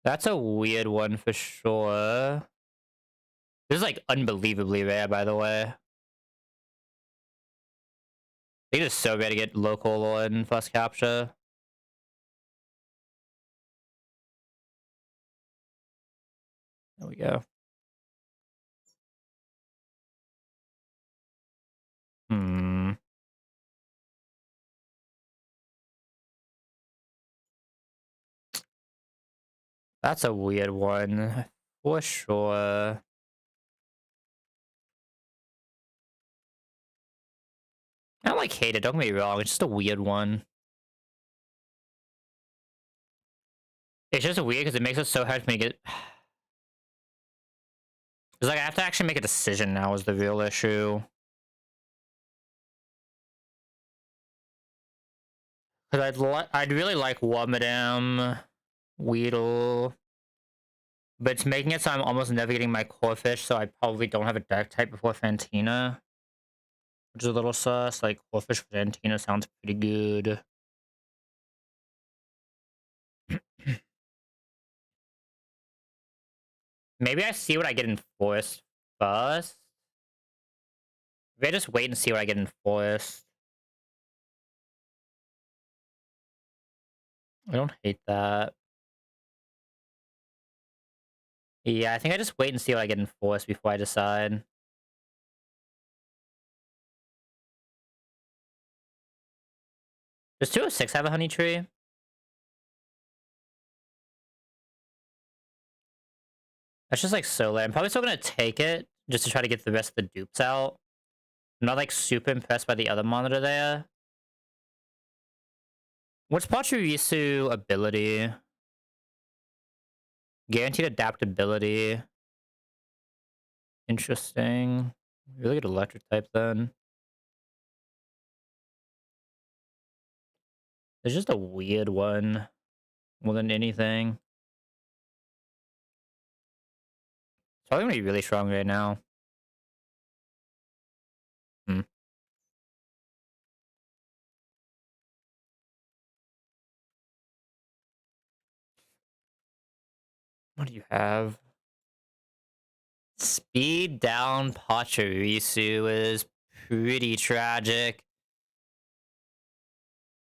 That's a weird one for sure. This is like unbelievably rare, by the way. I think it's so rare to get local on first capture. There we go. Hmm. That's a weird one. For sure. I don't like hate it, don't get me wrong. It's just a weird one. It's just weird because it makes it so hard for me to get... It's like I have to actually make a decision now is the real issue. Because I'd really like Wommadam, Weedle, but it's making it so I'm almost never getting my core fish, so I probably don't have a dark type before Fantina, which is a little sus. Like core fish Fantina sounds pretty good. Maybe I see what I get in forest first. Maybe I just wait and see what I get in forest. I don't hate that. Yeah, I think I just wait and see what I get in forest before I decide. Does 206 have a honey tree? That's just like so lame. I'm probably still gonna take it just to try to get the rest of the dupes out. I'm not like super impressed by the other monitor there. What's Pachirisu ability? Guaranteed adaptability. Interesting. Really good electric type then. It's just a weird one more than anything. It's probably gonna be really strong right now. Hmm. What do you have? Speed down Pachirisu is pretty tragic.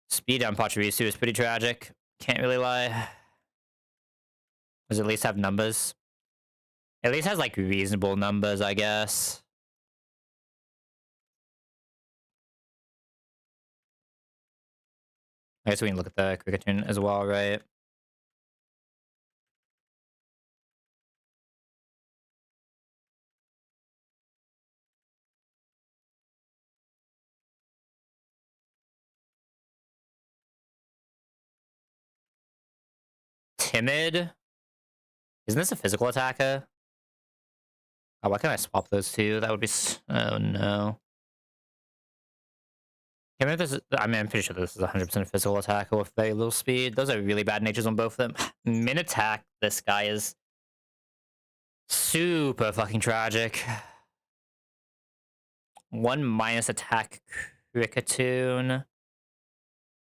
Speed down Pachirisu is pretty tragic. Can't really lie. Does it at least have numbers? At least has like reasonable numbers, I guess. I guess we can look at the Cricketune as well, right? Timid? Isn't this a physical attacker? Oh, why can't I swap those two? That would be... Oh, no. I mean, I mean, I'm pretty sure this is 100% physical attack with very little speed. Those are really bad natures on both of them. Min attack, this guy is super fucking tragic. 1 minus attack Cricketune.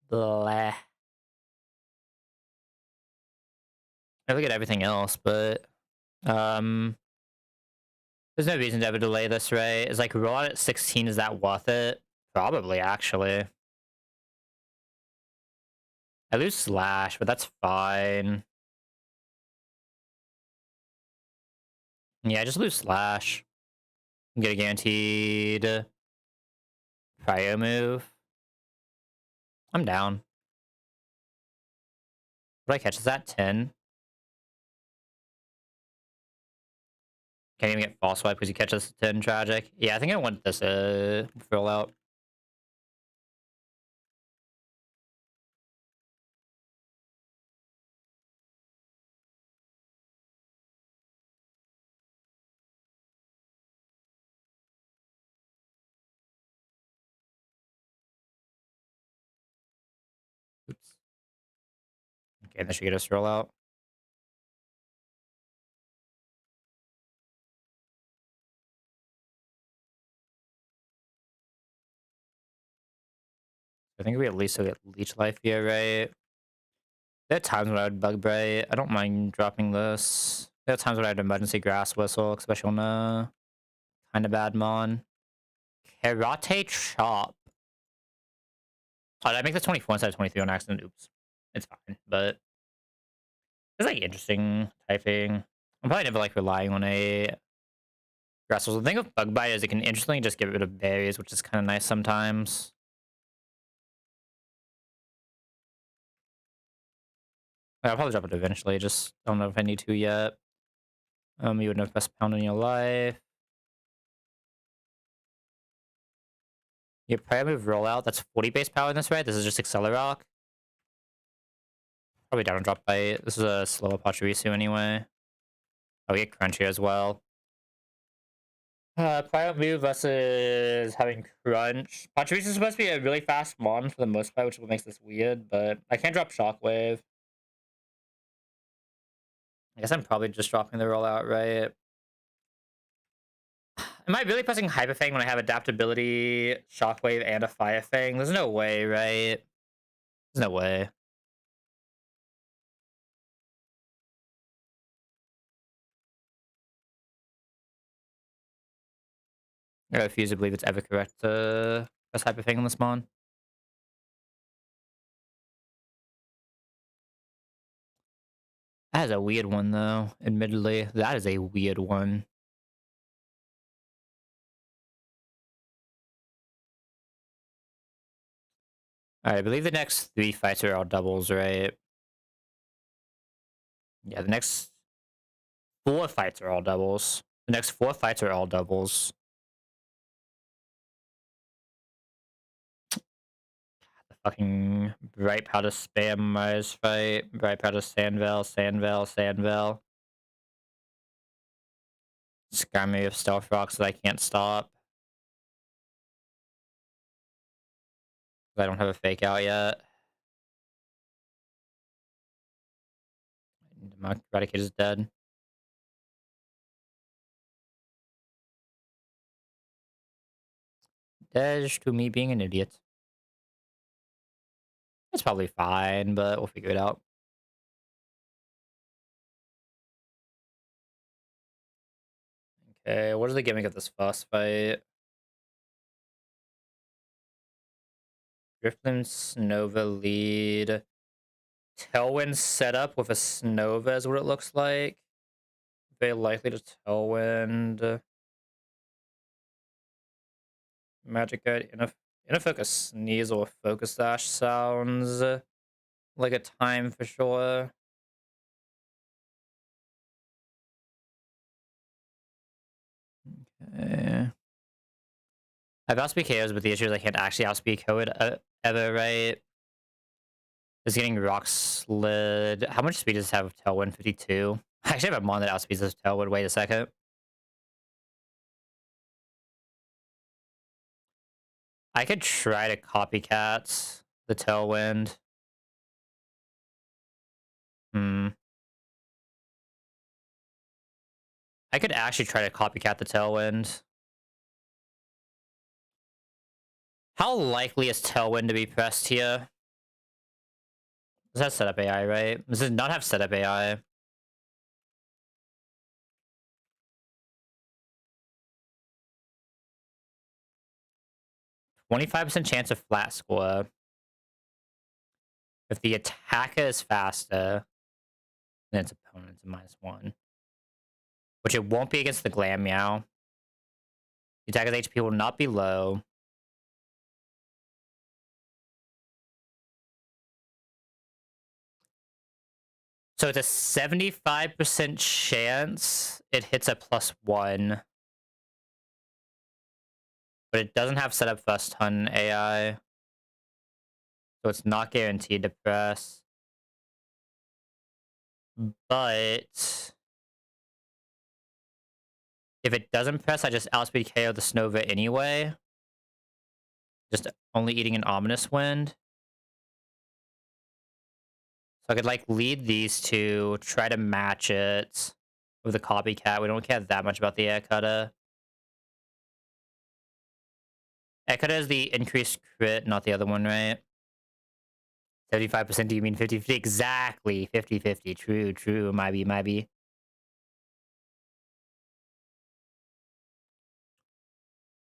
Blah. I look at everything else, but um there's no reason to ever delay this, right? Is like roll out at 16, is that worth it? Probably, actually. I lose slash, but that's fine. Yeah, I just lose slash. Get a guaranteed prio move. I'm down. What do I catch? Is that 10? Can't even get false swipe because he catches 10 tragic. Yeah, I think I want this roll out. Oops. Okay, this should get us roll out. I think we at least will get leech life here, right? There are times when I would bug bright. I don't mind dropping this. There are times when I had emergency grass whistle, especially on a kind of bad mon. Karate chop. Oh, did I make this 24 instead of 23 on accident? Oops. It's fine, but it's like interesting typing. I'm probably never like relying on a grass whistle. The thing with bug bite is it can interestingly just get rid of berries, which is kind of nice sometimes. I'll probably drop it eventually. Just don't know if I need to yet. You would know best pound in your life. Your prayer move rollout. That's 40 base power in this, right? This is just Accelerock. Probably down and drop bite. This is a slower Pachirisu anyway. Oh, we get Crunch here as well. Prior move versus having Crunch. Pachirisu is supposed to be a really fast mon for the most part, which is what makes this weird, but I can't drop Shockwave. I guess I'm probably just dropping the rollout, right? Am I really pressing Hyper Fang when I have Adaptability, Shockwave, and a Fire Fang? There's no way, right? There's no way. I refuse to believe it's ever correct to press Hyper Fang on this mon. That is a weird one, though. Admittedly, that is a weird one. Alright, I believe the next 3 fights are all doubles, right? Yeah, the next 4 fights are all doubles. The next 4 fights are all doubles. The fucking Bright Powder spam Mars fight. Bright Powder Sandvale, Sandvale, Sandvale. Scare me with Stealth Rocks that I can't stop. I don't have a fake out yet. My Eradicate is dead. That's to me being an idiot. It's probably fine, but we'll figure it out. Okay, what is the gimmick of this first fight? Drifloon Snova lead. Tailwind setup with a Snova is what it looks like. Very likely to Tailwind. Magic Guide. Focus Sneeze or Focus Dash sounds like a time for sure. Okay. I've outspeed KOs, but the issue is I can't actually outspeed code ever, right? It's getting rock slid. How much speed does it have Tailwind? 52. I actually have a mon that outspeeds this Tailwind. Wait a second. I could try to copycat the Tailwind. Hmm. I could actually try to copycat the Tailwind. How likely is Tailwind to be pressed here? Does that setup AI, right? Does it not have setup AI? %25 chance of flat score. If the attacker is faster than its opponent, it's -1. Which it won't be against the Glam Meow. The attacker's HP will not be low. So it's a 75% chance it hits a +1. But it doesn't have setup first ton AI. So it's not guaranteed to press. But if it doesn't press, I just outspeed KO the Snova anyway. Just only eating an Ominous Wind. So I could like lead these two, try to match it with the copycat. We don't care that much about the air cutter. Air cutter is the increased crit, not the other one, right? 75%, do you mean 50-50? Exactly. 50-50. True, true. Might be.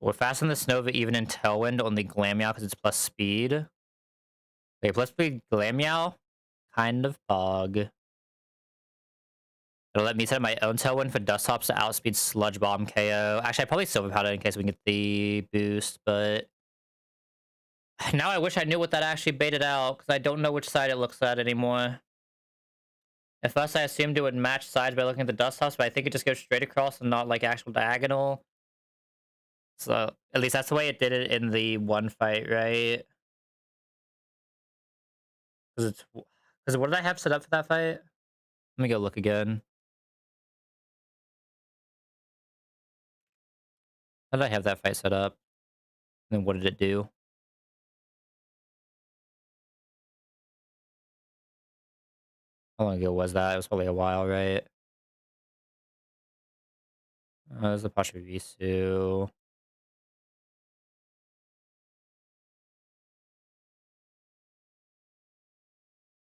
We're faster than the Snova even in Tailwind, only Glameow because it's plus speed. Okay, plus speed Glameow? Kind of pog. It'll let me set my own Tailwind for Dust Hops to outspeed Sludge Bomb KO. Actually, I probably Silver Powder in case we can get the boost, but now I wish I knew what that actually baited out, because I don't know which side it looks at anymore. At first, I assumed it would match sides by looking at the Dust Hops, but I think it just goes straight across and not like actual diagonal. So, at least that's the way it did it in the one fight, right? Because what did I have set up for that fight? Let me go look again. How did I have that fight set up? And then what did it do? How long ago was that? It was probably a while, right? It was the Pachirisu.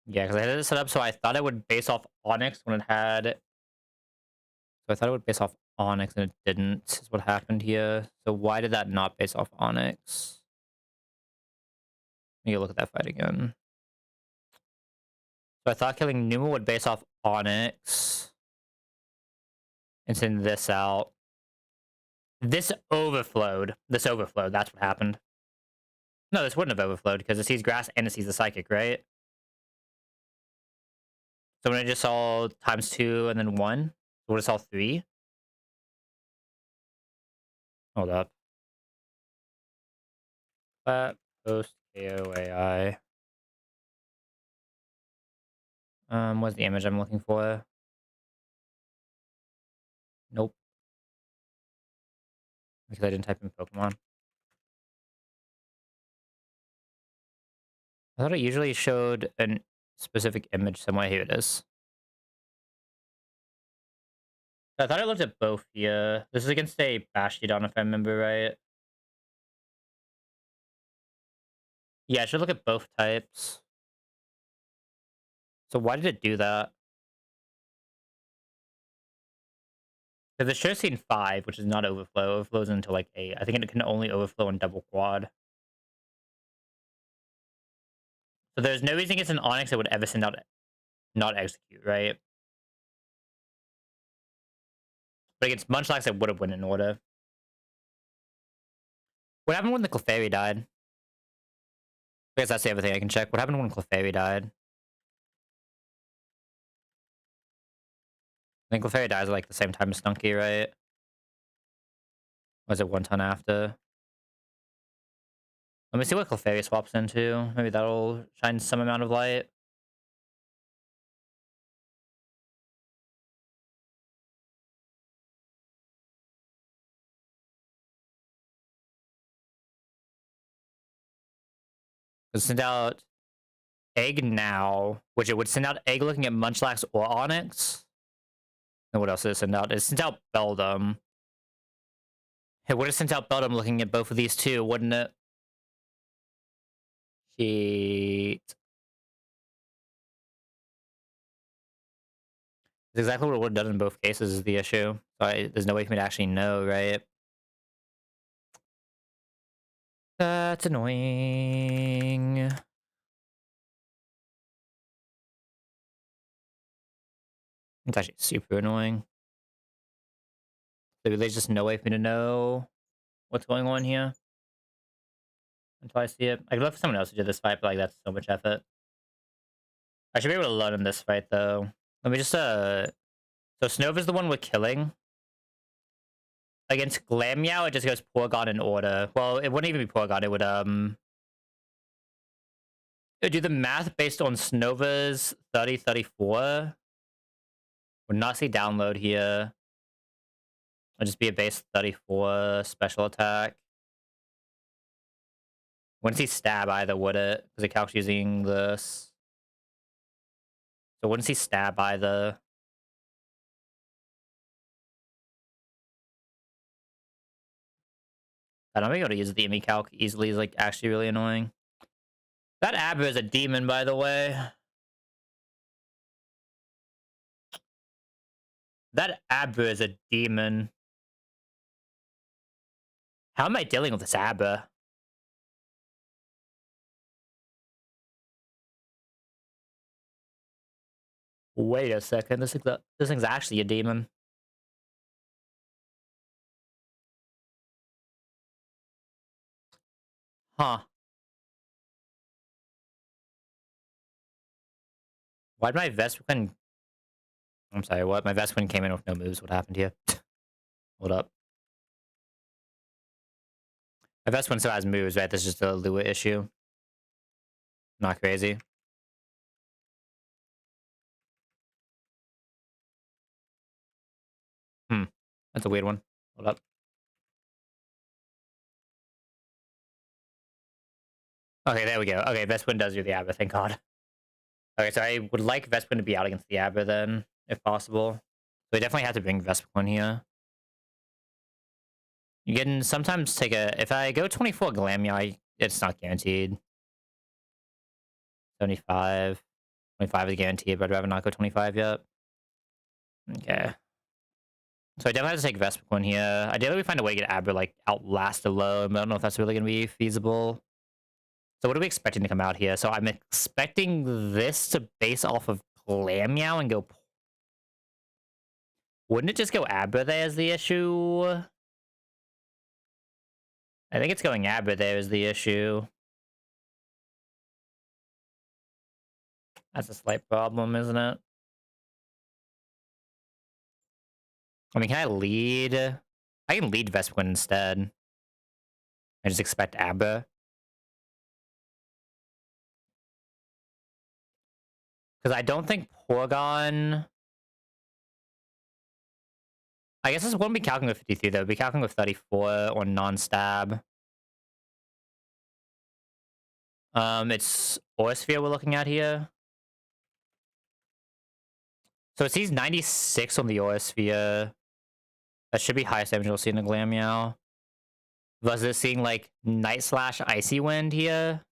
Yeah, because I had it set up so I thought it would base off Onyx when it had... So I thought it would base off Onyx and it didn't, is what happened here. So why did that not base off Onyx? Let me look at that fight again. So I thought killing Numa would base off Onyx. And send this out. This overflowed. That's what happened. No, this wouldn't have overflowed because it sees grass and it sees the psychic, right? So when I just saw ×2 and then 1, it would have saw 3. Hold up. Flat post KOAI. What's the image I'm looking for? Nope. Because I didn't type in Pokemon. I thought it usually showed a specific image somewhere. Here it is. I thought I looked at both here. This is against a Bastiodon, if I remember right. Yeah, I should look at both types. So why did it do that? Because it should have seen 5, which is not overflow. Overflows into like 8. I think it can only overflow in double quad. So there's no reason against an Onyx that would ever send out not execute, right? But against Munchlax, it would have went in order. What happened when the Clefairy died? I guess that's the other thing I can check. What happened when Clefairy died? I think Clefairy dies at like the same time as Stunky, right? Was it 1 ton after? Let me see what Clefairy swaps into. Maybe that'll shine some amount of light. It send out Egg now, which it would send out Egg looking at Munchlax or Onyx. And what else did it send out? It sent out Beldum. It would have sent out Beldum looking at both of these two, wouldn't it? Shit. It's exactly what it would have done in both cases is the issue. So there's no way for me to actually know, right? That's annoying. It's actually super annoying. There's just no way for me to know what's going on here until I see it. I could love for someone else to do this fight, but like that's so much effort. I should be able to learn in this fight though. Let me just so Snova's the one we're killing. Against Glameow, it just goes Porygon in order. Well, it wouldn't even be Porygon, it would do the math based on Snova's 30-34. Would not see download here. It'll just be a base 34 special attack. Wouldn't see stab either, would it? Because it calcs using this. So wouldn't see stab either. I don't think able to use the EMI calc easily is like actually really annoying. That Abra is a demon, by the way. That Abra is a demon. How am I dealing with this Abra? Wait a second, this thing's actually a demon. Huh. Why'd my Vespiquen... I'm sorry, what? My Vespiquen came in with no moves. What happened here? Hold up. My Vespiquen still has moves, right? This is just a Lua issue. Not crazy. That's a weird one. Hold up. Okay, there we go. Okay, Vespiquen does do the Abra, thank God. Okay, so I would like Vespiquen to be out against the Abra then, if possible. So we definitely have to bring Vespiquen here. You can sometimes take a... If I go 24 Glameow, it's not guaranteed. 75. 25 is guaranteed, but I'd rather not go 25 yet. Okay. So I definitely have to take Vespiquen here. Ideally, we find a way to get Abra, like, outlast alone, but I don't know if that's really going to be feasible. So what are we expecting to come out here? So I'm expecting this to base off of Glameow and go... Wouldn't it just go Abra there as the issue? I think it's going Abra there is the issue. That's a slight problem, isn't it? I mean, can I lead? I can lead Vespiquen instead. I just expect Abra. Because I don't think Porygon... I guess this won't be calculating with 53, though. It'll be calculating with 34 or non-stab. It's Aurasphere we're looking at here. So it sees 96 on the Aurasphere. That should be highest damage we'll see in the Glameow. Was it seeing, like, Night Slash Icy Wind here?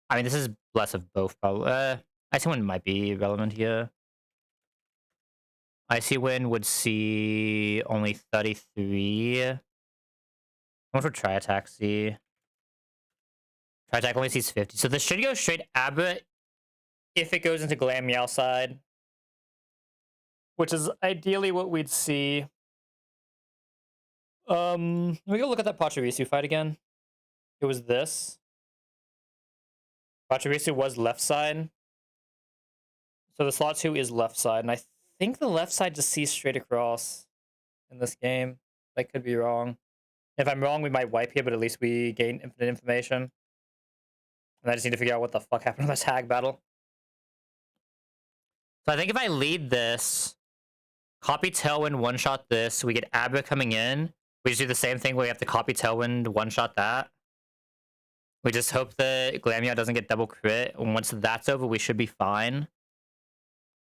I mean, this is less of both, probably. Icy Wind might be relevant here. Icy Wind would see only 33. How much would Tri-Attack see? Tri-Attack only sees 50. So this should go straight Abra if it goes into Glameow side. Which is ideally what we'd see. Let me go look at that Pachirisu fight again. It was this. Pachirisu was left side. So the slot 2 is left side, and I think the left side just sees straight across in this game. I could be wrong. If I'm wrong, we might wipe here, but at least we gain infinite information. And I just need to figure out what the fuck happened in the tag battle. So I think if I lead this, copy Tailwind, one-shot this, we get Abra coming in. We just do the same thing where we have to copy Tailwind, one-shot that. We just hope that Glameow doesn't get double crit. And once that's over, we should be fine.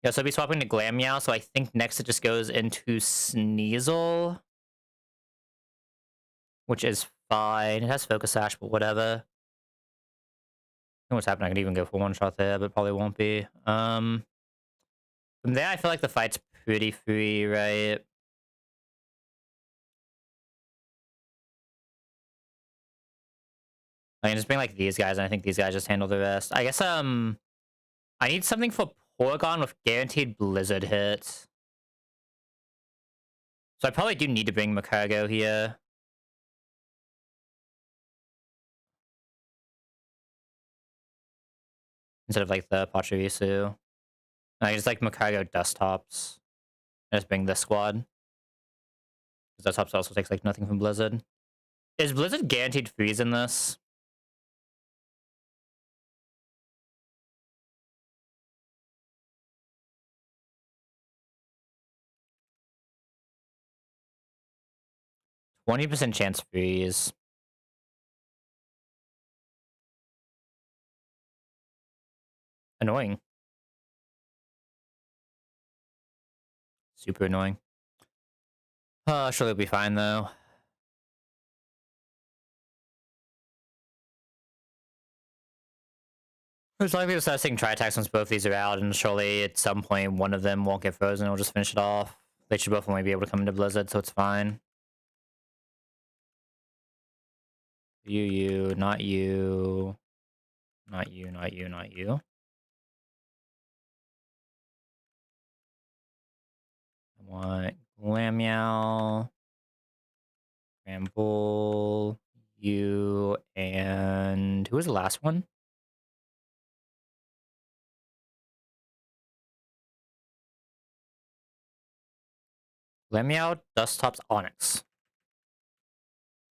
Yeah, so I'll be swapping to Glameow, so I think next it just goes into Sneasel, which is fine. It has Focus Sash, but whatever. I know what's happening. I could even go for one shot there, but probably won't be. From there, I feel like the fight's pretty free, right? I can just bring like these guys, and I think these guys just handle the rest. I guess I need something for Porygon with guaranteed Blizzard hits. So I probably do need to bring Macargo here. Instead of like the Pachirisu. I just like Macargo Dusttops. I just bring this squad. Because Dusttops also takes like nothing from Blizzard. Is Blizzard guaranteed freeze in this? %20 chance freeze. Annoying. Super annoying. Surely it'll be fine though. It's likely to start seeing tri-attacks once both these are out, and surely at some point one of them won't get frozen, it'll just finish it off. They should both only be able to come into Blizzard, so it's fine. You, not you. Not you, not you, not you. I want Glameow, Ramble, you, and who was the last one? Glameow, Dusttops, Onyx.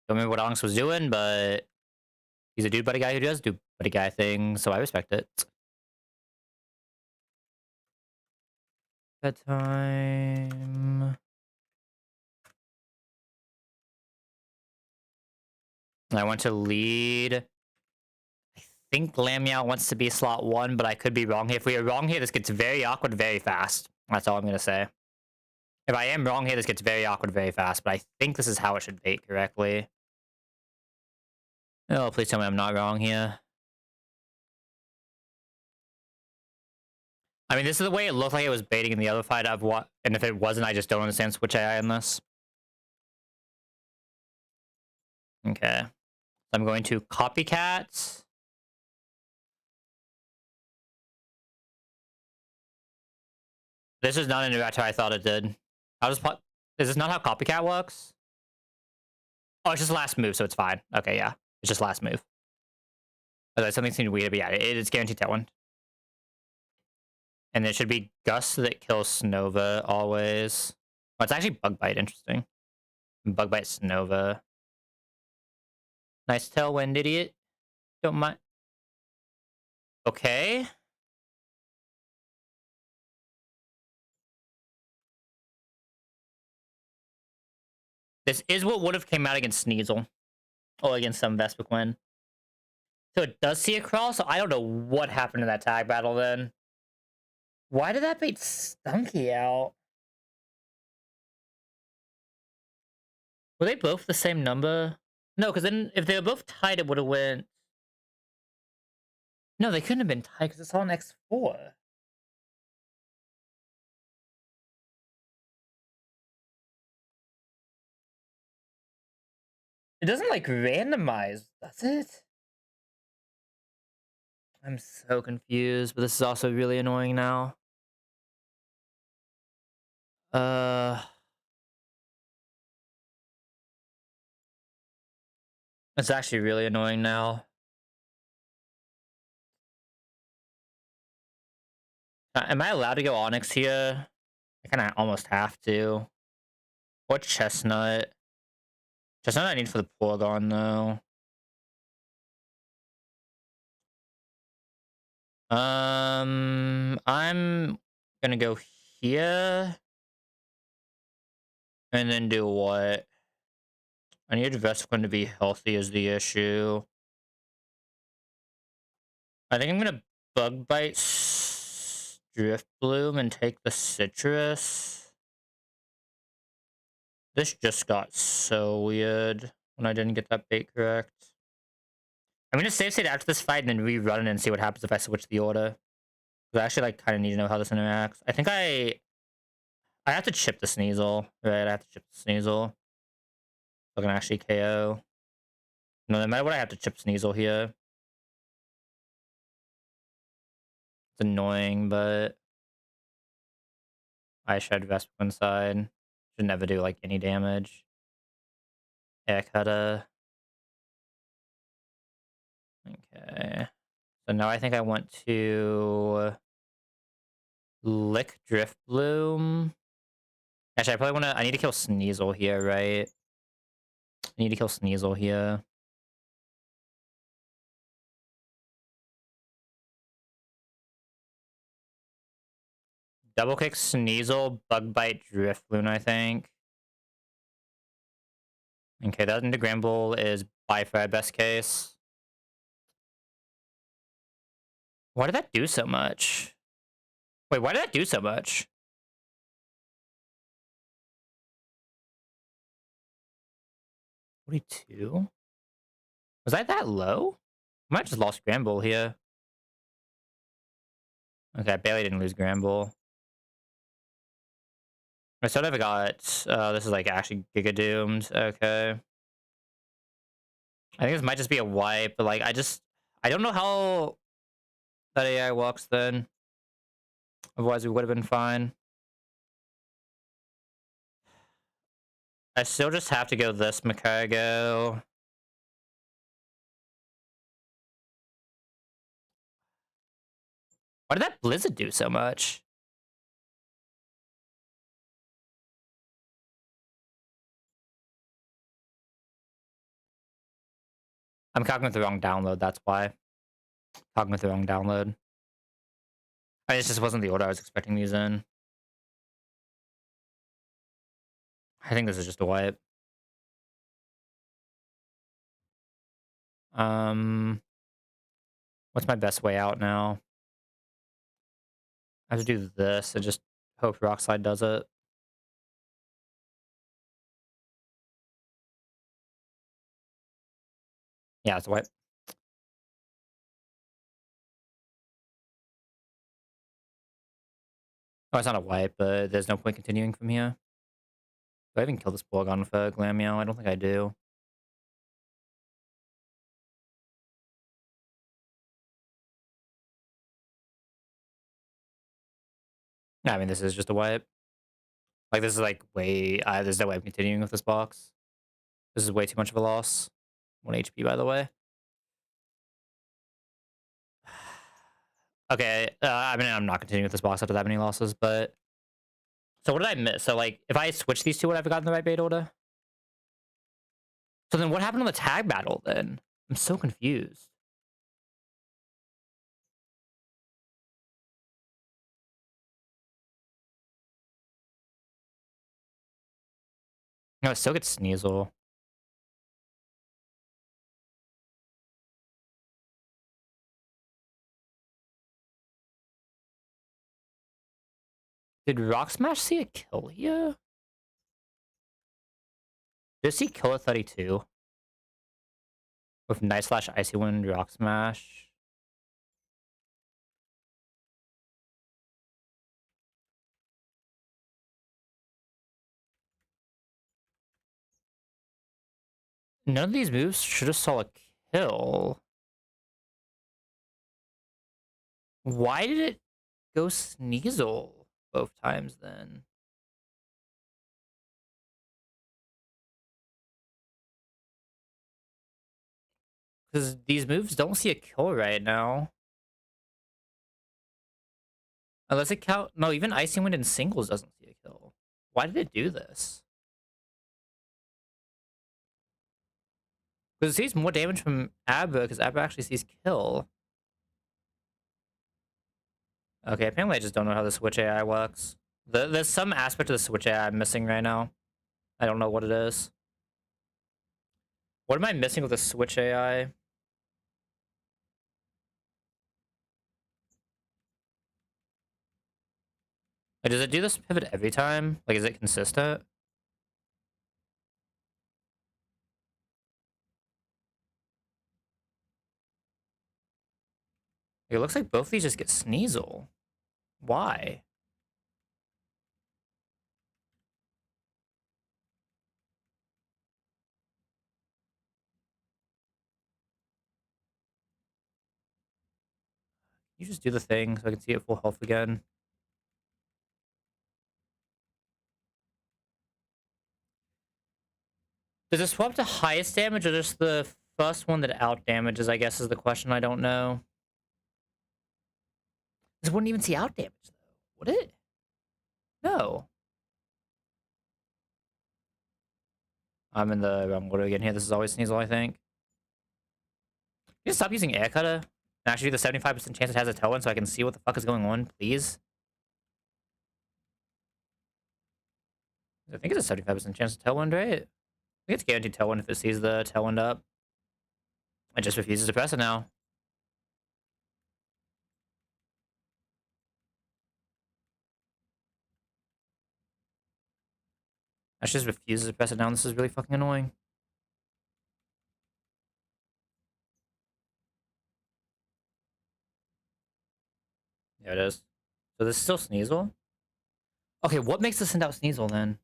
Don't remember what Onyx was doing, but he's a dude buddy guy who does do buddy guy things, so I respect it. Bedtime. I want to lead. I think Glameow wants to be slot 1, but I could be wrong here. If we are wrong here, this gets very awkward very fast. That's all I'm going to say. If I am wrong here, this gets very awkward very fast, but I think this is how it should bait correctly. Oh, please tell me I'm not wrong here. I mean, this is the way it looked like it was baiting in the other fight of what, and if it wasn't, I just don't understand Switch AI in this. Okay. So I'm going to Copycat. This is not interact how I thought it did. I'll just put. Is this not how Copycat works? Oh, it's just last move, so it's fine. Okay, yeah. It's just last move. Otherwise, something seemed weird, but yeah, it is guaranteed that one. And there should be Gust that kills Snova always. Oh, it's actually Bug Bite. Interesting. Bug Bite Snova. Nice Tailwind, idiot. Don't mind. Okay. This is what would have came out against Sneasel. Or against some Vespiquen. So it does see a crawl, so I don't know what happened in that tag battle then. Why did that bait Stunky out? Were they both the same number? No, because then if they were both tied, it would have went... No, they couldn't have been tied because it's all an X4. It doesn't, like, randomize, does it? I'm so confused, but this is also really annoying now. It's actually really annoying now. Am I allowed to go Onyx here? I kind of almost have to. What Chestnut? Chestnut I need for the Porygon, though. I'm gonna go here. And then do what? I need Vespiquen to be healthy is the issue. I think I'm gonna bug bite Drift Bloom and take the citrus. This just got so weird when I didn't get that bait correct. I'm gonna save state after this fight and then rerun it and see what happens if I switch the order. I actually like kind of need to know how this interacts. I think I have to chip the Sneasel, right? I have to chip the Sneasel. I can actually KO. No matter what, I have to chip Sneasel here. It's annoying, but I should Vespa inside. Should never do like any damage. Air cutter. Okay. So now I think I want to lick Drift Bloom. Actually, I probably want to. I need to kill Sneasel here, right? I need to kill Sneasel here. Double kick Sneasel, bug bite Drift Bloom, I think. Okay, that into Gramble is by far best case. Why did that do so much? Wait, why did that do so much? 42? Was I that low? I might just lost Gramble here. Okay, I barely didn't lose Gramble. I still never got... this is like actually Giga Doomed. Okay. I think this might just be a wipe, but like, I don't know how that AI works then. Otherwise, we would have been fine. I still just have to go this Macargo. Why did that Blizzard do so much? I'm calculating with the wrong download, that's why. Calculating with the wrong download. It just wasn't the order I was expecting these in. I think this is just a wipe. What's my best way out now? I have to do this and just hope Rockslide does it. Yeah, it's a wipe. Oh, it's not a wipe, but there's no point continuing from here. Do I even kill this Porygon with a Glameow? I don't think I do. I mean, this is just a wipe. Like, this is like way... there's no way I'm continuing with this box. This is way too much of a loss. 1 HP, by the way. Okay, I mean, I'm not continuing with this box after that many losses, but... So what did I miss? So, like, if I switch these two, would I have gotten the right bait order? So then what happened on the tag battle, then? I'm so confused. No, I still get Sneasel. Did Rock Smash see a kill here? Did it see kill at 32? With Night Slash, Icy Wind, Rock Smash? None of these moves should have saw a kill. Why did it go Sneasel both times then? Because these moves don't see a kill right now. Unless it count... No, even Icy Wind in singles doesn't see a kill. Why did it do this? Because it sees more damage from Abba, because Abba actually sees kill. Okay, apparently I just don't know how the Switch AI works. There's some aspect of the Switch AI I'm missing right now. I don't know what it is. What am I missing with the Switch AI? Like, does it do this pivot every time? Like, is it consistent? It looks like both of these just get Sneasel. Why? You just do the thing so I can see it full health again. Does it swap to highest damage or just the first one that out damages, I guess is the question I don't know. This wouldn't even see out damage though, would it? No. I'm in the wrong order again here. This is always Sneasel, I think. Can you stop using Air Cutter and actually do the 75% chance it has a tailwind so I can see what the fuck is going on, please? I think it's a 75% chance of tailwind, right? I think it's guaranteed tailwind if it sees the tailwind up. It just refuses to press it now. It just refuses to press it down. This is really fucking annoying. Yeah, it is. So this is still Sneasel? Okay, what makes this send out Sneasel then?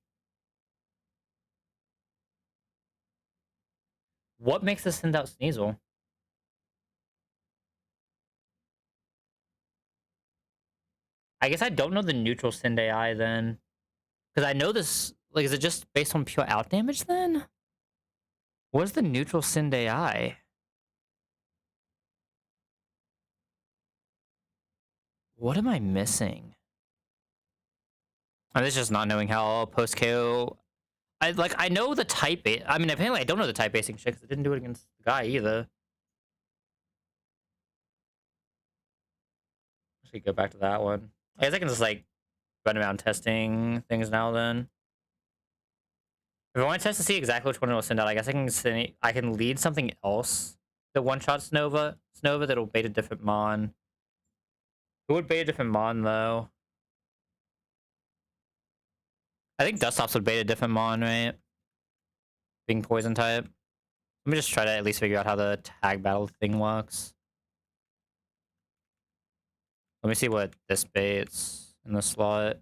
What makes this send out Sneasel? I guess I don't know the neutral send AI then. Because I know this, like, is it just based on pure out damage then? What is the neutral send AI? What am I missing? This is just not knowing how post KO. I know the type. I mean, apparently I don't know the type basing shit because it didn't do it against the guy either. Actually, go back to that one. I guess I can just like run around testing things now. Then, if I want to test to see exactly which one it'll send out, I guess I can lead something else. The one shot Snova that'll bait a different mon. It would bait a different mon though. I think Dustops would bait a different mon, right? Being poison type. Let me just try to at least figure out how the tag battle thing works. Let me see what this baits in the slot.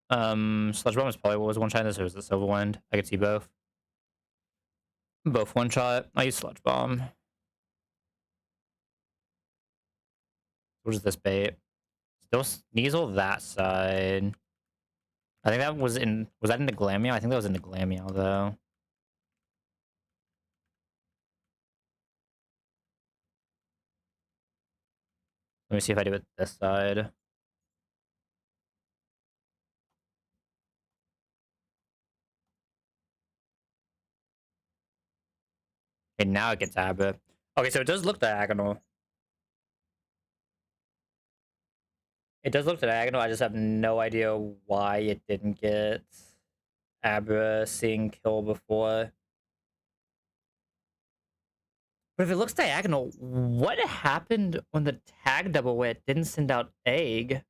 Sludge Bomb is probably what was one shot. This was the Silver Wind. I could see both. Both one shot. I use Sludge Bomb. What is this bait? Still Sneasel that side. I think that was in. Was that into Glameow? I think that was into Glameow though. Let me see if I do it this side. Okay, now it gets Abra. Okay, so it does look diagonal. It does look diagonal. I just have no idea why it didn't get Abra seeing kill before. But if it looks diagonal, what happened on the tag double where it didn't send out egg?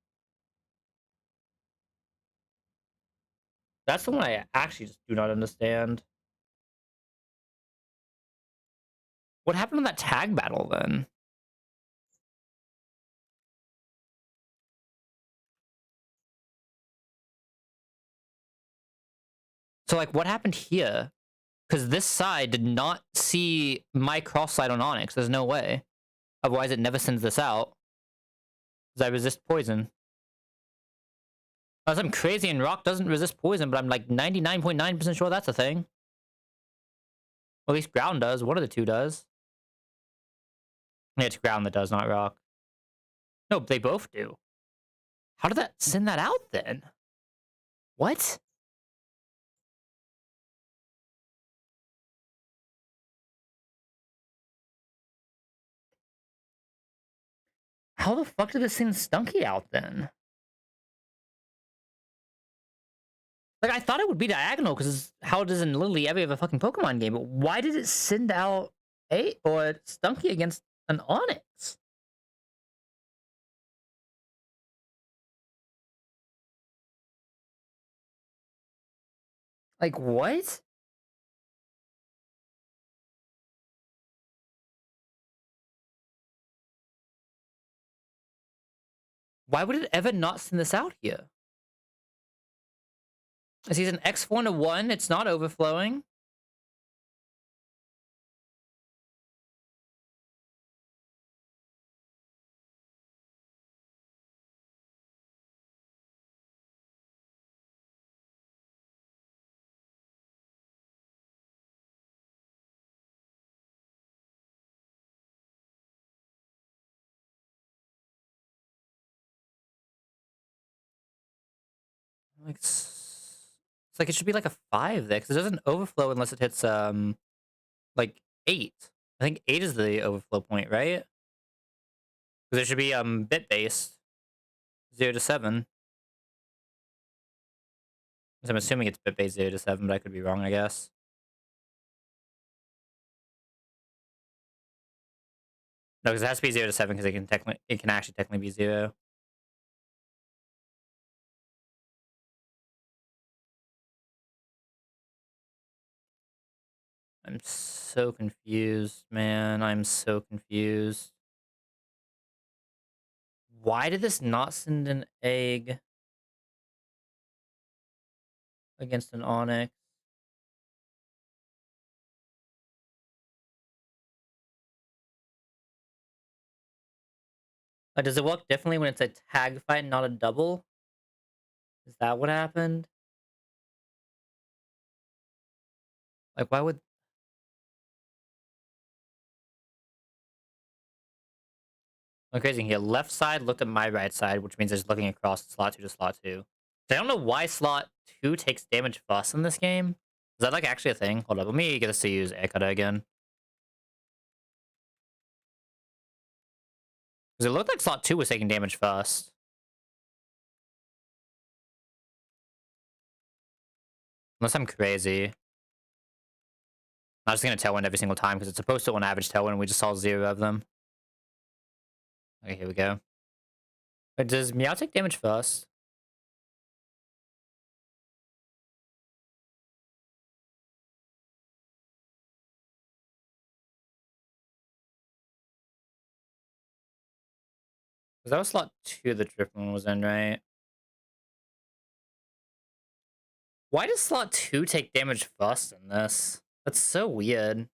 That's the one I actually just do not understand. What happened on that tag battle then? So like what happened here? Because this side did not see my cross slide on Onyx. There's no way. Otherwise it never sends this out. Because I resist poison. Unless I'm crazy and Rock doesn't resist poison, but I'm like 99.9% sure that's a thing. Well, at least Ground does. One of the two does. Yeah, it's Ground that does, not Rock. No, they both do. How did that send that out then? What? How the fuck did it send Stunky out then? Like, I thought it would be diagonal because how it is in literally every other fucking Pokemon game, but why did it send out a or Stunky against an Onyx? Like, what? Why would it ever not send this out here? I see an X4 and a 1. It's not overflowing. Like, it's like it should be like a 5 there, because it doesn't overflow unless it hits, like 8. I think 8 is the overflow point, right? Because it should be, bit-based. 0 to 7. So I'm assuming it's bit-based 0 to 7, but I could be wrong, I guess. No, because it has to be 0 to 7, because it can actually technically be 0. I'm so confused, man. I'm so confused. Why did this not send an egg against an onyx? Does it work differently when it's a tag fight and not a double? Is that what happened? Like, why would... I'm crazy here. Left side looked at my right side, which means it's looking across slot 2 to slot 2. I don't know why slot 2 takes damage first in this game. Is that, like, actually a thing? Hold up, let me get us to use air cutter again. Because it looked like slot 2 was taking damage first. Unless I'm crazy. I'm just gonna tailwind every single time, because it's supposed to on average tailwind, and we just saw 0 of them. Okay, here we go. But does Meow take damage first? Because that was slot 2 the Driftman was in, right? Why does slot 2 take damage first in this? That's so weird.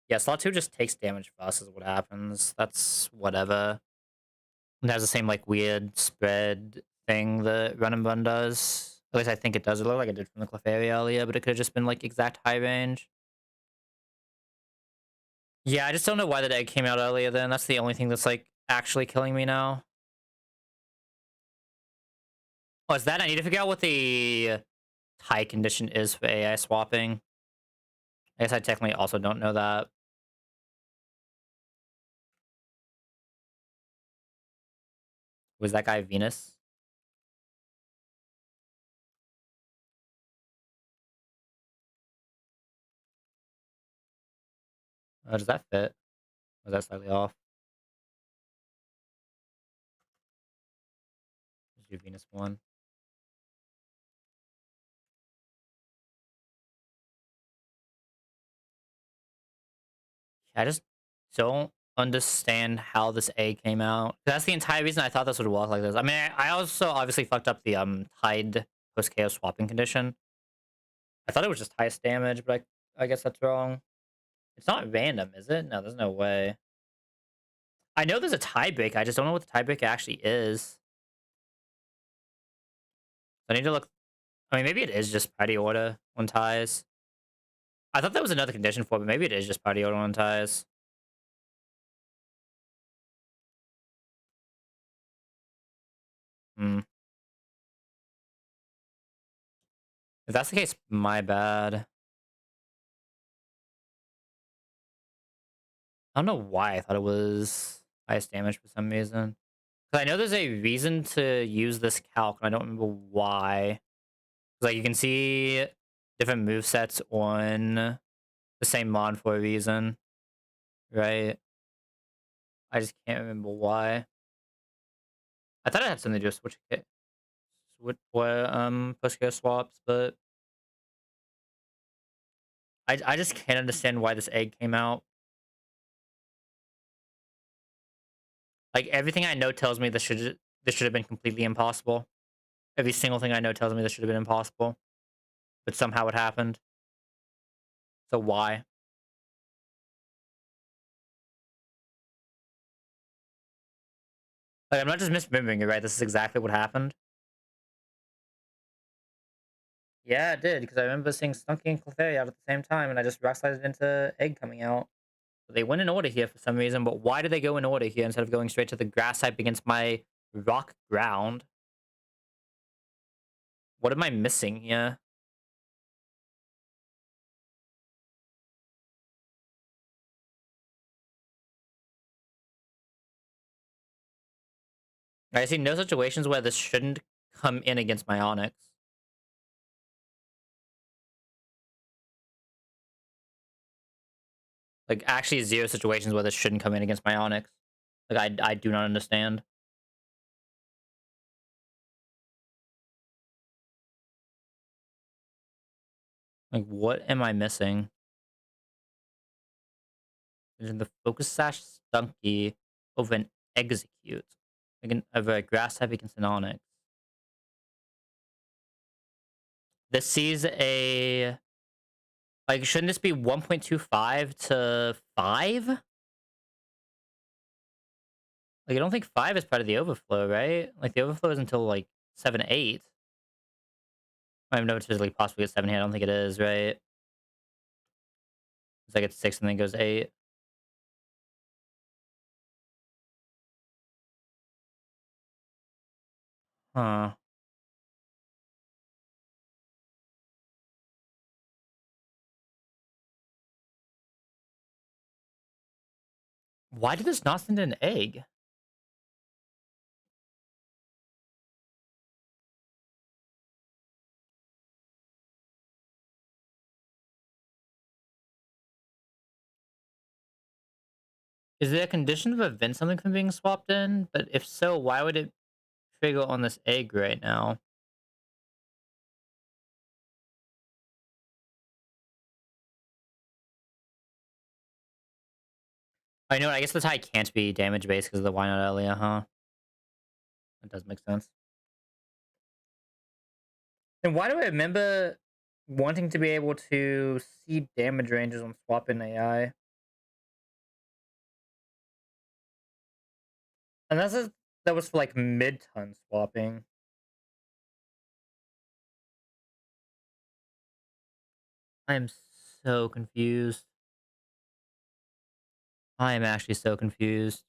Yeah, slot 2 just takes damage first is what happens. That's whatever. It has the same, like, weird spread thing that Run and Bun does. At least I think it does. It looked like it did from the Clefairy earlier, but it could have just been, like, exact high range. Yeah, I just don't know why that egg came out earlier then. That's the only thing that's, like, actually killing me now. Oh, is that? I need to figure out what the tie condition is for AI swapping. I guess I technically also don't know that. Was that guy Venus? Does that fit? Was that slightly off? Let's do Venus 1. I just don't understand how this A came out. That's the entire reason I thought this would walk like this. I mean, I also obviously fucked up the tied post chaos swapping condition. I thought it was just highest damage, but I guess that's wrong. It's not random, is it? No, there's no way. I know there's a tiebreak. I just don't know what the tiebreak actually is. I need to look. I mean, maybe it is just party order on ties. I thought that was another condition for it, but maybe it is just party order on ties. Hmm. If that's the case, my bad. I don't know why I thought it was highest damage for some reason. 'Cause I know there's a reason to use this calc, and I don't remember why. Like, you can see different move sets on the same mod for a reason, right? I just can't remember why. I thought it had something to do with switch, what push go swaps, but I just can't understand why this egg came out. Like, everything I know tells me this should have been completely impossible. Every single thing I know tells me this should have been impossible, but somehow it happened. So why? Like, I'm not just misremembering it, right? This is exactly what happened. Yeah, it did, because I remember seeing Stunky and Clefairy out at the same time, and I just rock slided into Egg coming out. So they went in order here for some reason, but why did they go in order here instead of going straight to the grass type against my rock ground? What am I missing here? I see no situations where this shouldn't come in against my Onyx. Like, actually zero situations where this shouldn't come in against my Onyx. Like, I do not understand. Like, what am I missing? Is the Focus Sash Stunky over an Execute? Like, over a Grass type against an Onyx. This sees a... Like, shouldn't this be 1.25 to 5? Like, I don't think 5 is part of the overflow, right? Like, the overflow is until, like, 7, 8. I don't know if it's physically possible to get 7 here. I don't think it is, right? It's like it's 6 and then goes 8. Huh. Why did this not send an egg? Is there a condition to prevent something from being swapped in? But if so, why would it trigger on this egg right now? I know. I guess the tie can't be damage based because of the why not earlier, huh? That does make sense. And why do I remember wanting to be able to see damage ranges on swap in AI? And that was for like mid-ton swapping. I am so confused. I am actually so confused.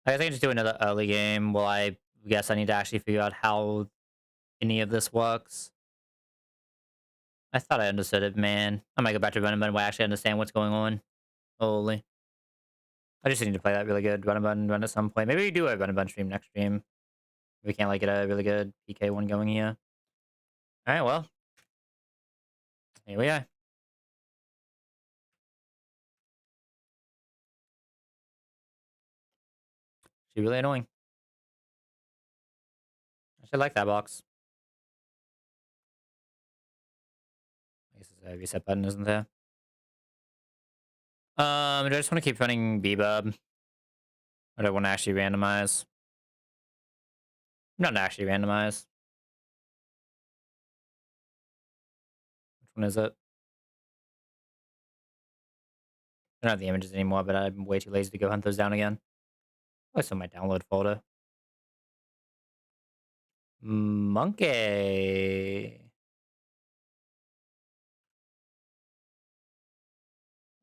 I guess I can just do another early game. Well, I guess I need to actually figure out how any of this works. I thought I understood it, man. I might go back to Run and Bun where I actually understand what's going on. Holy. I just need to play that really good Run and Bun run at some point. Maybe we do a Run and Bun stream next stream. If we can't like get a really good PK one going here. Alright, well. Here we are. She's really annoying. I should like that box. I guess there's a reset button, isn't there? Do I just want to keep running Bebub? Or do I want to actually randomize? Not actually randomize. Which one is it? I don't have the images anymore, but I'm way too lazy to go hunt those down again. Oh, it's in my download folder. Monkey.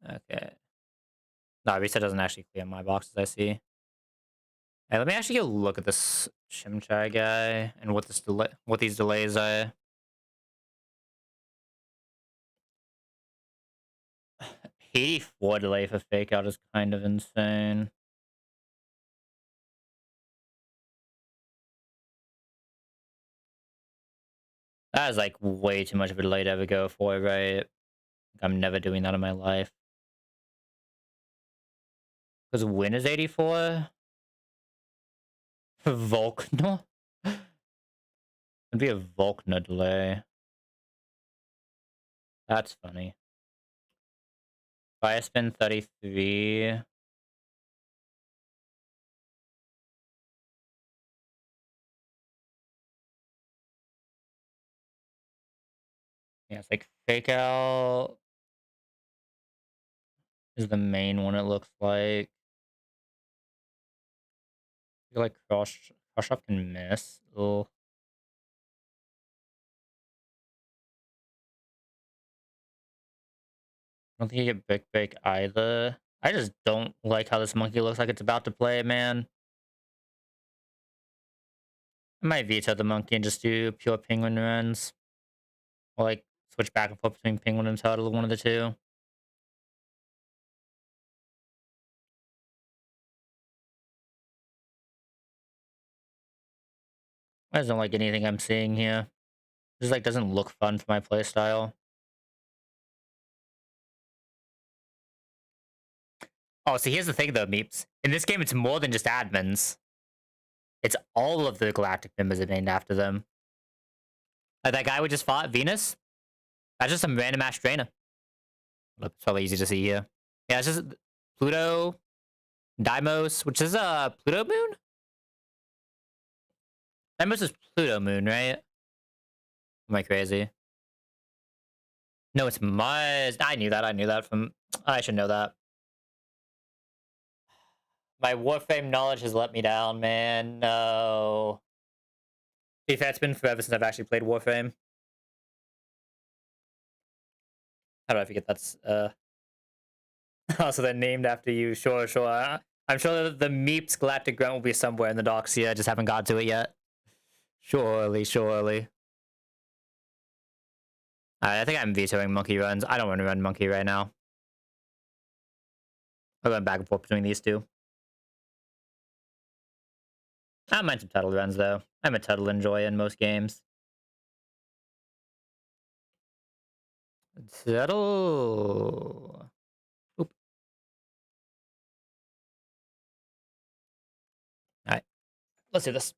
Okay. No, reset doesn't actually clear my boxes, I see. Hey, let me actually go look at this Chimchar guy and what these delays are. 84 delay for fake out is kind of insane. That is like way too much of a delay to ever go for, right? I'm never doing that in my life. Because win is 84? Volkner? It'd be a Volkner delay. That's funny. Fire spin 33. Yeah, it's like fake out is the main one, it looks like. I feel like crush up can miss. Oh, I don't think you get big break either. I just don't like how this monkey looks like it's about to play, man. I might veto the monkey and just do pure penguin runs. Or like switch back and forth between penguin and turtle, one of the two. I just don't like anything I'm seeing here. This like doesn't look fun for my playstyle. Oh, see, here's the thing though, Meeps. In this game, it's more than just admins. It's all of the Galactic members are named after them. Like that guy we just fought, Venus. That's just some random ass trainer. It's probably easy to see here. Yeah, it's just Pluto, Deimos, which is a Pluto moon. Deimos is Pluto moon, right? Am I crazy? No, it's Mars. I knew that. I knew that from. I should know that. My Warframe knowledge has let me down, man. No. If that's been forever since I've actually played Warframe. How do I forget that's also they're named after you? Sure, sure. I'm sure that the Meeps Galactic Grunt will be somewhere in the docs here. I just haven't got to it yet. Surely, surely. I think I'm vetoing monkey runs. I don't want to run monkey right now. I'm going back and forth between these two. I don't mind some turtle runs though. I'm a turtle enjoyer in most games. Turtle. Oop. All right, let's do this.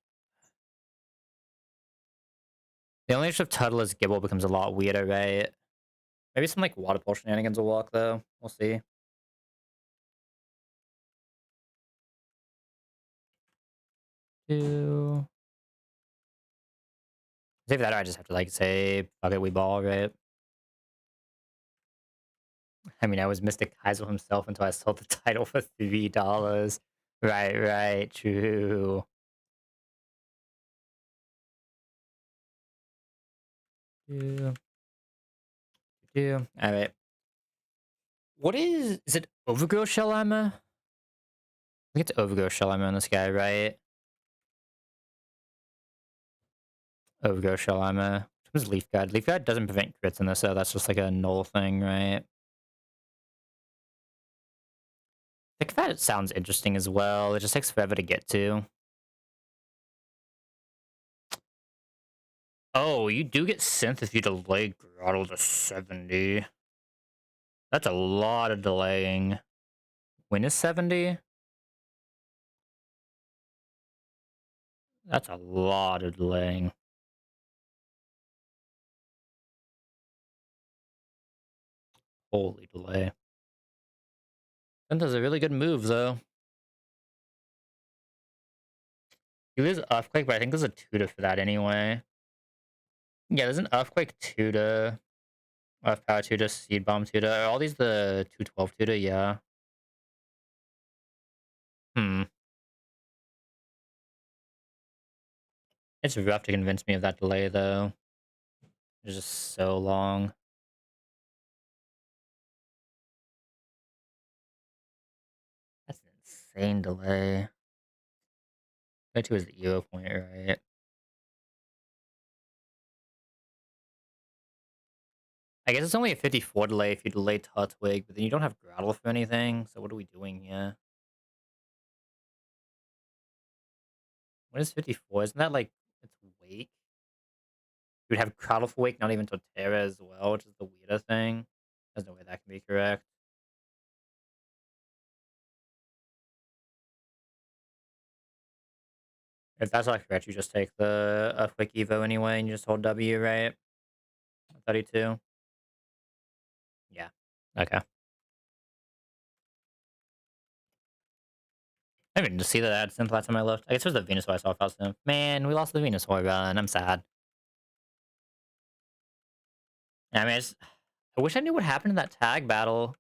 The only issue of turtle is Gibble becomes a lot weirder, right? Maybe some like water pole shenanigans will work though. We'll see. Two. Save that, or I just have to like say, fuck it, we ball, right? I mean, I was Mystic KAIZO himself until I sold the title for $3. Right, right, true. Two, two. All right. What is it? Overgrowth shell armor? I think it's overgrowth shell armor on this guy, right? Overgrowth shell armor. What was leaf guard? Leaf guard doesn't prevent crits in this, so that's just like a null thing, right? I think that sounds interesting as well. It just takes forever to get to. Oh, you do get synth if you delay Grottle to 70. That's a lot of delaying. When is 70? That's a lot of delaying. Holy delay. Synth is a really good move, though. You lose Earthquake, but I think there's a tutor for that anyway. Yeah, there's an Earthquake tutor. Earth Power tutor, Seed Bomb tutor. Are all these the 212 tutor? Yeah. Hmm. It's rough to convince me of that delay, though. It's just so long. That's an insane delay. 22 is the EO point, right? I guess it's only a 54 delay if you delay Tutwig, but then you don't have Grottle for anything, so what are we doing here? What is 54? Isn't that like, it's Wake? You would have Grottle for Wake, not even Torterra as well, which is the weirder thing. There's no way that can be correct. If that's not correct, you just take the Earthquake Evo anyway, and you just hold W, right? 32? Yeah. Okay. I didn't even see that ad since last time I looked. I guess it was the Venusaur I saw Faustin. Man, we lost the Venusaur run. I'm sad. I mean, I wish I knew what happened in that tag battle.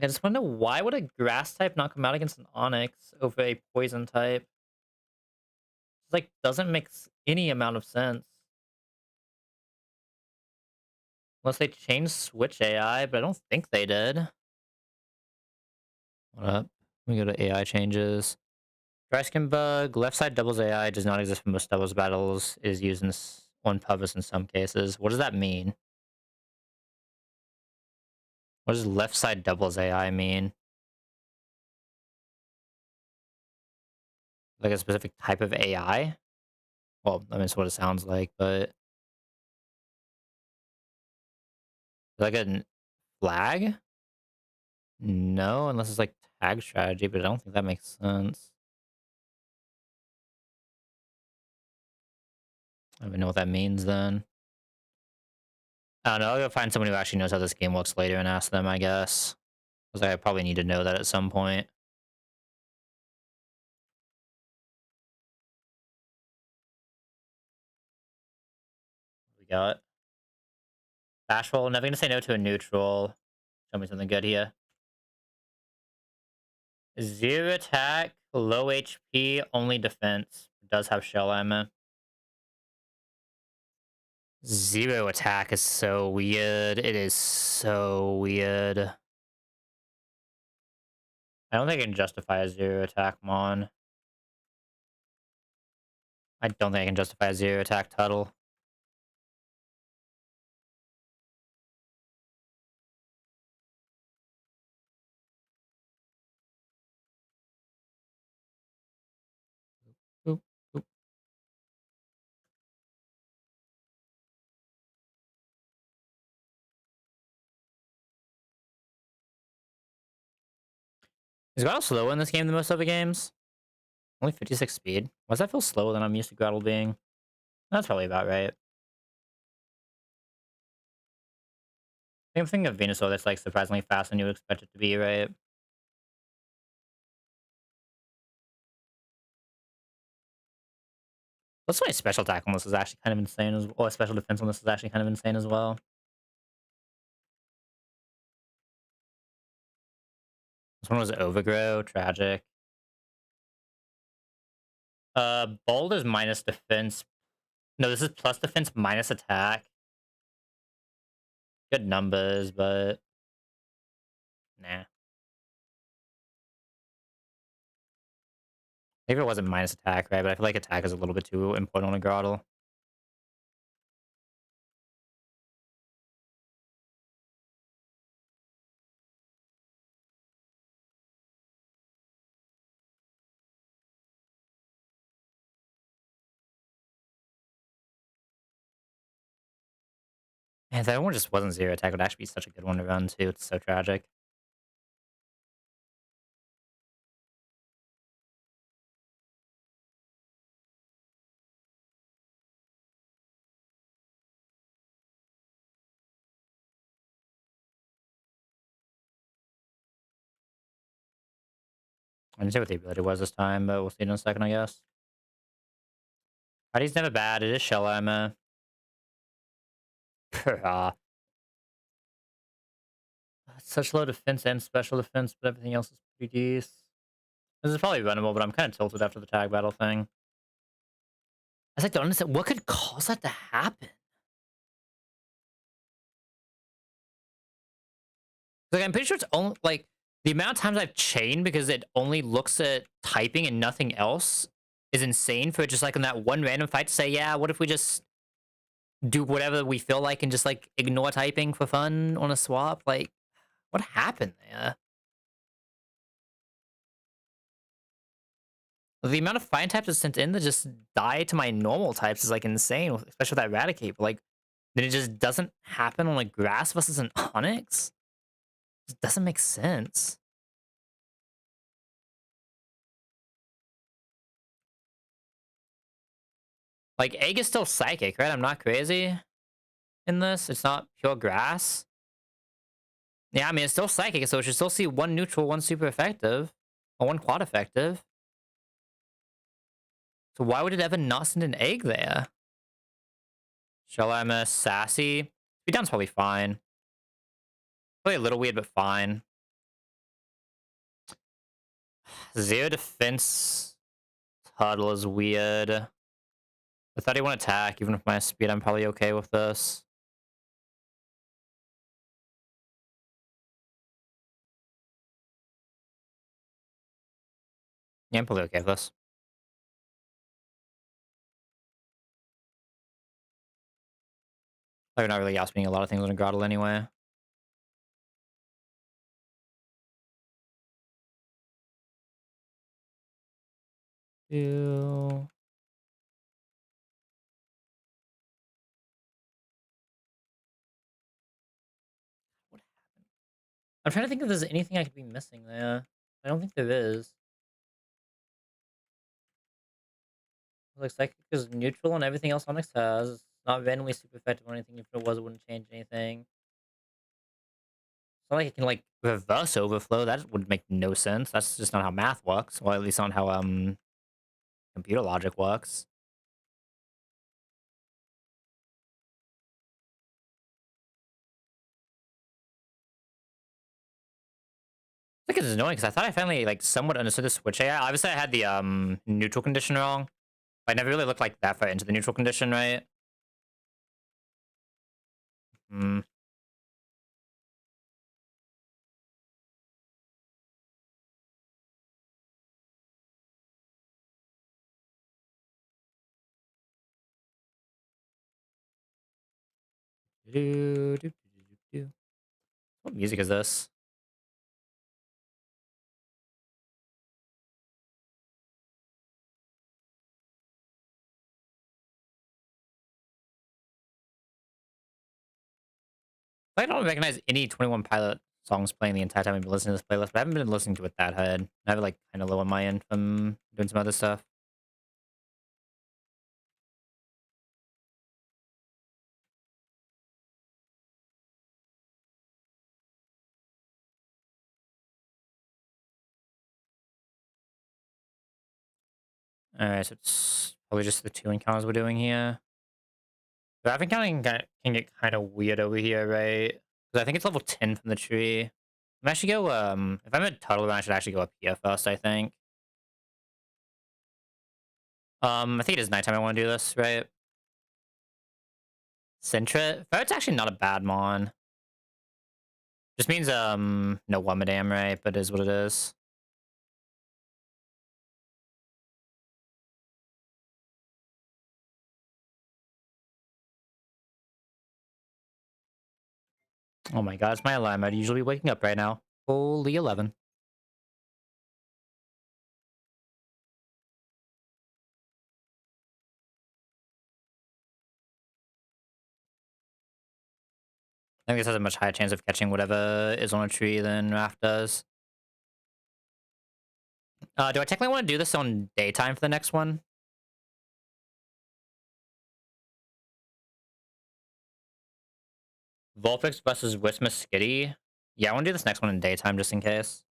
I just want to know, why would a grass type not come out against an Onyx over a poison type? It's like, doesn't make any amount of sense. Unless they changed Switch AI, but I don't think they did. What up? We go to AI changes. Dry skin bug. Left side doubles AI does not exist for most doubles battles. Is used in on purpose in some cases. What does that mean? What does left side doubles AI mean? Like a specific type of AI? Well, I mean, it's what it sounds like, but like a flag? No, unless it's like tag strategy, but I don't think that makes sense. I don't even know what that means then. I don't know. I'll go find someone who actually knows how this game works later and ask them, I guess. Because I probably need to know that at some point. We got Bashful. Never gonna say no to a neutral. Show me something good here. Zero attack, low HP, only defense. Does have shell ammo. Zero attack is so weird. It is so weird. I don't think I can justify a zero attack Mon. I don't think I can justify a zero attack Tuttle. Oop, oop. Is Grottle slower in this game than most other games? Only 56 speed. Why does that feel slower than I'm used to Grottle being? That's probably about right. I'm thinking of Venusaur that's like surprisingly fast than you would expect it to be, right? Looks like special attack on this is actually kind of insane as well. Or special defense on this is actually kind of insane as well. This one was Overgrow, tragic. Bold is minus defense. No, this is plus defense minus attack. Good numbers, but nah. Maybe it wasn't minus attack, right? But I feel like attack is a little bit too important on a Grottle. Man, that one just wasn't zero attack. It would actually be such a good one to run too. It's so tragic. I didn't say what the ability was this time, but we'll see in a second, I guess. Body's never bad. It is shell ammo. Such low defense and special defense, but everything else is pretty decent. This is probably runnable, but I'm kind of tilted after the tag battle thing. I was like, don't understand what could cause that to happen. Like, I'm pretty sure it's only like the amount of times I've chained because it only looks at typing and nothing else is insane for just like in that one random fight to say, yeah, what if we just do whatever we feel like and just like ignore typing for fun on a swap? Like, what happened there? The amount of fine types that's sent in that just die to my normal types is like insane, especially with that Eradicate. But like, then it just doesn't happen on like grass versus an Onyx. It doesn't make sense. Like, egg is still psychic, right? I'm not crazy in this. It's not pure grass. Yeah, I mean, it's still psychic, so it should still see one neutral, one super effective, or one quad effective. So why would it ever not send an egg there? Shall I miss Sassy? Speed down's probably fine. Probably a little weird, but fine. Zero defense Huddle is weird. The 31 attack, even with my speed, I'm probably okay with this. Yeah, I'm probably okay with this. They're not really outspending a lot of things on a Grottle anyway. Ew. What happened? I'm trying to think if there's anything I could be missing there. I don't think there is. Looks like because neutral and everything else Onyx has. It's not randomly super effective or anything. If it was, it wouldn't change anything. It's not like it can like reverse overflow. That would make no sense. That's just not how math works. Or at least not how computer logic works. Like it's annoying because I thought I finally like somewhat understood the switch AI. Obviously, I had the neutral condition wrong. I never really looked like that far into the neutral condition, right? Hmm. What music is this? I don't recognize any 21 Pilot songs playing the entire time I've been listening to this playlist, but I haven't been listening to it that hard. I have it like kind of low on my end from doing some other stuff. All right, so it's probably just the two encounters we're doing here. The half encounter can get kind of weird over here, right? Because I think it's level 10 from the tree. I'm actually go if I'm at Tuttle, I should actually go up here first, I think. I think it is nighttime I want to do this, right? Sentret. Ferret's actually not a bad mon. Just means no one madame, right? But it is what it is. Oh my god, it's my alarm. I'd usually be waking up right now. Holy 11. I think this has a much higher chance of catching whatever is on a tree than Raft does. Do I technically want to do this on daytime for the next one? Vulpix versus Wisma Skitty. Yeah, I want to do this next one in daytime just in case.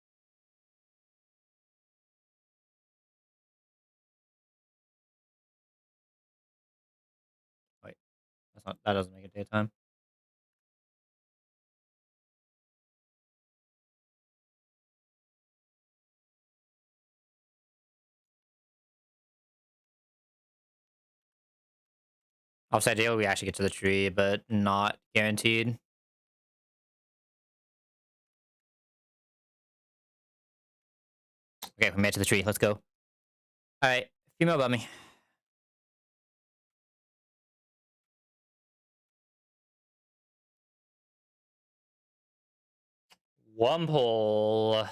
Wait, that doesn't make it daytime. Obviously, ideally we actually get to the tree, but not guaranteed. Okay, we made it to the tree. Let's go. All right, female above me. Wumple.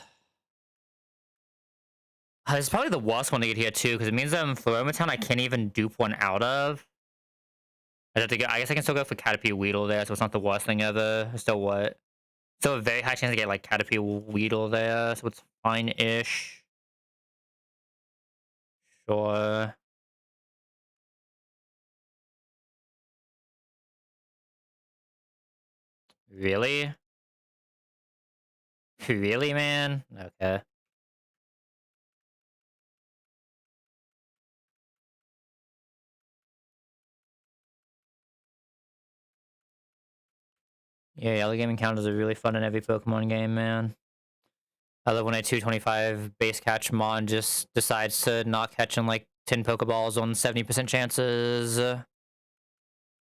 It's probably the worst one to get here too, because it means Floromatown I can't even dupe one out of. I have to go. I guess I can still go for Caterpie Weedle there, so it's not the worst thing ever. Still what? Still a very high chance to get like Caterpie Weedle there, so it's fine-ish. Sure. Really? Really, man? Okay. Yeah, yellow game encounters are really fun in every Pokemon game, man. I love when a 225 base catch mon just decides to not catch in like 10 Pokeballs on 70% chances. That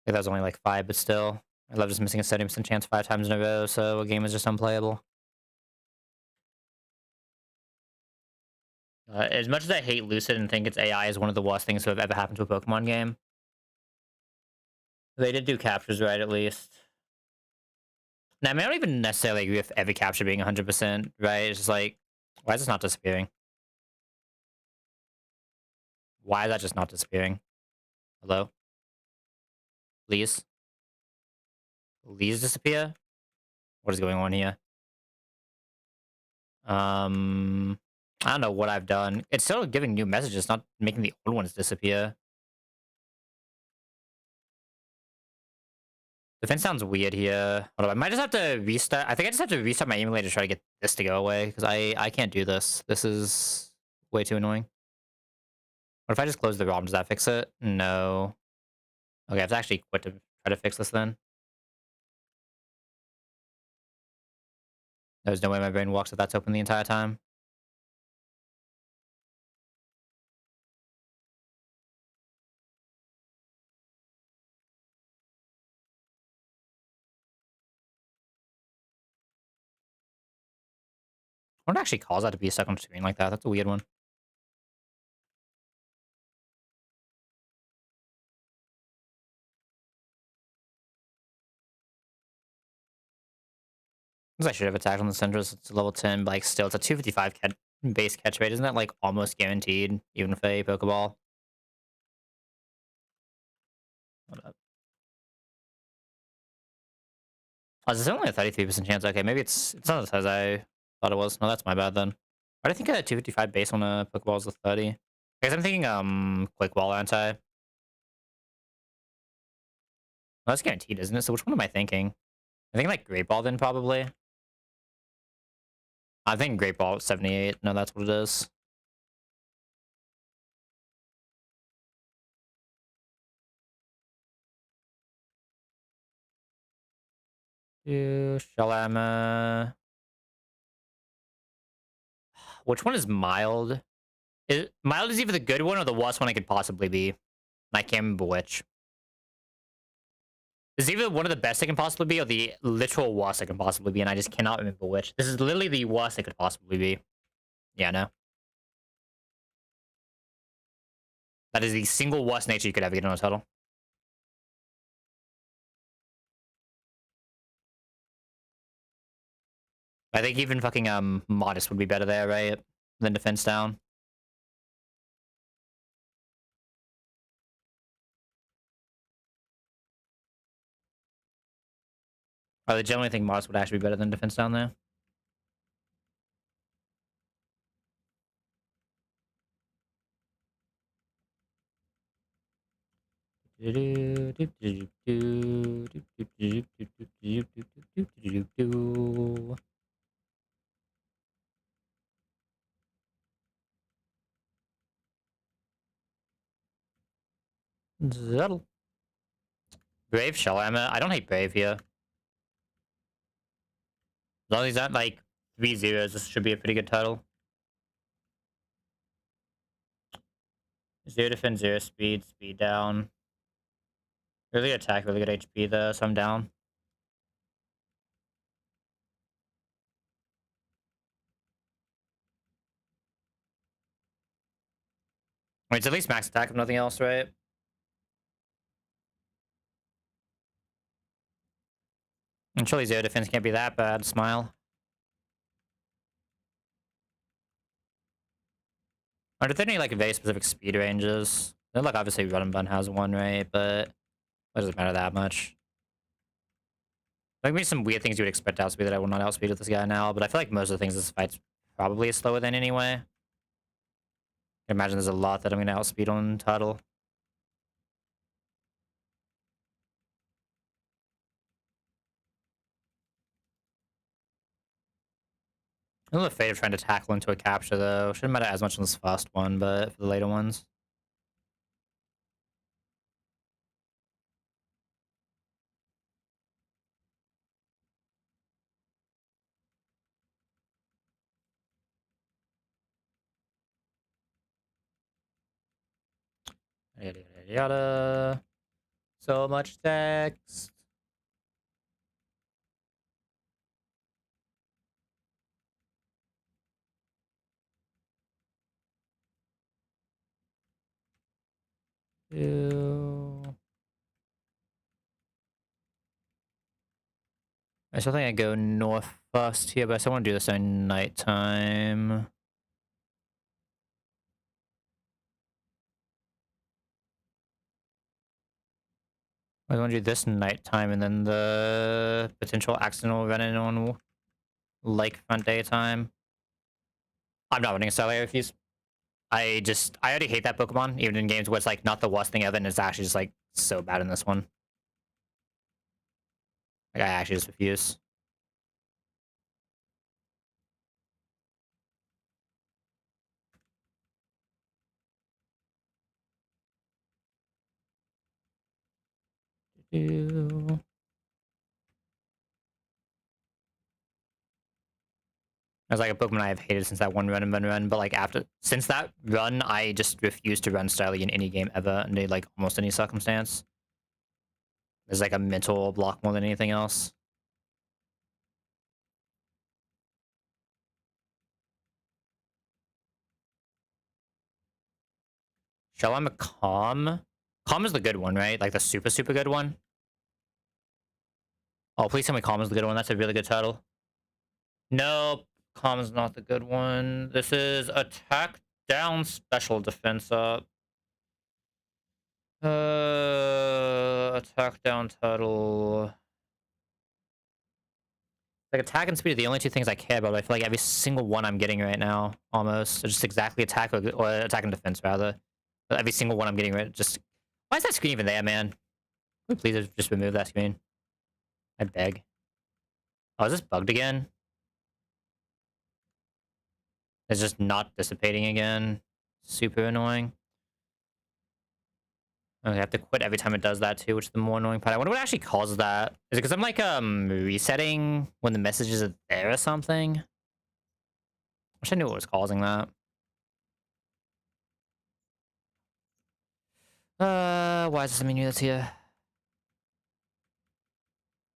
was only like 5, but still. I love just missing a 70% chance 5 times in a row, so a game is just unplayable. As much as I hate Lucid and think its AI is one of the worst things to have ever happened to a Pokemon game, they did do captures right, at least. Now, I mean, I don't even necessarily agree with every capture being 100%, right? It's just like, why is this not disappearing? Why is that just not disappearing? Hello? Please? Please disappear? What is going on here? I don't know what I've done. It's still giving new messages, not making the old ones disappear. The fence sounds weird here. Hold on, I might just have to restart. I think I just have to restart my emulator to try to get this to go away, because I can't do this. This is way too annoying. What if I just close the ROM? Does that fix it? No. Okay, I have to actually quit to try to fix this then. There's no way my brain walks if that's open the entire time. What actually cause that to be stuck on screen like that? That's a weird one. I should have attacked on the Centris. It's a level 10, but like still, it's a 255 base catch rate. Isn't that like almost guaranteed, even for a Pokeball? Hold up. Oh, is this only a 33% chance? Okay, maybe it's not as high as I thought it was. No, that's my bad then. Why do I think a 255 base on a Pokeball is a 30? I guess I'm thinking Quick Ball anti. Well, that's guaranteed, isn't it? So which one am I thinking? I think like Great Ball then probably. I think Great Ball at 78. No, that's what it is. Shalama. Which one is mild? Mild is either the good one or the worst one it could possibly be. I can't remember which. It's either one of the best it can possibly be or the literal worst it can possibly be, and I just cannot remember which. This is literally the worst it could possibly be. Yeah, no. That is the single worst nature you could ever get on a total. I think even fucking Modest would be better there, right? Than Defense Down. I generally think Modest would actually be better than Defense Down there. Zuttle. Brave Shell Emma. I don't hate Brave here. As long as he's not like 3-0s, this should be a pretty good title. 0 defense, 0 speed, speed down. Really good attack, really good HP though, so I'm down. Wait, it's at least max attack if nothing else, right? And surely 0 defense can't be that bad. Smile. Are there any like very specific speed ranges? Then like obviously Run and Bun has one, right? But it doesn't matter that much. Like maybe some weird things you would expect to outspeed that I will not outspeed with this guy now, but I feel like most of the things this fight's probably slower than anyway. I imagine there's a lot that I'm gonna outspeed on title. I'm a little afraid of trying to tackle into a capture, though. Shouldn't matter as much on this first one, but for the later ones. Yada, yada, yada. So much text. Ew. I still think I go north first here, but I still want to do this at nighttime. I want to do this nighttime and then the potential accidental run-in on lakefront daytime. I'm not running a Starlight Refuse. I already hate that Pokemon, even in games where it's like not the worst thing ever, and it's actually just like so bad in this one. Like I actually just refuse. It's like a Pokemon I have hated since that one run, but like since that run, I just refuse to run Starly in any game ever, under like almost any circumstance. There's like a mental block more than anything else. Shall I Calm? Calm is the good one, right? Like the super, super good one? Oh, please tell me Calm is the good one. That's a really good title. Nope. Calm is not the good one. This is Attack Down Special Defense Up. Attack Down Turtle. Like attack and speed are the only two things I care about. I feel like every single one I'm getting right now, almost. Just exactly attack or attack and defense, rather. But every single one I'm getting right. Just why is that screen even there, man? Can we please just remove that screen? I beg. Oh, is this bugged again? It's just not dissipating again. Super annoying. Okay, I have to quit every time it does that too, which is the more annoying part. I wonder what actually causes that. Is it because I'm like resetting when the messages are there or something? Wish I knew what was causing that. Why is this a menu that's here?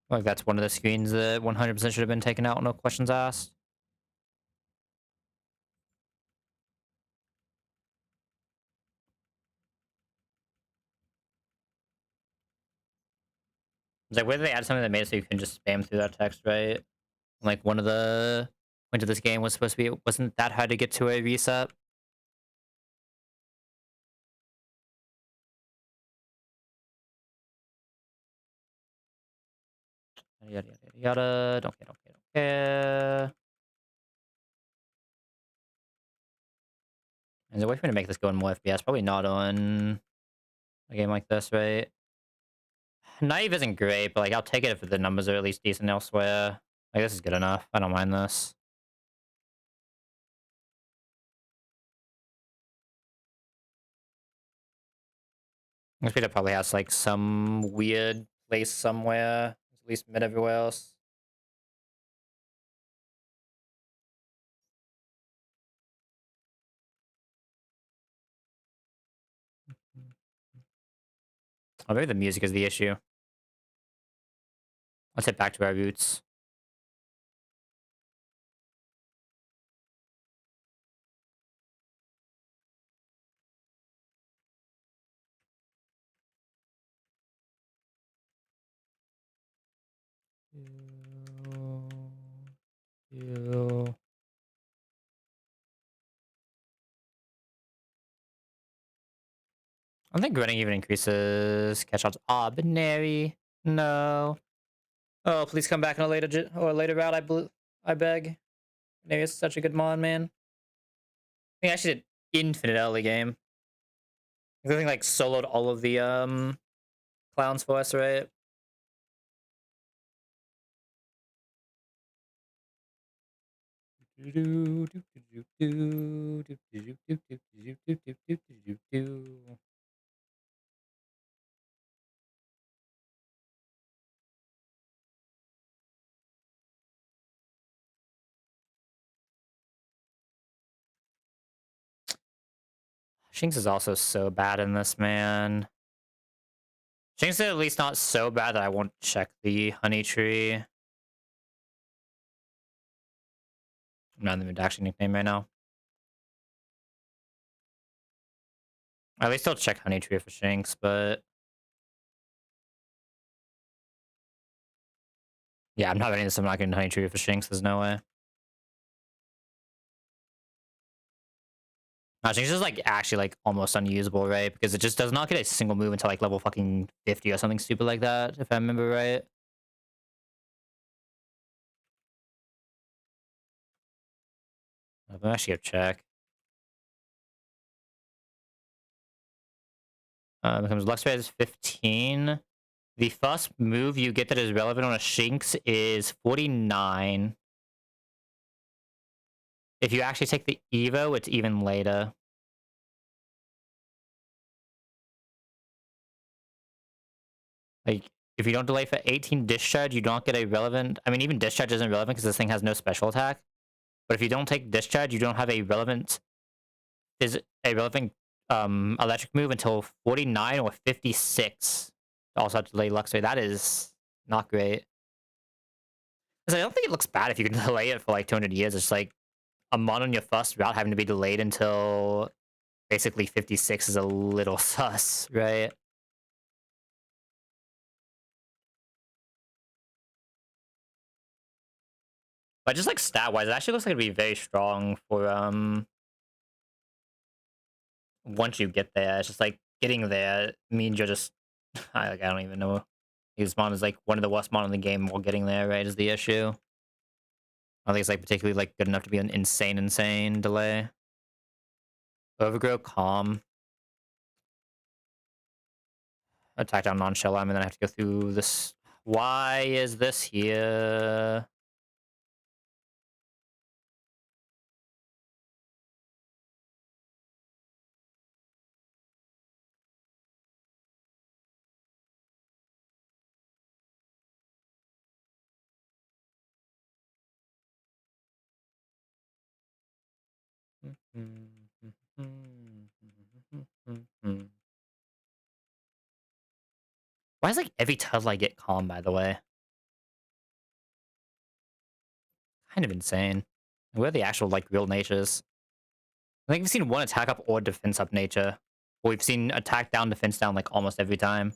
Like that's one of the screens that 100% should have been taken out, no questions asked. It's like, whether they add something that made it so you can just spam through that text, right? Like one of the points of this game was supposed to be, it wasn't that hard to get to a reset. Yada yada yada. Don't care, don't care, don't care. Is there a way for me to make this go in more FPS? Probably not on a game like this, right? Naive isn't great, but like I'll take it if the numbers are at least decent elsewhere. Like this is good enough. I don't mind this. I think it probably has like some weird place somewhere, at least mid everywhere else. Oh, maybe the music is the issue. Let's head back to our roots. Ew. I don't think running even increases catch odds. Ordinary. No. Oh, please come back in a later route. I beg. Maybe it's such a good mod, man. I think I actually did infinite early game. I think like soloed all of the clowns for us, right? Shinx is also so bad in this, man. Shinx is at least not so bad that I won't check the honey tree. I'm not in the mood to actually nickname right now. At least I'll check honey tree for Shinx, but yeah, I'm not getting this. I'm not getting honey tree for Shinx. There's no way. No, Shinx is like actually like almost unusable, right? Because it just does not get a single move until like level fucking 50 or something stupid like that, if I remember right. I'm actually gonna check. Becomes Luxray is 15. The first move you get that is relevant on a Shinx is 49. If you actually take the Evo, it's even later. Like, if you don't delay for 18 Discharge, you don't get a relevant... I mean, even Discharge isn't relevant because this thing has no special attack. But if you don't take Discharge, you don't have a relevant... electric move until 49 or 56. Also have to delay Luxray. That is not great. I don't think it looks bad if you can delay it for like 200 years. It's like a mon on your first route having to be delayed until basically 56 is a little sus, right? But just like stat wise, it actually looks like it'd be very strong for once you get there. It's just like getting there means you're just I don't even know. His mon is like one of the worst mon in the game while getting there, right? Is the issue. I don't think it's like particularly like good enough to be an insane delay. Overgrow, calm. Attack down non-shell arm, and then I have to go through this. Why is this here? Why is like every turtle I get calm, by the way? Kind of insane. Where are the actual like real natures? I think we've seen one attack up or defense up nature. But we've seen attack down, defense down like almost every time.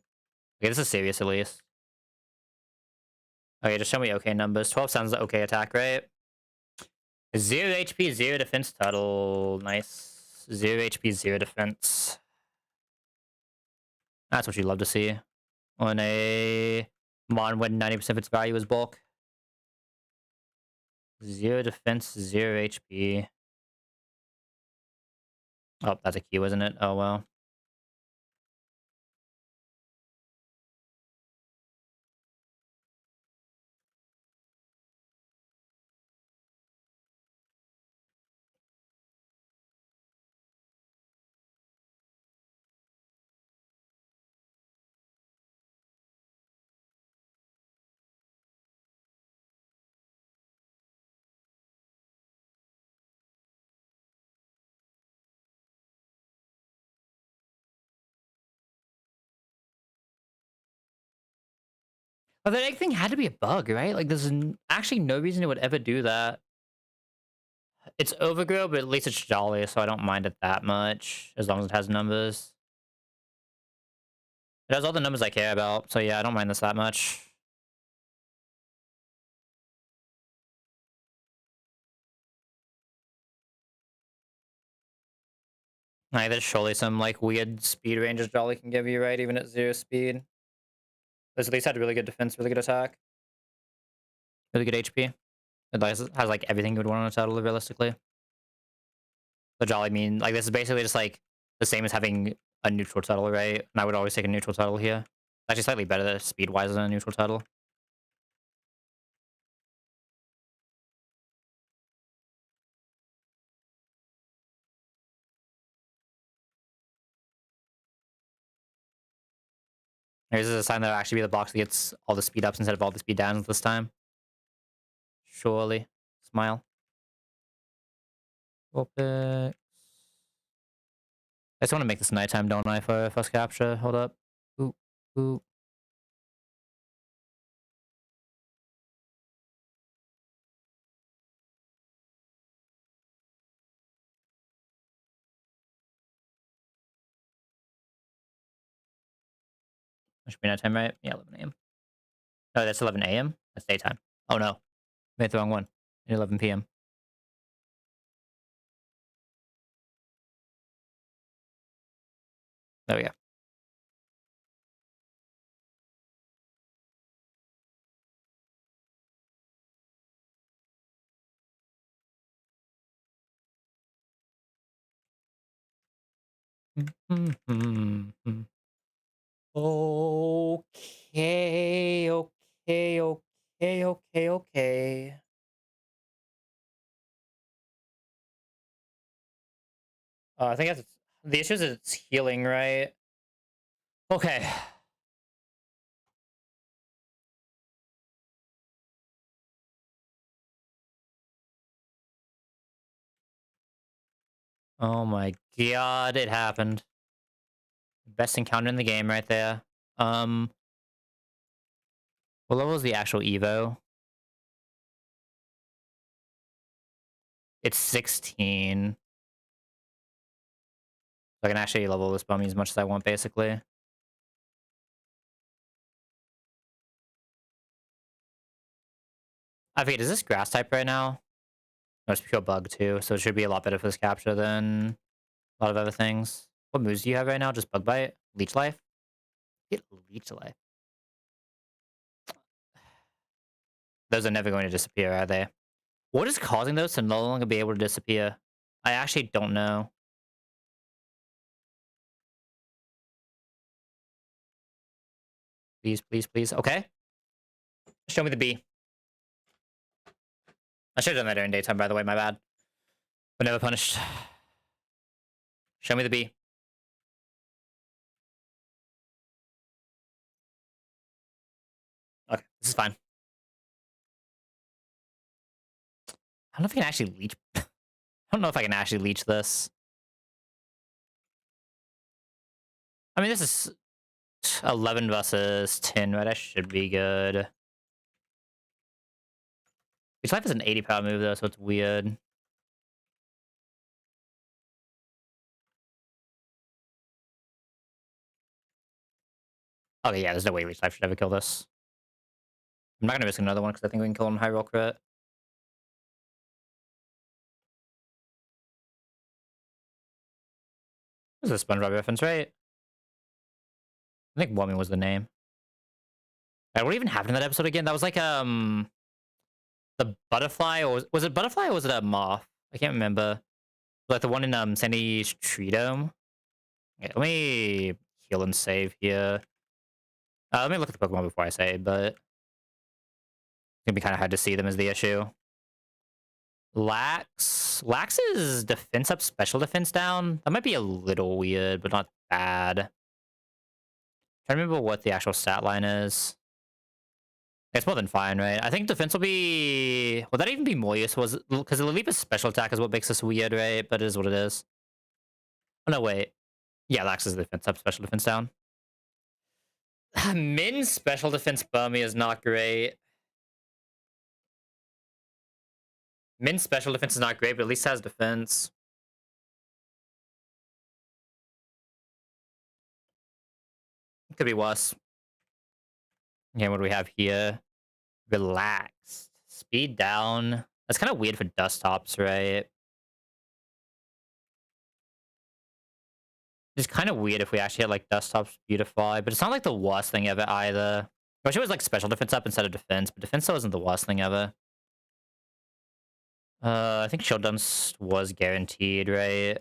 Okay, this is serious at least. Okay, just show me okay numbers. 12 sounds like okay attack, right? 0 HP, 0 defense turtle. Nice. 0 HP, 0 defense. That's what you love to see. On a mon when 90% of its value is bulk. 0 defense, 0 HP. Oh, that's a Q, isn't it? Oh, well. But that egg thing had to be a bug, right? Like, there's actually no reason it would ever do that. It's overgrow, but at least it's jolly, so I don't mind it that much, as long as it has numbers. It has all the numbers I care about, so yeah, I don't mind this that much. Like, there's surely some, like, weird speed ranges Jolly can give you, right? Even at 0 speed. This at least had really good defense, really good attack. Really good HP. It has, like, everything you would want on a turtle, realistically. The Jolly mean, like, this is basically just, like, the same as having a neutral turtle, right? And I would always take a neutral turtle here. Actually, slightly better speed-wise than a neutral turtle. Maybe this is a sign that'll actually be the box that gets all the speed ups instead of all the speed downs this time. Surely. Smile. Open. I just want to make this nighttime, don't I, for first capture? Hold up. Ooh, ooh. It should be nighttime, right? Yeah, 11 a.m. No, that's 11 a.m. That's daytime. Oh no, made the wrong one. 11 p.m. There we go. Okay, okay, okay, okay, okay. I think that's the issue is it's healing, right? Okay. Oh my god, it happened. Best encounter in the game right there. What level is the actual Evo? It's 16. So I can actually level this bummy as much as I want, basically. I forget, is this grass type right now? No, it's pure bug too, so it should be a lot better for this capture than a lot of other things. What moves do you have right now? Just bug bite? Leech life? Get leech life. Those are never going to disappear, are they? What is causing those to no longer be able to disappear? I actually don't know. Please, please, please. Okay. Show me the B. I should have done that during daytime, by the way. My bad. But never punished. Show me the B. Okay, this is fine. I don't know if I can actually leech. I don't know if I can actually leech this. I mean, this is 11 versus 10, right? That should be good. Leech life is an 80 power move, though, so it's weird. Okay, yeah, there's no way leech life should ever kill this. I'm not gonna risk another one because I think we can kill him high roll crit. This is a SpongeBob reference, right? I think Woman was the name. What even happened in that episode again? That was like the butterfly, or was it butterfly or was it a moth? I can't remember. Like the one in Sandy's tree dome. Yeah, let me heal and save here. Let me look at the Pokemon before I say, but it's gonna be kind of hard to see them as the issue. Lax is defense up, special defense down. That might be a little weird, but not bad. Trying to remember what the actual stat line is. It's more than fine, right? I think defense will be... Will that even be more useful? Because Lilipa's special attack is what makes this weird, right? But it is what it is. Oh, no, wait. Yeah, Lax is defense up, special defense down. Min's special defense bummy is not great. Min's special defense is not great, but at least has defense. Could be worse. Okay, what do we have here? Relaxed. Speed down. That's kind of weird for desktops, right? It's kind of weird if we actually had like desktops beautify, but it's not like the worst thing ever either. I wish it was like special defense up instead of defense, but defense still isn't the worst thing ever. I think Shield Dust was guaranteed, right?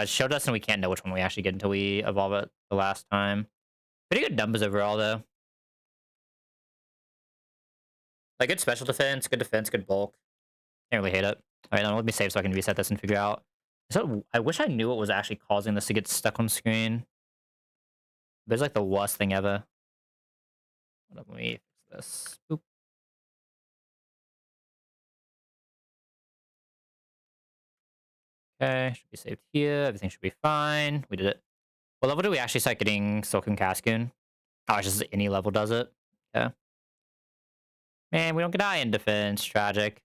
Shield Dust, and we can't know which one we actually get until we evolve it the last time. Pretty good numbers overall, though. Like, good special defense, good bulk. Can't really hate it. Alright, now let me save so I can reset this and figure out. So, I wish I knew what was actually causing this to get stuck on screen. But it's like the worst thing ever. Hold up, let me fix this. Boop. Okay, should be saved here. Everything should be fine. We did it. What level do we actually start getting Silken Cascoon? Oh, it's just any level does it. Okay. Man, we don't get Iron Defense. Tragic.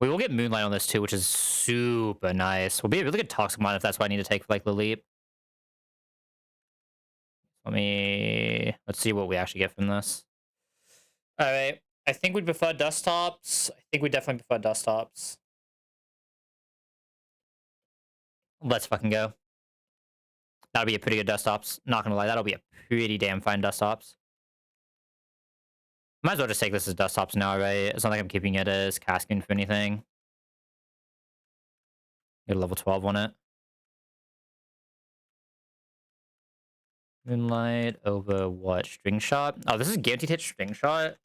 We will get Moonlight on this too, which is super nice. We'll be a really good Toxic Mon if that's what I need to take for like the leap. Let's see what we actually get from this. Alright. I think we'd prefer desktops. I think we definitely prefer desktops. Let's fucking go. That'll be a pretty good desktops. Not gonna lie, that'll be a pretty damn fine desktops. Might as well just take this as desktops now, right? It's not like I'm keeping it as Cascoon for anything. Get a level 12 on it. Moonlight over what? String shot? Oh, this is guaranteed hit string shot.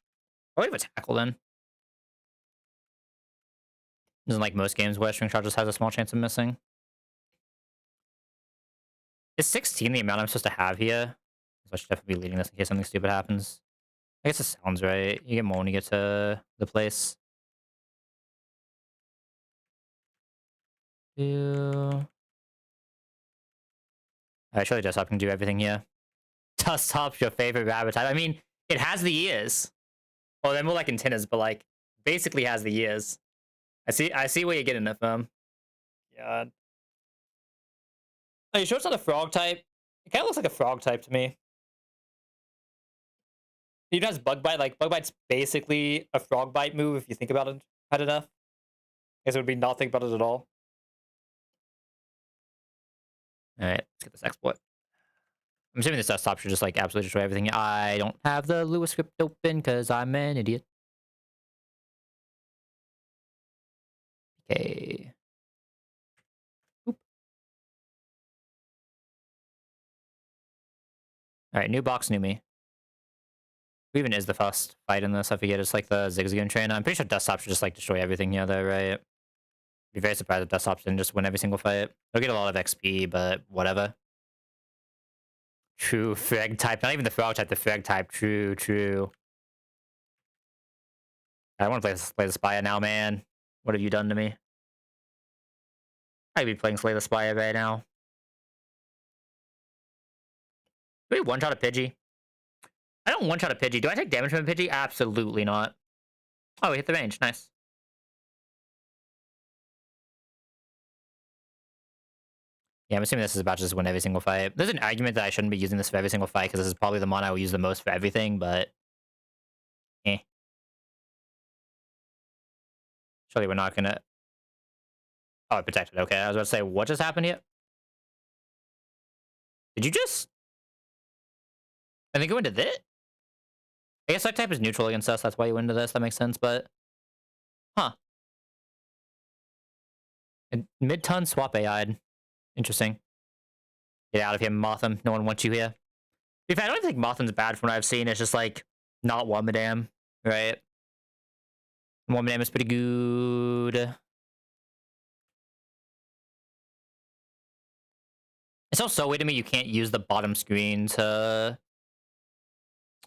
Probably have a tackle then. Isn't like most games where string shot just has a small chance of missing. Is 16 the amount I'm supposed to have here? So I should definitely be leading this in case something stupid happens. I guess it sounds right. You get more when you get to the place. Alright, surely desktop can do everything here. Desktop's your favorite rabbit type. I mean, it has the ears. Well, they're more like antennas, but like basically has the ears. I see where you're getting it from. God. Are you sure it's not a frog type? It kind of looks like a frog type to me. It has bug bite. Like bug bite's basically a frog bite move if you think about it hard enough. I guess it would be nothing but it at all. All right, let's get this exploit. I'm assuming this desktop should just like absolutely destroy everything. I don't have the Lua script open because I'm an idiot. Okay. Oop. All right, new box, new me. Who even is the first fight in this? I forget. It's like the Zigzagoon trainer. I'm pretty sure desktop should just like destroy everything here, though, right? Be very surprised if desktops didn't just win every single fight. They'll get a lot of XP, but whatever. True frag type. Not even the frog type, the frag type. True, true. I want to play the Spire now, man. What have you done to me? I'd be playing Slay the Spire right now. Do we one-shot a Pidgey? I don't one-shot a Pidgey. Do I take damage from a Pidgey? Absolutely not. Oh, we hit the range. Nice. Yeah, I'm assuming this is about to just win every single fight. There's an argument that I shouldn't be using this for every single fight because this is probably the mon I will use the most for everything, but... eh. Surely we're not gonna... Oh, it protected. Okay, I was about to say, what just happened here? Did you just... I think it went to this? I guess type is neutral against us, that's why you went into this. That makes sense, but... Huh. Mid-ton swap AI'd. Interesting. Get out of here, Motham. No one wants you here. In fact, I don't think Motham's bad from what I've seen. It's just, like, not Wormadam, right? Wormadam is pretty good. It's also weird to me you can't use the bottom screen to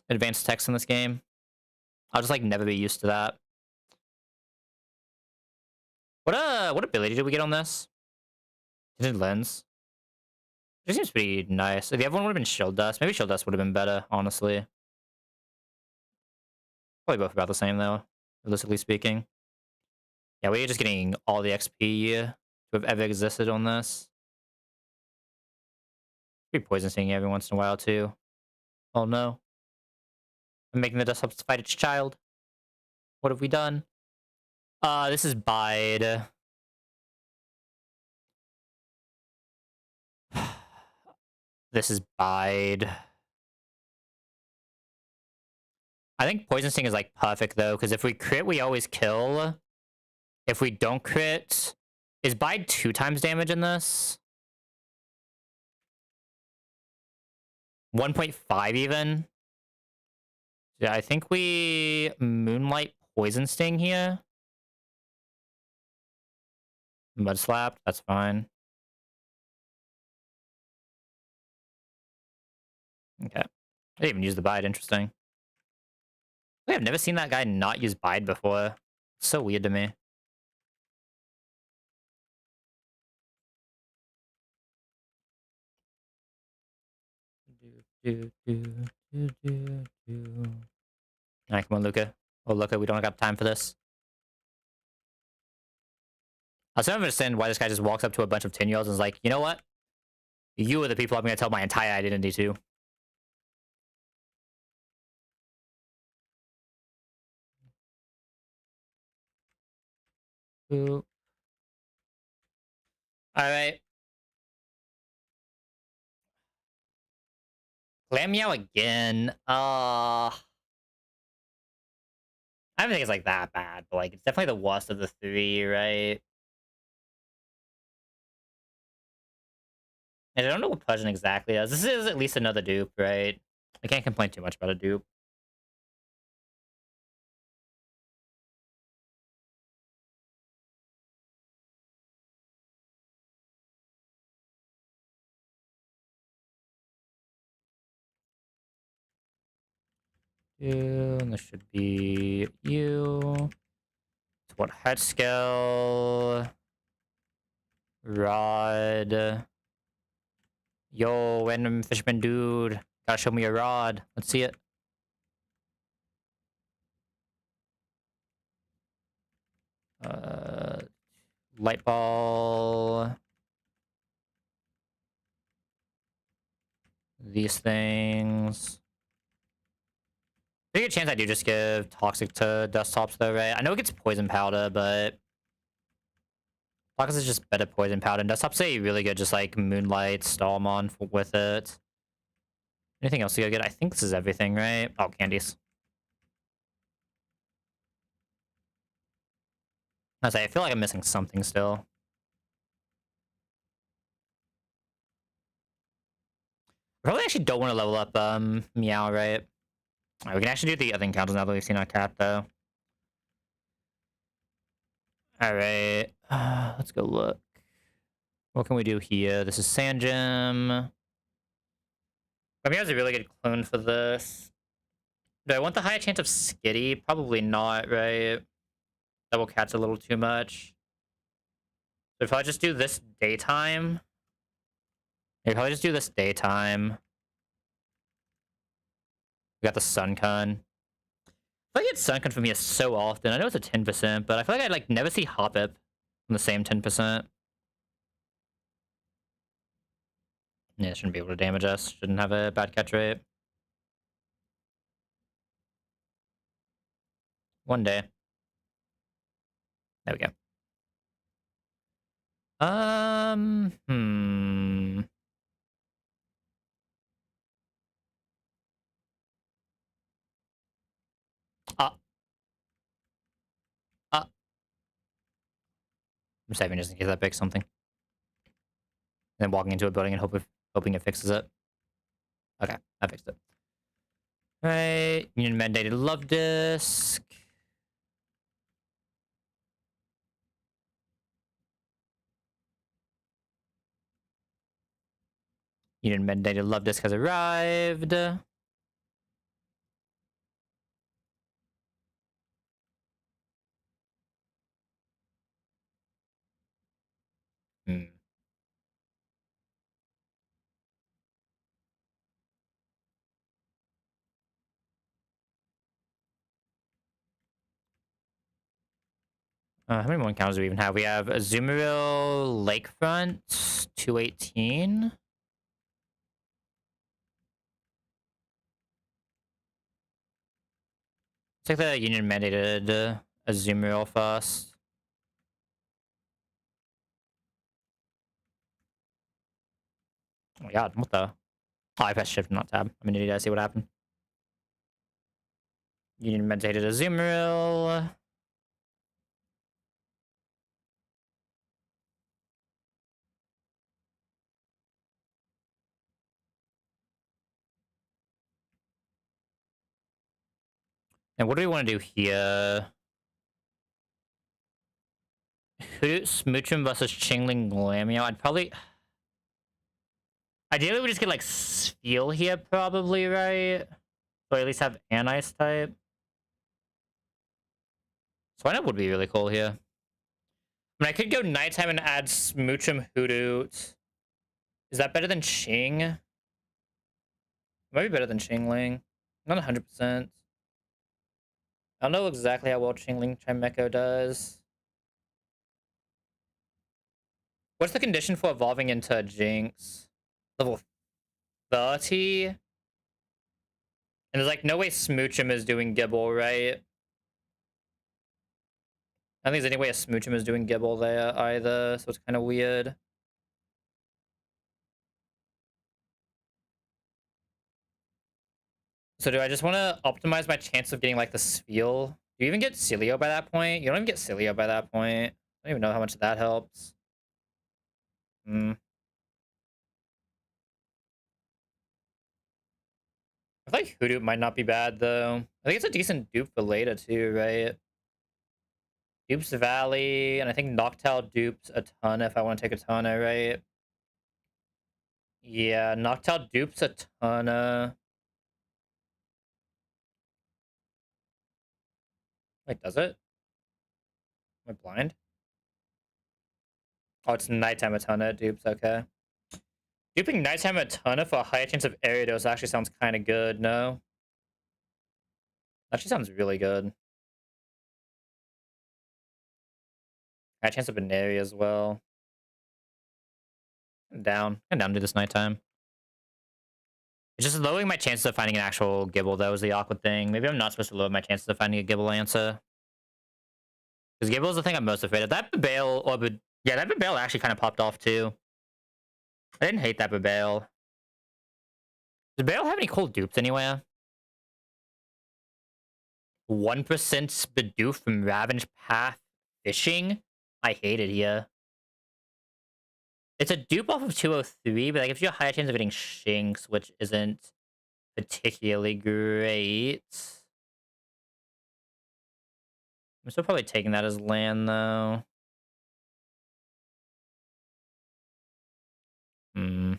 advance text in this game. I'll just, like, never be used to that. What ability did we get on this? Tinted Lens. It seems pretty nice. The other one would have been Shield Dust. Maybe Shield Dust would have been better, honestly. Probably both about the same, though, realistically speaking. Yeah, we're just getting all the XP to have ever existed on this. Be Poison Sting every once in a while, too. Oh, no. I'm making the desktops fight its child. What have we done? This is Bide. This is Bide. I think Poison Sting is, like, perfect, though, because if we crit, we always kill. If we don't crit... Is Bide 2 times damage in this? 1.5 even? Yeah, I think we Moonlight Poison Sting here. Mud Slap, that's fine. Okay. I didn't even use the bide. Interesting. I've never seen that guy not use bide before. So weird to me. Alright, come on, Luca. Oh, Luca, we don't got time for this. I still don't understand why this guy just walks up to a bunch of 10-year-olds and is like, you know what? You are the people I'm going to tell my entire identity to. Alright. Meow again. I don't think it's like that bad, but like it's definitely the worst of the three, right? And I don't know what Persian exactly is. This is at least another dupe, right? I can't complain too much about a dupe. You, and this should be you. What head skill? Rod. Yo, random fisherman dude. Gotta show me a rod. Let's see it. Uh, light ball. These things. Pretty good chance I do just give toxic to desktops though, right? I know it gets poison powder, but toxic is just better poison powder. And desktops say really good, just like moonlight, Starmon with it. Anything else you gotta get? I think this is everything, right? Oh, candies. I feel like I'm missing something still. I probably actually don't want to level up Meow, right? Alright, we can actually do the other encounters now that we've seen our cat though. Alright. Let's go look. What can we do here? This is Sand Gem. Meow's a really good clone for this. Do I want the higher chance of Skitty? Probably not, right? Double cat's a little too much. So if I just do this daytime, maybe probably just do this daytime. We got the Suncon. I feel like it's Suncon for me so often. I know it's a 10%, but I feel like I like never see Hoppip on the same 10%. Yeah, shouldn't be able to damage us. Shouldn't have a bad catch rate. One day. There we go. Hmm. Uh, uh. I'm saving just in case I pick something. Then walking into a building and hoping it fixes it. Okay, I fixed it. Right. Union mandated love disc. Union mandated love disc has arrived. Hmm. How many more encounters do we even have? We have Azumarill Lakefront 218. Let's take the Union mandated Azumarill first. Oh my god, what the? Oh, I pressed shift, not tab. I'm an idiot. I see what happened. Union mandated Azumarill. And what do we want to do here? Smoochum versus Chingling Glamio. I'd probably... Ideally, we just get like Steel here, probably, right? Or at least have an Ice type. Swine would be really cool here. I mean, I could go Nighttime and add Smoochum Hoodoo. Is that better than Xing? Might be better than Xingling. Not 100%. I don't know exactly how well Xingling Chimecho does. What's the condition for evolving into Jinx? Level 30? And there's like no way Smoochum is doing Gibble, right? I don't think there's any way a Smoochum is doing Gibble there either, so it's kind of weird. So do I just want to optimize my chance of getting like the Spheal? Do you even get Cilio by that point? You don't even get Cilio by that point. I don't even know how much that helps. Hmm. I feel like Hoodoo might not be bad though. I think it's a decent dupe for Leda too, right? Dupes Valley, and I think Noctowl dupes a ton if I want to take a Tana, right? Yeah, Noctowl dupes a Tana. Wait, does it? Am I blind? Oh, it's Nighttime a Tana dupes, okay. Duping Nighttime a Tana for a higher chance of Ariados actually sounds kind of good, no? Actually sounds really good. High chance of Baneri as well. I'm down to do this Nighttime. It's just lowering my chances of finding an actual Gibble, that was the awkward thing. Maybe I'm not supposed to lower my chances of finding a Gibble answer. Because Gibble is the thing I'm most afraid of. That Babale, yeah, that Babale actually kind of popped off too. I didn't hate that Babale. Does Babale have any cool dupes anywhere? 1% Bidoof from Ravage Path Fishing? I hate it here. It's a dupe off of 203, but that gives you a higher chance of getting Shinx, which isn't particularly great. I'm still probably taking that as land, though. Hmm.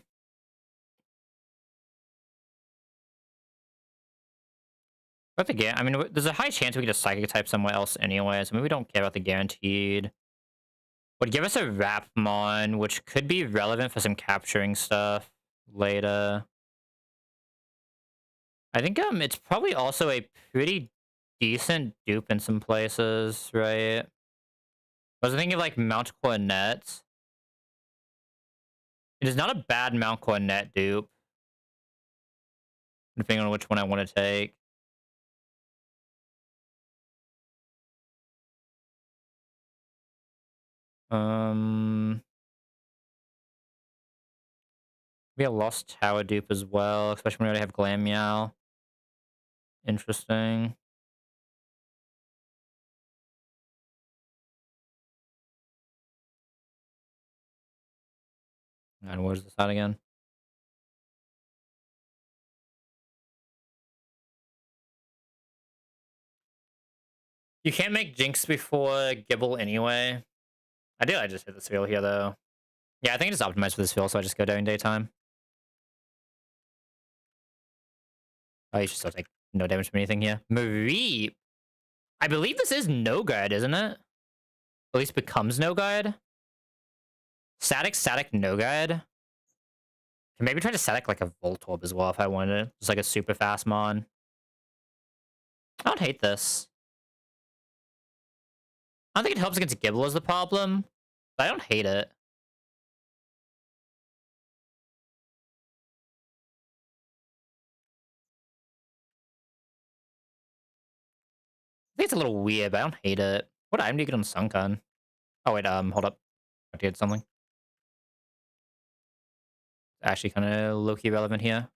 But the I mean, there's a high chance we get a Psychic type somewhere else anyway, so maybe we don't care about the guaranteed. Would give us a Rapmon, which could be relevant for some capturing stuff later. I think it's probably also a pretty decent dupe in some places, right? I was thinking of like Mount Coronet. It is not a bad Mount Coronet dupe, depending on which one I want to take. Maybe a Lost Tower dupe as well, especially when we already have Glam Meow. Interesting. And where's this at again? You can't make Jinx before Gibble anyway. I just hit this field here though. Yeah, I think I just optimized for this field, so I just go during daytime. Oh, you should still take no damage from anything here. Marie! I believe this is no guard, isn't it? At least becomes no guard. Static, no guard. Maybe try to static like a Voltorb as well if I wanted it. Just like a super fast mon. I don't hate this. I don't think it helps against Gibble is the problem, but I don't hate it. I think it's a little weird, but I don't hate it. What item do you get on Sunken? Oh wait, hold up. I did something. Actually kind of low-key relevant here.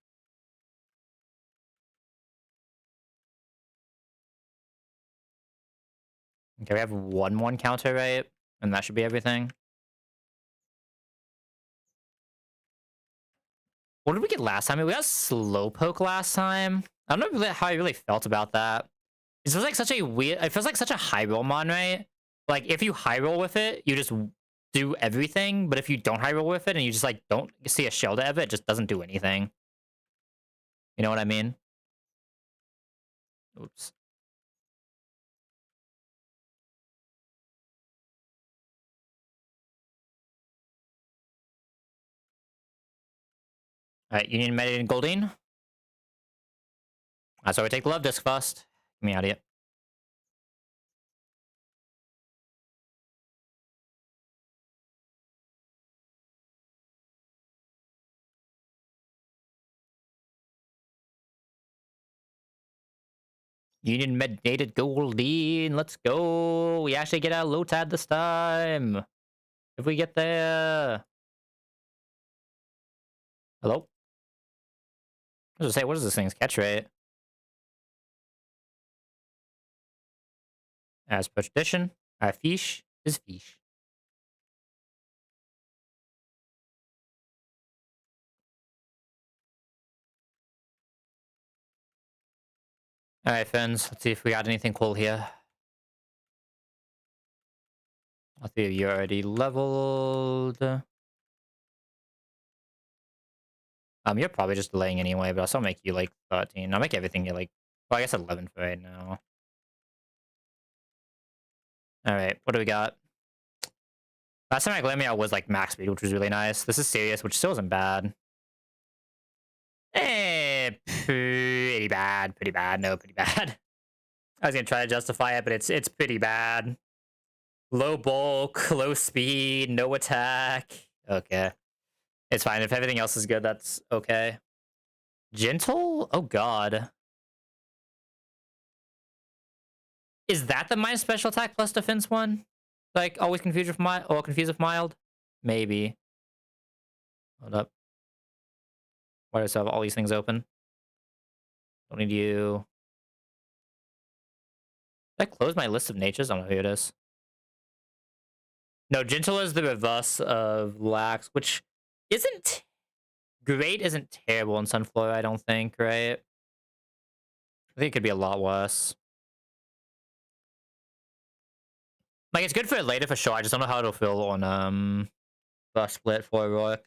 Okay, we have 1/1 counter, right? And that should be everything. What did we get last time? We got Slowpoke last time. I don't know how I really felt about that. It feels like such a weird... It feels like such a high roll mon, right? Like, if you high roll with it, you just do everything, but if you don't high roll with it and you just like don't see a shield out of it, it just doesn't do anything. You know what I mean? Oops. Alright, Union Medic and Goldine. So we take the love disc first. Get me out of here. Union Medicated Goldine. Let's go. We actually get our Lotad this time. If we get there. Hello? I was gonna say, what is this thing's catch rate? As per tradition, our fish is fish. Alright, friends. Let's see if we got anything cool here. Let's see if you're already leveled. You're probably just delaying anyway, but I'll still make you like 13. I'll make everything you like. Well, I guess 11 for right now. Alright, what do we got? Last time I glammed me out was like max speed, which was really nice. This is serious, which still isn't bad. Pretty bad. Pretty bad. No, pretty bad. I was gonna try to justify it, but it's pretty bad. Low bulk, low speed, no attack. Okay. It's fine. If everything else is good, that's okay. Gentle? Oh god. Is that the minus special attack plus defense one? Like always confused with mild or confused with mild? Maybe. Hold up. Why do I still have all these things open? Don't need you. Did I close my list of natures? I don't know who it is. No, gentle is the reverse of lax, which isn't great, isn't terrible in Sunflora, I don't think, right? I think it could be a lot worse. Like, it's good for later for sure. I just don't know how it'll feel on first split for Heroic.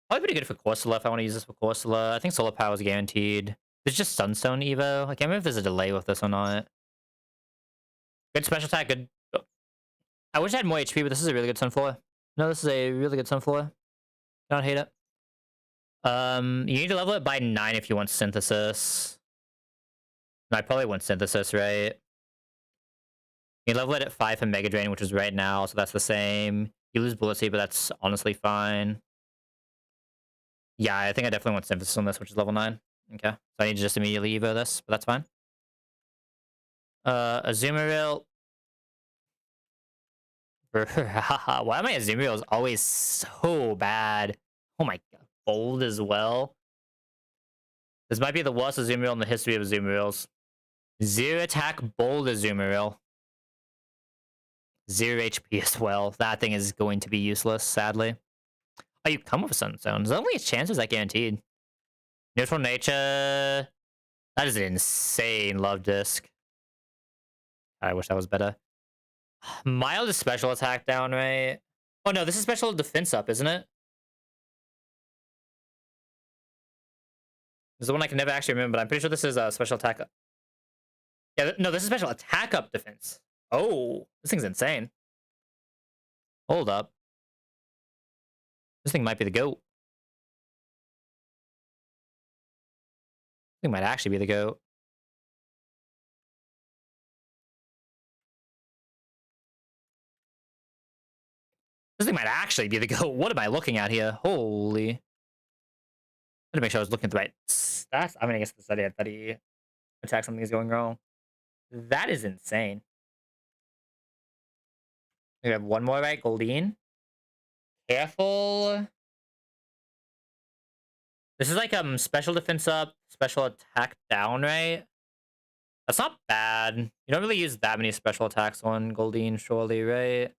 Probably pretty good for Corsola if I want to use this for Corsola. I think Solar Power is guaranteed. It's just Sunstone Evo. I can't remember if there's a delay with this or not. Good special attack, good. I wish I had more HP, but this is a really good Sunflora. No, this is a really good Sunflora. Don't hate it. You need to level it by 9 if you want Synthesis. No, I probably want Synthesis, right? You level it at 5 for Mega Drain, which is right now, so that's the same. You lose Bullet Seed, but that's honestly fine. Yeah, I think I definitely want Synthesis on this, which is level 9. Okay. So I need to just immediately Evo this, but that's fine. Azumarill. Why am I Azumarill is always so bad? Oh my god. Bold as well. This might be the worst Azumarill in the history of Azumarills. 0 attack, bold Azumarill. 0 HP as well. That thing is going to be useless, sadly. Oh, you come with Sunstone. There's only a chance is that guaranteed. Neutral Nature. That is an insane love disc. I wish that was better. Mild is special attack down, right? Oh no, this is special defense up, isn't it? This is the one I can never actually remember, but I'm pretty sure this is a special attack up. Yeah, no, this is special attack up defense. Oh, this thing's insane. Hold up. This thing might be the GOAT. This thing might actually be the GOAT. This thing might actually be the GOAT. What am I looking at here? Holy. I had to make sure I was looking at the right stats. I mean, I guess the study that he attack something is going wrong. That is insane. We have one more, right? Goldine. Careful. This is like special defense up, special attack down, right? That's not bad. You don't really use that many special attacks on Goldine, surely, right?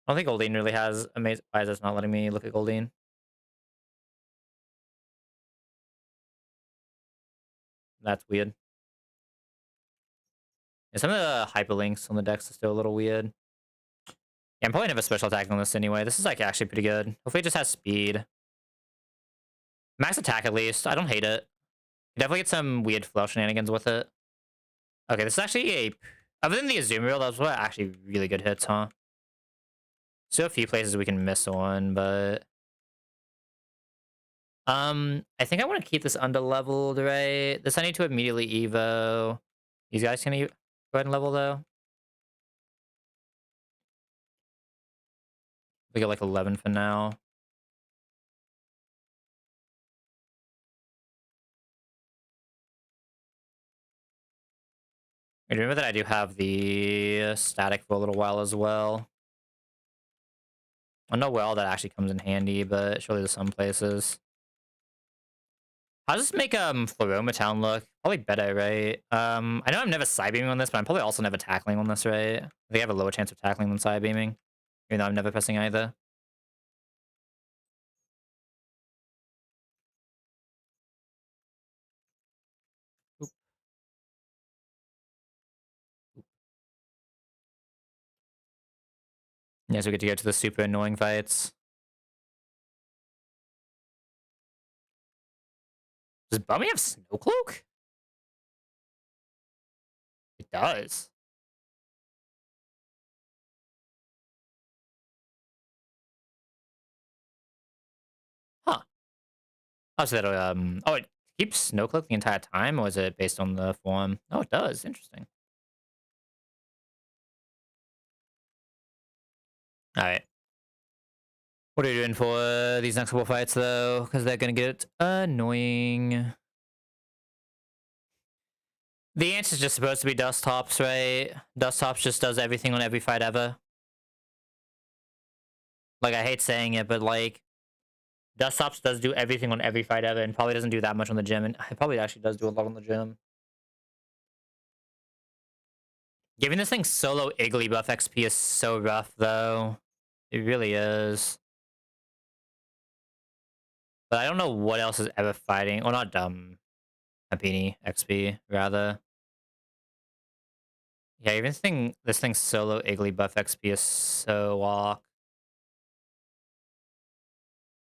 I don't think Goldine really has amazing. Why is this not letting me look at Goldine? That's weird. Yeah, some of the hyperlinks on the decks are still a little weird. Yeah, I'm probably never special attacking on this anyway. This is like actually pretty good. Hopefully it just has speed. Max attack at least. I don't hate it. Definitely get some weird flow shenanigans with it. Okay, this is actually a... Other than the Azumarill, those were actually really good hits, huh? Still a few places we can miss on, but... I think I want to keep this under-leveled, right? This I need to immediately Evo. These guys can go ahead and level, though. We got like 11 for now. I remember that I do have the static for a little while as well. I don't know where all that actually comes in handy, but surely there's some places. How does this make Floroma Town look? Probably better, right? I know I'm never side beaming on this, but I'm probably also never tackling on this, right? I think I have a lower chance of tackling than side beaming, even though I'm never pressing either. Oop. Yeah, so we get to go to the super annoying fights. Does Bummy have Snow Cloak? It does. Huh. Oh, so that oh, it keeps Snow Cloak the entire time, or is it based on the form? Oh, it does. Interesting. All right. What are you doing for these next couple fights, though? Because they're gonna get annoying. The answer's just supposed to be Dust Tops, right? Dust Tops just does everything on every fight ever. Like, I hate saying it, but like, Dust Tops does do everything on every fight ever, and probably doesn't do that much on the gym, and it probably actually does do a lot on the gym. Giving this thing solo Iggly buff XP is so rough, though. It really is. But I don't know what else is ever fighting. Well, not Happini XP, rather. Yeah, even this thing solo Iggly buff XP is so walk.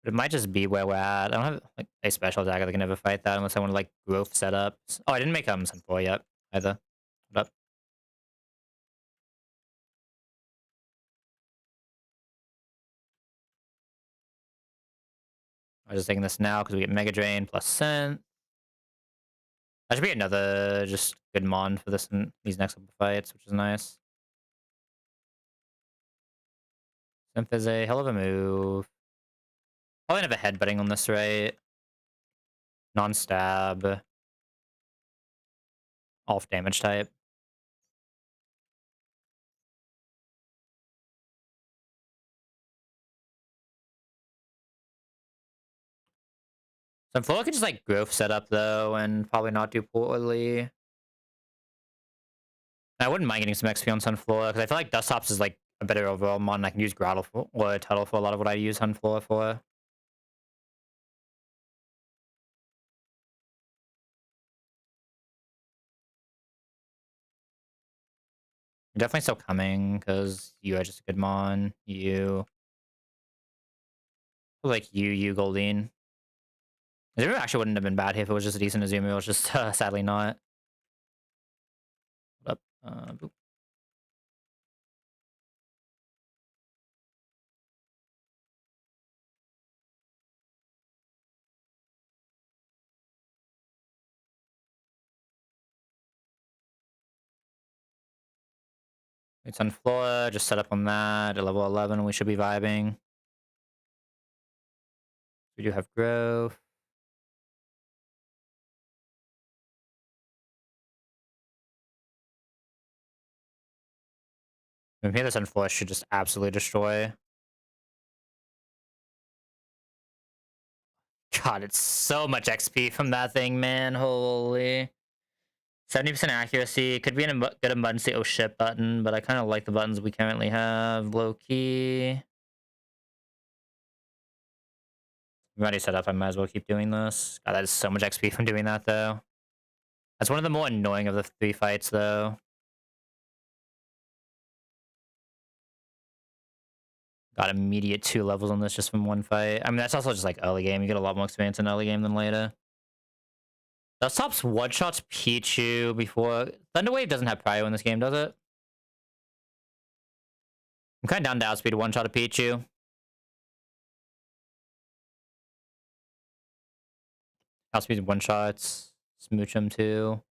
But it might just be where we're at. I don't have like a special attack that can never fight that unless I want to like growth setups. Oh, I didn't make Sunflower yet either. Hold up. I'm just taking this now because we get Mega Drain plus Scent. That should be another just good mon for this and these next couple fights, which is nice. Synth is a hell of a move. Probably never headbutting on this, right? Non-stab. Off damage type. Sunflower could just like growth setup though and probably not do poorly. I wouldn't mind getting some XP on Sunflower because I feel like Dust Tops is like a better overall mon. I can use Grottle for, or Tuttle for a lot of what I use Sunflower for. You're definitely still coming because you are just a good mon. You like you Goldeen. Azumarill actually wouldn't have been bad if it was just a decent Azumarill. It was just sadly not. Hold up. Boop. It's on floor. Just set up on that at level 11. We should be vibing. We do have growth. Maybe this on floor should just absolutely destroy. God, it's so much XP from that thing, man. Holy. 70% accuracy. Could be a good emergency oh shit button, but I kind of like the buttons we currently have. Low key. I'm already set up. I might as well keep doing this. God, that is so much XP from doing that, though. That's one of the more annoying of the 3 fights, though. Got immediate 2 levels on this just from one fight. I mean, that's also just like early game. You get a lot more experience in early game than later. Dustop's one-shots Pichu before... Thunderwave doesn't have Prio in this game, does it? I'm kind of down to outspeed one-shot a Pichu. Outspeed one-shots. Smooch him too.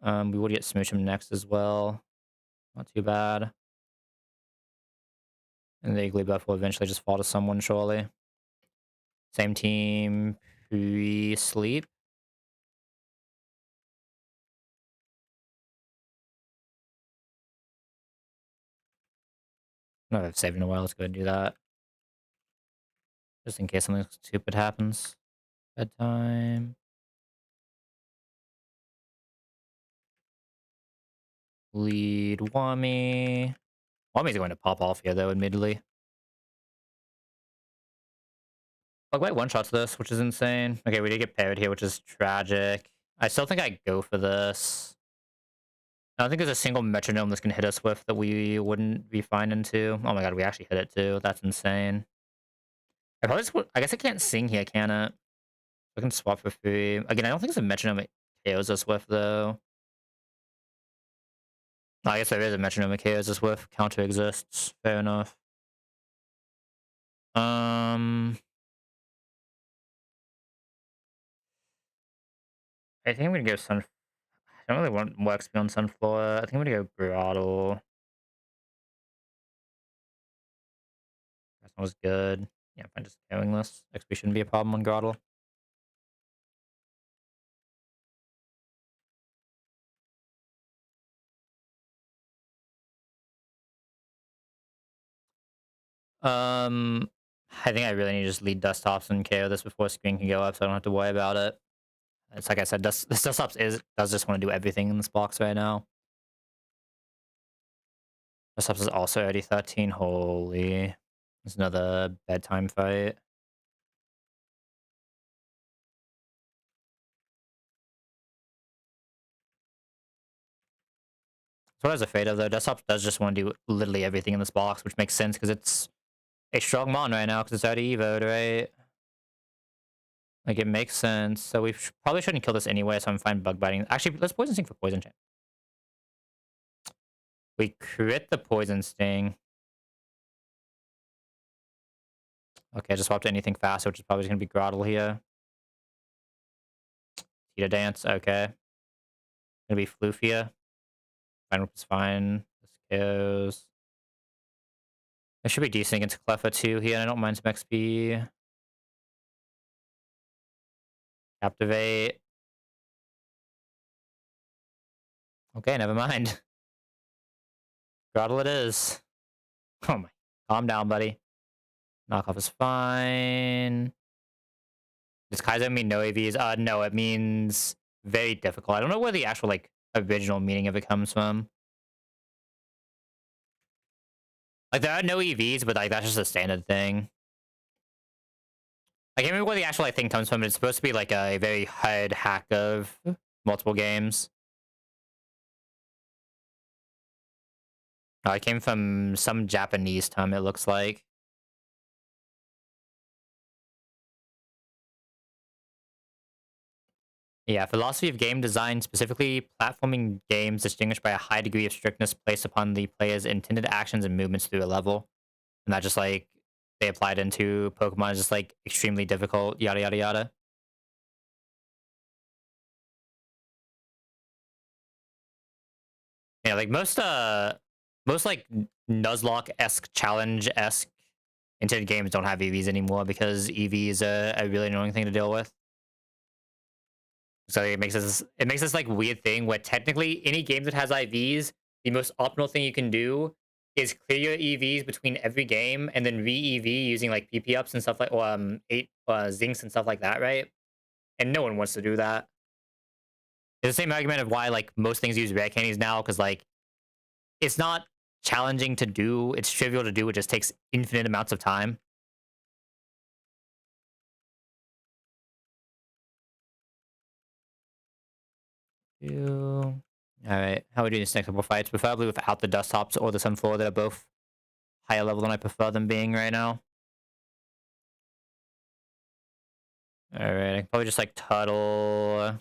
We would get Smooch him next as well. Not too bad. And the Iggly buff will eventually just fall to someone, surely. Same team. Pre-sleep. No, I've saved in a while. Let's go and do that. Just in case something stupid happens. Bedtime. Lead Wami. Wami's going to pop off here, though, admittedly. Bugbite one-shots this, which is insane. Okay, we did get paired here, which is tragic. I still think I go for this. I don't think there's a single metronome this can hit us with that we wouldn't be fine into. Oh my god, we actually hit it too. That's insane. I guess I can't sing here, can it? I can swap for free. Again, I don't think it's a metronome it KOs us with, though. Oh, I guess there is a metronome it KOs us with. Counter exists. Fair enough. I think I'm gonna go Sun. I don't really want more XP on Sunflower. I think I'm gonna go Grottle. That was good. Yeah, if I'm just KOing this, XP shouldn't be a problem on Grottle. I think I really need to just lead Dusttops and KO this before screen can go up, so I don't have to worry about it. It's like I said, this Dusttops does just want to do everything in this box right now. Dusttops is also already 13. Holy. There's another bedtime fight. So what I was afraid of, though, Dusttops does just want to do literally everything in this box, which makes sense because it's a strong mon right now because it's already evoed, right? Like, it makes sense. So we probably shouldn't kill this anyway, so I'm fine bug biting. Actually, let's Poison Sting for Poison Chain. We crit the Poison Sting. Okay, I just swapped to anything fast, which is probably going to be Grottle here. Tita Dance, okay. Gonna be Flufia. Fine Whip is fine. This goes. It should be decent against Cleffa too here, and I don't mind some XP. Captivate. Okay, never mind. Grottle it is. Oh my. Calm down, buddy. Knockoff is fine. Does Kaizo mean no AVs? No, it means very difficult. I don't know where the actual, like, original meaning of it comes from. Like, there are no EVs, but, like, that's just a standard thing. I can't remember where the actual, like, thing comes from, but it's supposed to be, like, a very hard hack of multiple games. It came from some Japanese term, it looks like. Yeah, philosophy of game design, specifically platforming games distinguished by a high degree of strictness placed upon the player's intended actions and movements through a level. And that just, like, they applied into Pokemon is just, like, extremely difficult, yada, yada, yada. Yeah, like, most, like, Nuzlocke-esque, challenge-esque intended games don't have EVs anymore because EVs are a really annoying thing to deal with. So it makes this like weird thing where technically any game that has IVs, the most optimal thing you can do is clear your EVs between every game and then re-EV using like PP ups and stuff like or eight zincs and stuff like that, right? And no one wants to do that. It's the same argument of why like most things use rare candies now, because like it's not challenging to do, it's trivial to do, it just takes infinite amounts of time. All right, how are we doing this next couple fights? Preferably without the Dusttops or the Sunflower that are both higher level than I prefer them being right now. Alright, I can probably just like Tuttle.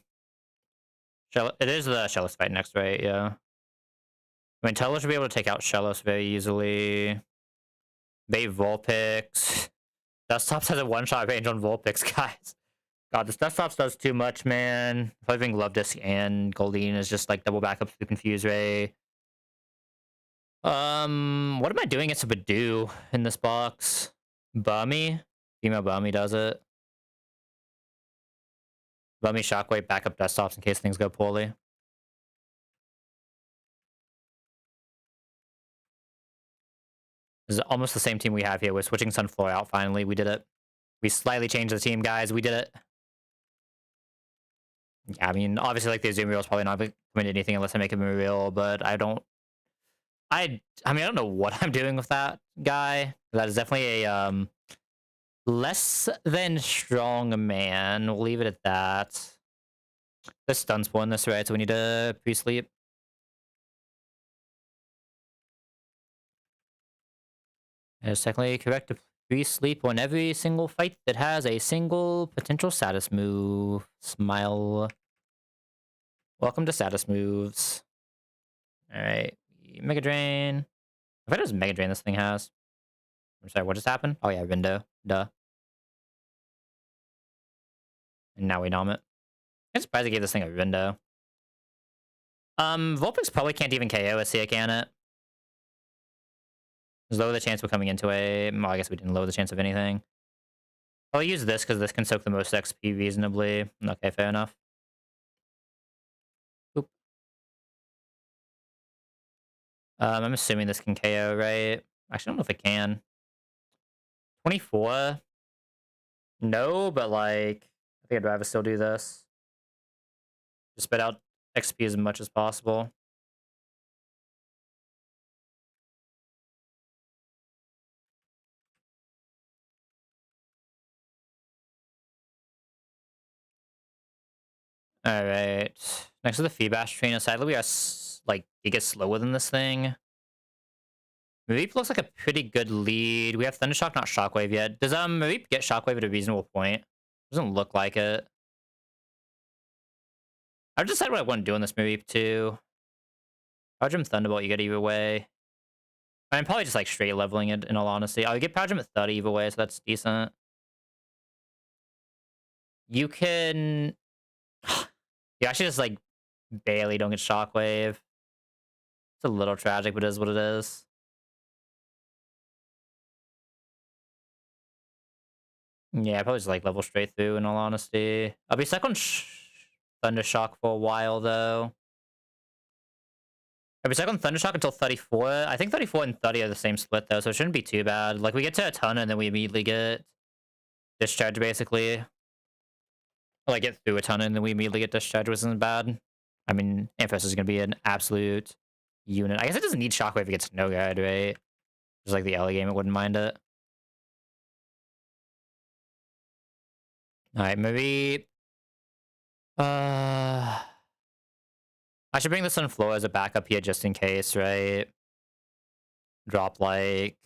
It is the Shellos fight next, right? Yeah. I mean, Tuttle should be able to take out Shellos very easily. They Vulpix. Desktops has a one-shot range on Vulpix, guys. God, this Desktops does too much, man. Having Love Disc and Goldeen is just like double backup to Confuse Ray. What am I doing against a Badoo in this box? Bummy? Female Bummy does it. Bummy Shockwave backup Desktops in case things go poorly. This is almost the same team we have here. We're switching Sunflower out finally. We did it. We slightly changed the team, guys. We did it. Yeah, I mean, obviously, like, the Zoom reel is probably not coming to anything unless I make a real, but I don't... I mean, I don't know what I'm doing with that guy. That is definitely a, less than strong man. We'll leave it at that. The stun spawn this, right? So we need to pre-sleep. It's technically correct to pre-sleep on every single fight that has a single potential status move. Smile. Welcome to status moves. Alright. Mega Drain. If it is Mega Drain this thing has. I'm sorry, what just happened? Oh yeah, window. Duh. And now we nom it. I'm surprised I gave this thing a window. Vulpix probably can't even KO a Sia, can it? Just lower the chance we're coming into a... Well, I guess we didn't lower the chance of anything. I'll use this because this can soak the most XP reasonably. Okay, fair enough. Oop. I'm assuming this can KO, right? Actually, I don't know if it can. 24? No, but like... I think I'd rather still do this. Just spit out XP as much as possible. Alright. Next to the Feebash trainer, sadly we are, like, giga slower than this thing. Mareep looks like a pretty good lead. We have Thundershock, not Shockwave yet. Does Mareep get Shockwave at a reasonable point? Doesn't look like it. I've decided what I want to do on this Mareep too. Power Gem Thunderbolt, you get either way. I'm probably just like straight leveling it in all honesty. I'll get Power Gem at 30 either way, so that's decent. You can... You actually just like barely don't get Shockwave. It's a little tragic, but it is what it is. Yeah, probably just like level straight through in all honesty. I'll be stuck on Thundershock for a while though. I'll be stuck on Thundershock until 34. I think 34 and 30 are the same split though, so it shouldn't be too bad. Like we get to a ton and then we immediately get discharged basically. Or, like get through a ton and then we immediately get discharged, which isn't bad. I mean, Ampharos is gonna be an absolute unit. I guess it doesn't need Shockwave against No Guide, right? Just like the early game, it wouldn't mind it. Alright, maybe... I should bring this on floor as a backup here just in case, right? Drop, like,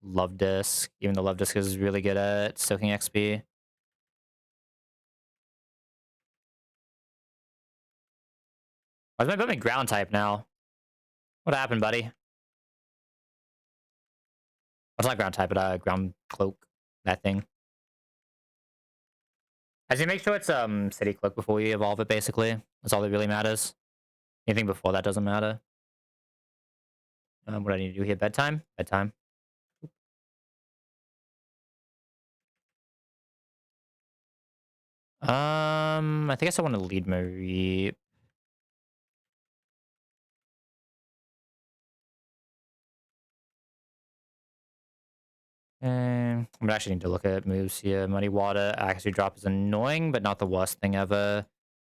Love Disc. Even though Love Disc is really good at soaking XP. Why is my building ground type now? What happened, buddy? It's not ground type, but ground cloak. That thing. I just make sure it's city cloak before we evolve it, basically. That's all that really matters. Anything before that doesn't matter. What do I need to do here? Bedtime? Bedtime. I think I want to lead Marie. I'm gonna actually need to look at moves here. Muddy Water, Accuracy Drop is annoying, but not the worst thing ever.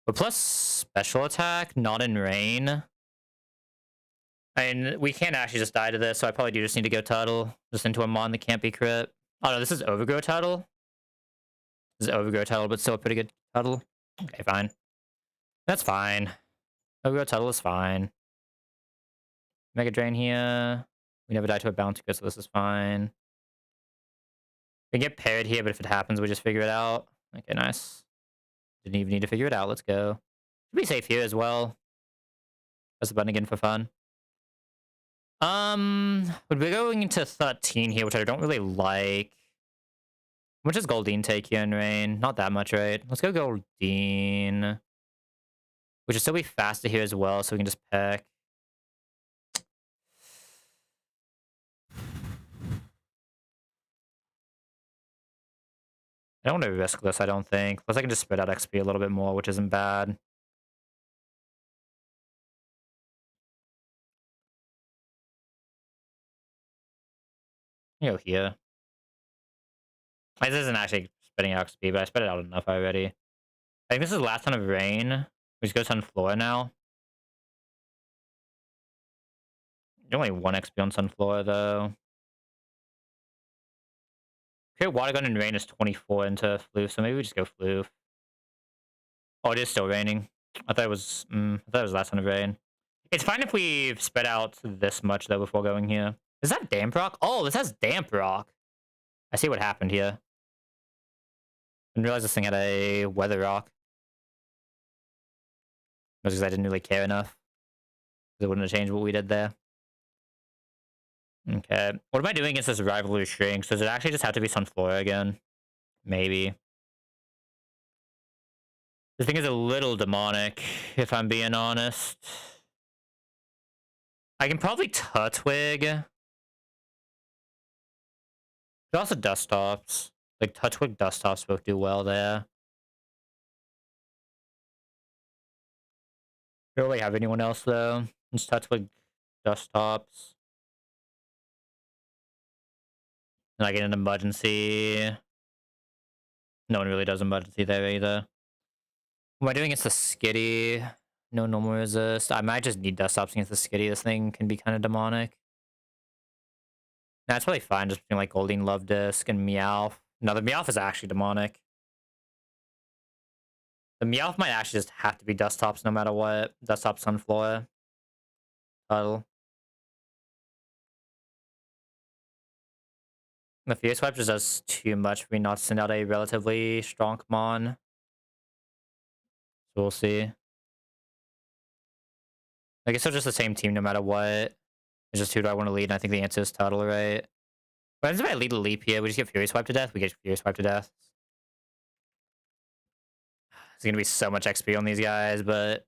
But plus special attack, not in rain. I mean, we can't actually just die to this, so I probably do just need to go Tuttle. Just into a mon that can't be crit. Oh no, this is Overgrow Tuttle. This is Overgrow Tuttle, but still a pretty good Tuttle. Okay, fine. That's fine. Overgrow Tuttle is fine. Mega Drain here. We never die to a bounty, so this is fine. We get paired here, but if it happens, we just figure it out. Okay, nice. Didn't even need to figure it out. Let's go. Should be safe here as well. Press the button again for fun. But we're going into 13 here, which I don't really like. How much does Goldeen take here in rain? Not that much, right? Let's go Goldeen. We should still be faster here as well, so we can just peck. I don't want to risk this, I don't think. Plus I can just spread out XP a little bit more, which isn't bad. You know, here. This isn't actually spreading out XP, but I spread it out enough already. I think this is the last turn of rain. We just go Sunflora now. Only 1 XP on Sunflora, though. Okay, Water Gun and Rain is 24 into Floof, so maybe we just go Floof. Oh, it is still raining. I thought it was last turn of rain. It's fine if we spread out this much, though, before going here. Is that Damp Rock? Oh, this has Damp Rock. I see what happened here. Didn't realize this thing had a Weather Rock. That's because I didn't really care enough. It wouldn't have changed what we did there. Okay. What am I doing against this Rivalry Shrink? Does it actually just have to be Sunflora again? Maybe. This thing is a little demonic, if I'm being honest. I can probably Tutwig. But also Dust-Tops. Like, Tutwig, Dust-Tops both do well there. I don't really have anyone else, though. It's Tutwig, Dust-Tops. And I get an emergency. No one really does emergency there either. What am I doing against the Skitty? No normal resist. I might just need Dust-Tops against the Skitty. This thing can be kind of demonic. Nah, it's probably fine just between like Goldeen, Love Disc, and Meow. No, the Meowth is actually demonic. The Meowth might actually just have to be Dust-Tops no matter what. Dust-Tops, Sunflora. Puddle. The Fierce Swipe just does too much for me not to send out a relatively strong Mon. So we'll see. I guess they're just the same team no matter what. It's just who do I want to lead, and I think the answer is Tuttle, right? But if I lead a leap here, we just get Fury Swipe to death. We get Fury Swipe to death. It's gonna be so much XP on these guys, but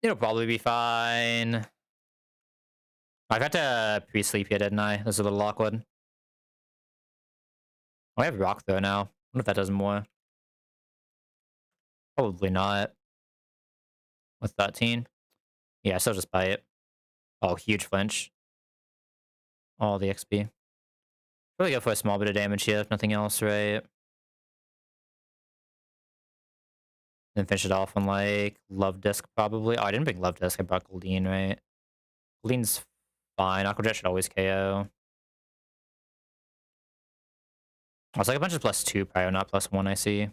it'll probably be fine. I've had to pre-sleep here, didn't I? This is a little awkward. Oh, I have Rock Throw now. I wonder if that does more. Probably not. With 13. Yeah, so just bite. Oh, huge flinch. All the XP. Probably go for a small bit of damage here, if nothing else, right? Then finish it off on, like, Love Disc, probably. Oh, I didn't bring Love Disc. I brought Goldeen, right? Goldeen's fine. Aqua Jet should always KO. Oh, it's like a bunch of +2 prior, not +1, I see.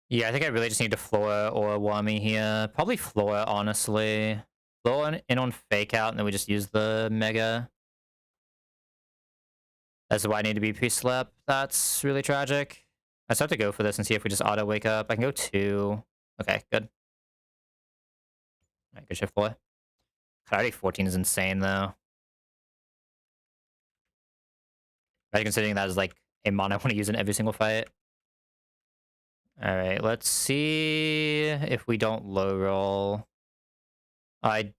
Yeah, I think I really just need to Flora or Wami here. Probably Flora, honestly. Flora in on Fake Out, and then we just use the Mega. That's why I need to be pre-slept. That's really tragic. I just have to go for this and see if we just auto-wake up. I can go 2. Okay, good. Alright, good shift, boy. Already 14 is insane, though. Right, considering that is, like, a mon I want to use in every single fight. Alright, let's see if we don't low roll. Do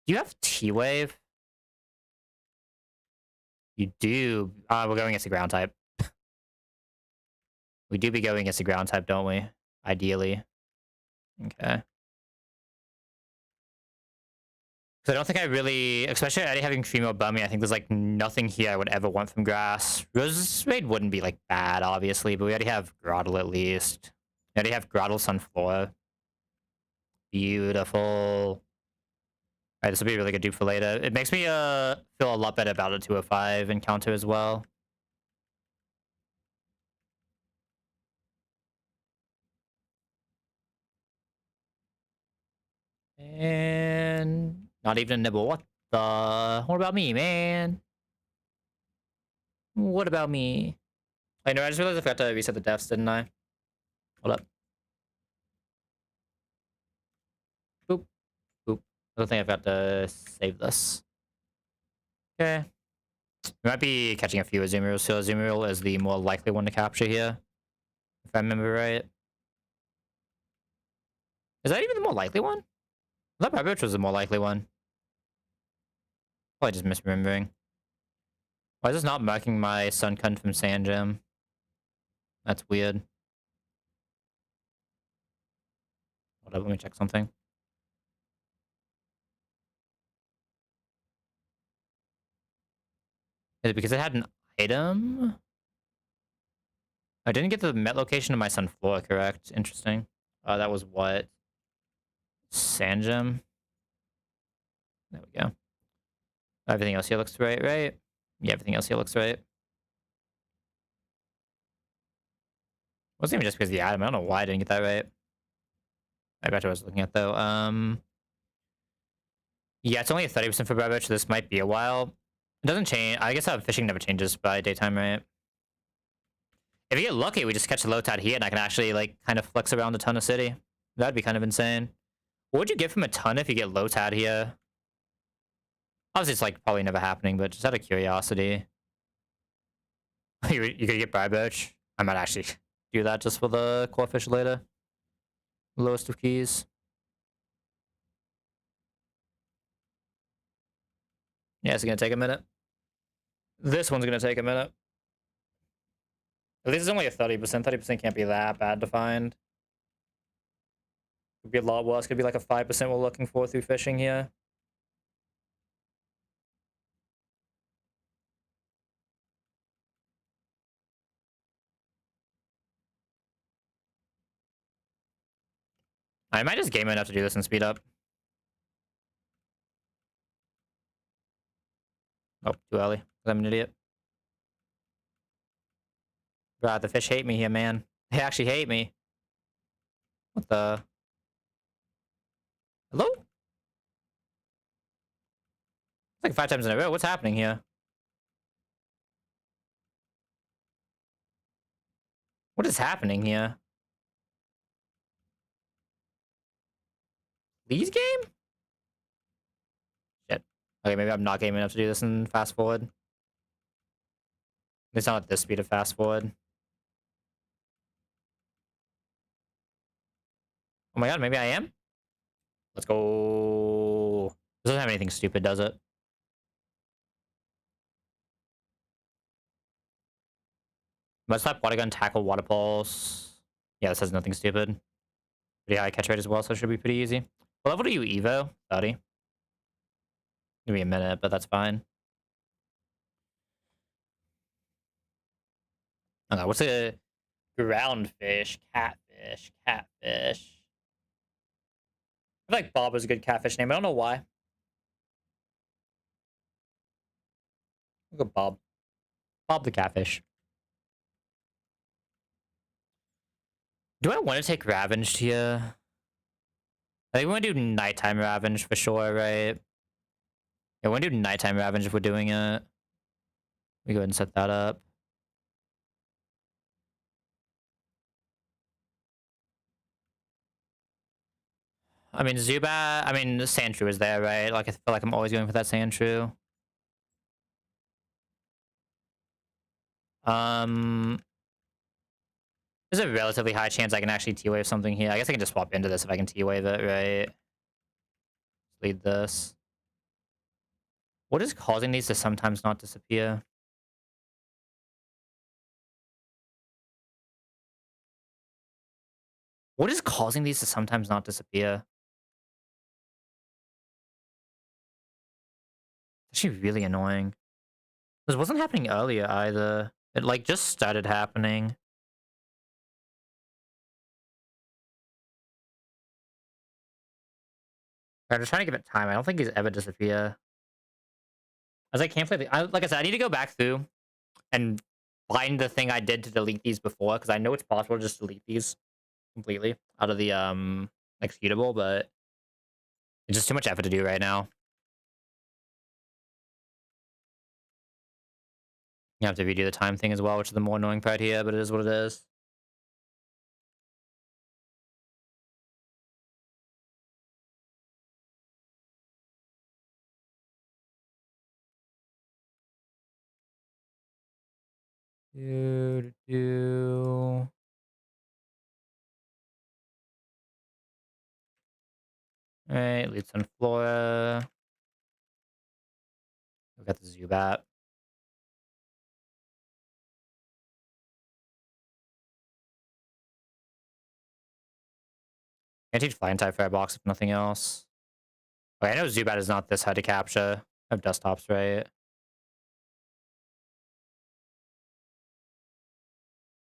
you have T-Wave? You do. We're going against the ground type. We do be going against the ground type, don't we? Ideally. Okay. Because I don't think I really, especially already having female Bummy, I think there's like nothing here I would ever want from grass. Rose Raid wouldn't be like bad, obviously, but we already have Grottle at least. We already have Grottle Sunflora. Beautiful. Alright, this will be a really good dupe for later. It makes me feel a lot better about a 205 encounter as well. And not even a nibble. What the? What about me, man? What about me? I know. I just realized I forgot to reset the deaths, didn't I? Hold up. Boop. Boop. I don't think I forgot to save this. Okay. We might be catching a few Azumarill, so Azumarill is the more likely one to capture here. If I remember right. Is that even the more likely one? I thought Barboach was the more likely one. Probably just misremembering. Why is this not marking my Sunkun from Sand Gem? That's weird. Hold up, let me check something. Is it because it had an item? I didn't get the Met location of my Sunflora, correct? Interesting. That was what? Sand Gem? There we go. Everything else here looks right, right? Yeah, everything else here looks right. Wasn't even just because of the item. I don't know why I didn't get that right. I bet I was looking at though. Yeah, it's only a 30% for Barboach. This might be a while. It doesn't change. I guess fishing never changes by daytime, right? If you get lucky, we just catch a low tide here, and I can actually like kind of flex around a ton of city. That'd be kind of insane. What would you get from a ton if you get low tide here? Obviously, it's like probably never happening, but just out of curiosity, you could get Barboach. I might actually do that just for the core fish later. Lowest of keys. Yeah, it's gonna take a minute. This one's gonna take a minute. At least it's only a 30%. 30% can't be that bad to find. Could be a lot worse. Could be like a 5% we're looking for through fishing here. I might just game enough to do this and speed up. Oh, too early. I'm an idiot. God, the fish hate me here, man. They actually hate me. What the? Hello? It's like 5 times in a row. What's happening here? What is happening here? Please game? Shit. Okay, maybe I'm not gaming enough to do this in fast forward. It's not at this speed of fast forward. Oh my god, maybe I am? Let's go. This doesn't have anything stupid, does it? Must type water gun, tackle, water pulse. Yeah, this has nothing stupid. Pretty high catch rate as well, so it should be pretty easy. What level do you Evo? 30. Give me a minute, but that's fine. Okay, what's a ground fish? Catfish. Catfish. I feel like Bob was a good catfish name. I don't know why. Look at Bob. Bob the catfish. Do I want to take Ravaged here? I think we want to do nighttime Ravage for sure, right? Yeah, we want to do nighttime Ravage if we're doing it. We go ahead and set that up. I mean, Zubat. I mean, the Sandshrew is there, right? Like, I feel like I'm always going for that Sandshrew. There's a relatively high chance I can actually T-Wave something here. I guess I can just swap into this if I can T-Wave it, right? Lead this. What is causing these to sometimes not disappear? What is causing these to sometimes not disappear? It's actually really annoying. This wasn't happening earlier either. It, like, just started happening. I'm just trying to give it time. I don't think these ever disappear. As I can't play the... like I said, I need to go back through and find the thing I did to delete these before, because I know it's possible to just delete these completely out of the executable, but It's just too much effort to do right now. You have to redo the time thing as well, which is the more annoying part here, but it is what it is. Do. Alright, leads on Flora. We got the Zubat. I teach Flying type Firebox if nothing else. Okay, I know Zubat is not this hard to capture. I have Dusthops, right?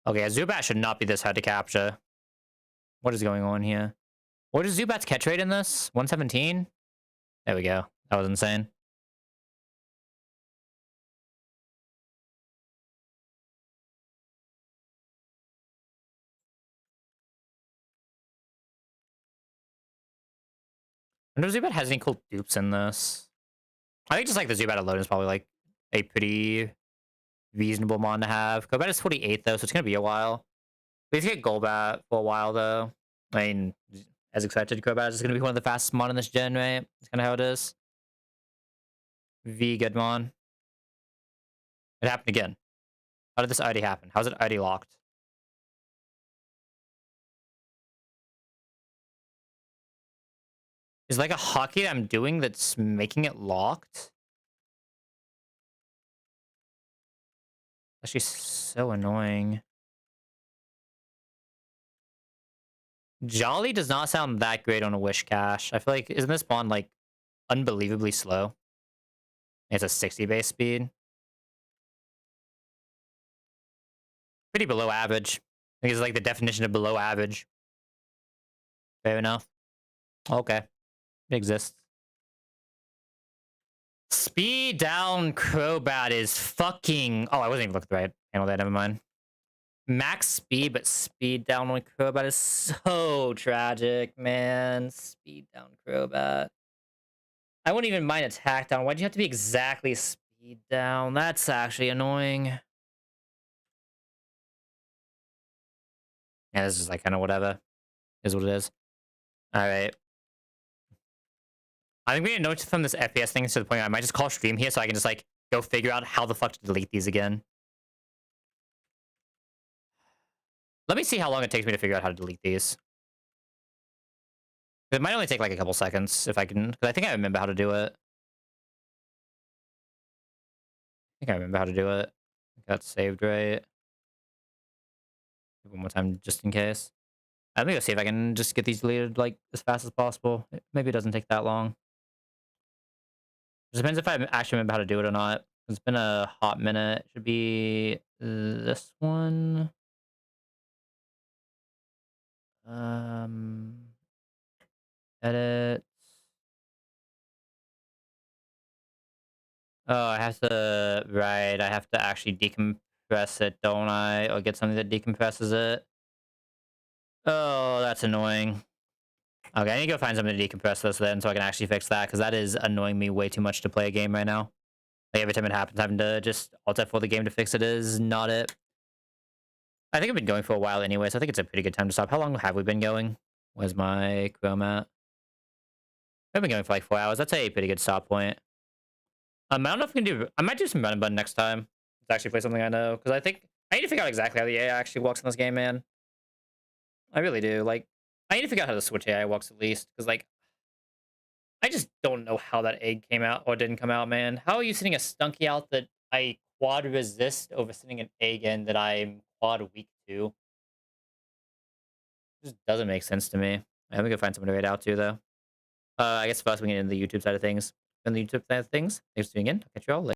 Okay, a Zubat should not be this hard to capture. What is going on here? What is Zubat's catch rate in this? 117? There we go. That was insane. I wonder if Zubat has any cool dupes in this. I think just like the Zubat alone is probably like a pretty reasonable mon to have. Golbat is 48 though, so it's gonna be a while. Please get Golbat for a while though. I mean, as expected, Golbat is gonna be one of the fastest mon in this gen, right? That's kind of how it is. V good mon. It happened again. How did this already happen? How's it already locked? Is like a hockey I'm doing that's making it locked? Actually, so annoying. Jolly does not sound that great on a Wish Cache. I feel like, isn't this bond like unbelievably slow? It's a 60 base speed. Pretty below average. I think it's like the definition of below average. Fair enough. Okay. It exists. Speed down Crobat is fucking... Oh, I wasn't even looking at the right panel there. Never mind. Max speed, but speed down on Crobat is so tragic, man. Speed down Crobat. I wouldn't even mind attack down. Why'd you have to be exactly speed down? That's actually annoying. Yeah, this is like kind of whatever. Is what it is. Alright. I think we need to note from this FPS thing to the point where I might just call stream here so I can just like go figure out how the fuck to delete these again. Let me see how long it takes me to figure out how to delete these. It might only take like a couple seconds if I can, because I think I remember how to do it. I think I remember how to do it. Got saved right. One more time just in case. Let me go see if I can just get these deleted like as fast as possible. Maybe it doesn't take that long. It depends if I actually remember how to do it or not. It's been a hot minute. It should be this one. Edit. Oh, I have to, right, I have to actually decompress it, don't I? Or get something that decompresses it. Oh, that's annoying. Okay, I need to go find something to decompress this then so I can actually fix that, because that is annoying me way too much to play a game right now. Like, every time it happens, having to just alt F4 the game to fix it is not it. I think I've been going for a while anyway, so I think it's a pretty good time to stop. How long have we been going? Where's my Chrome at? I've been going for like 4 hours. That's a pretty good stop point. I don't know if we can do... I might do some run and button next time. To actually play something I know. Because I think... I need to figure out exactly how the AI actually works in this game, man. I really do. Like, I need to figure out how the Switch AI works at least. Because, like... I just don't know how that egg came out or didn't come out, man. How are you sending a Stunky out that I quad resist over sending an egg in that I'm quad weak to? It just doesn't make sense to me. I'm gonna go find someone to raid out to, though. I guess first we can get into the YouTube side of things. On the YouTube side of things, thanks for tuning in. I'll catch you all later.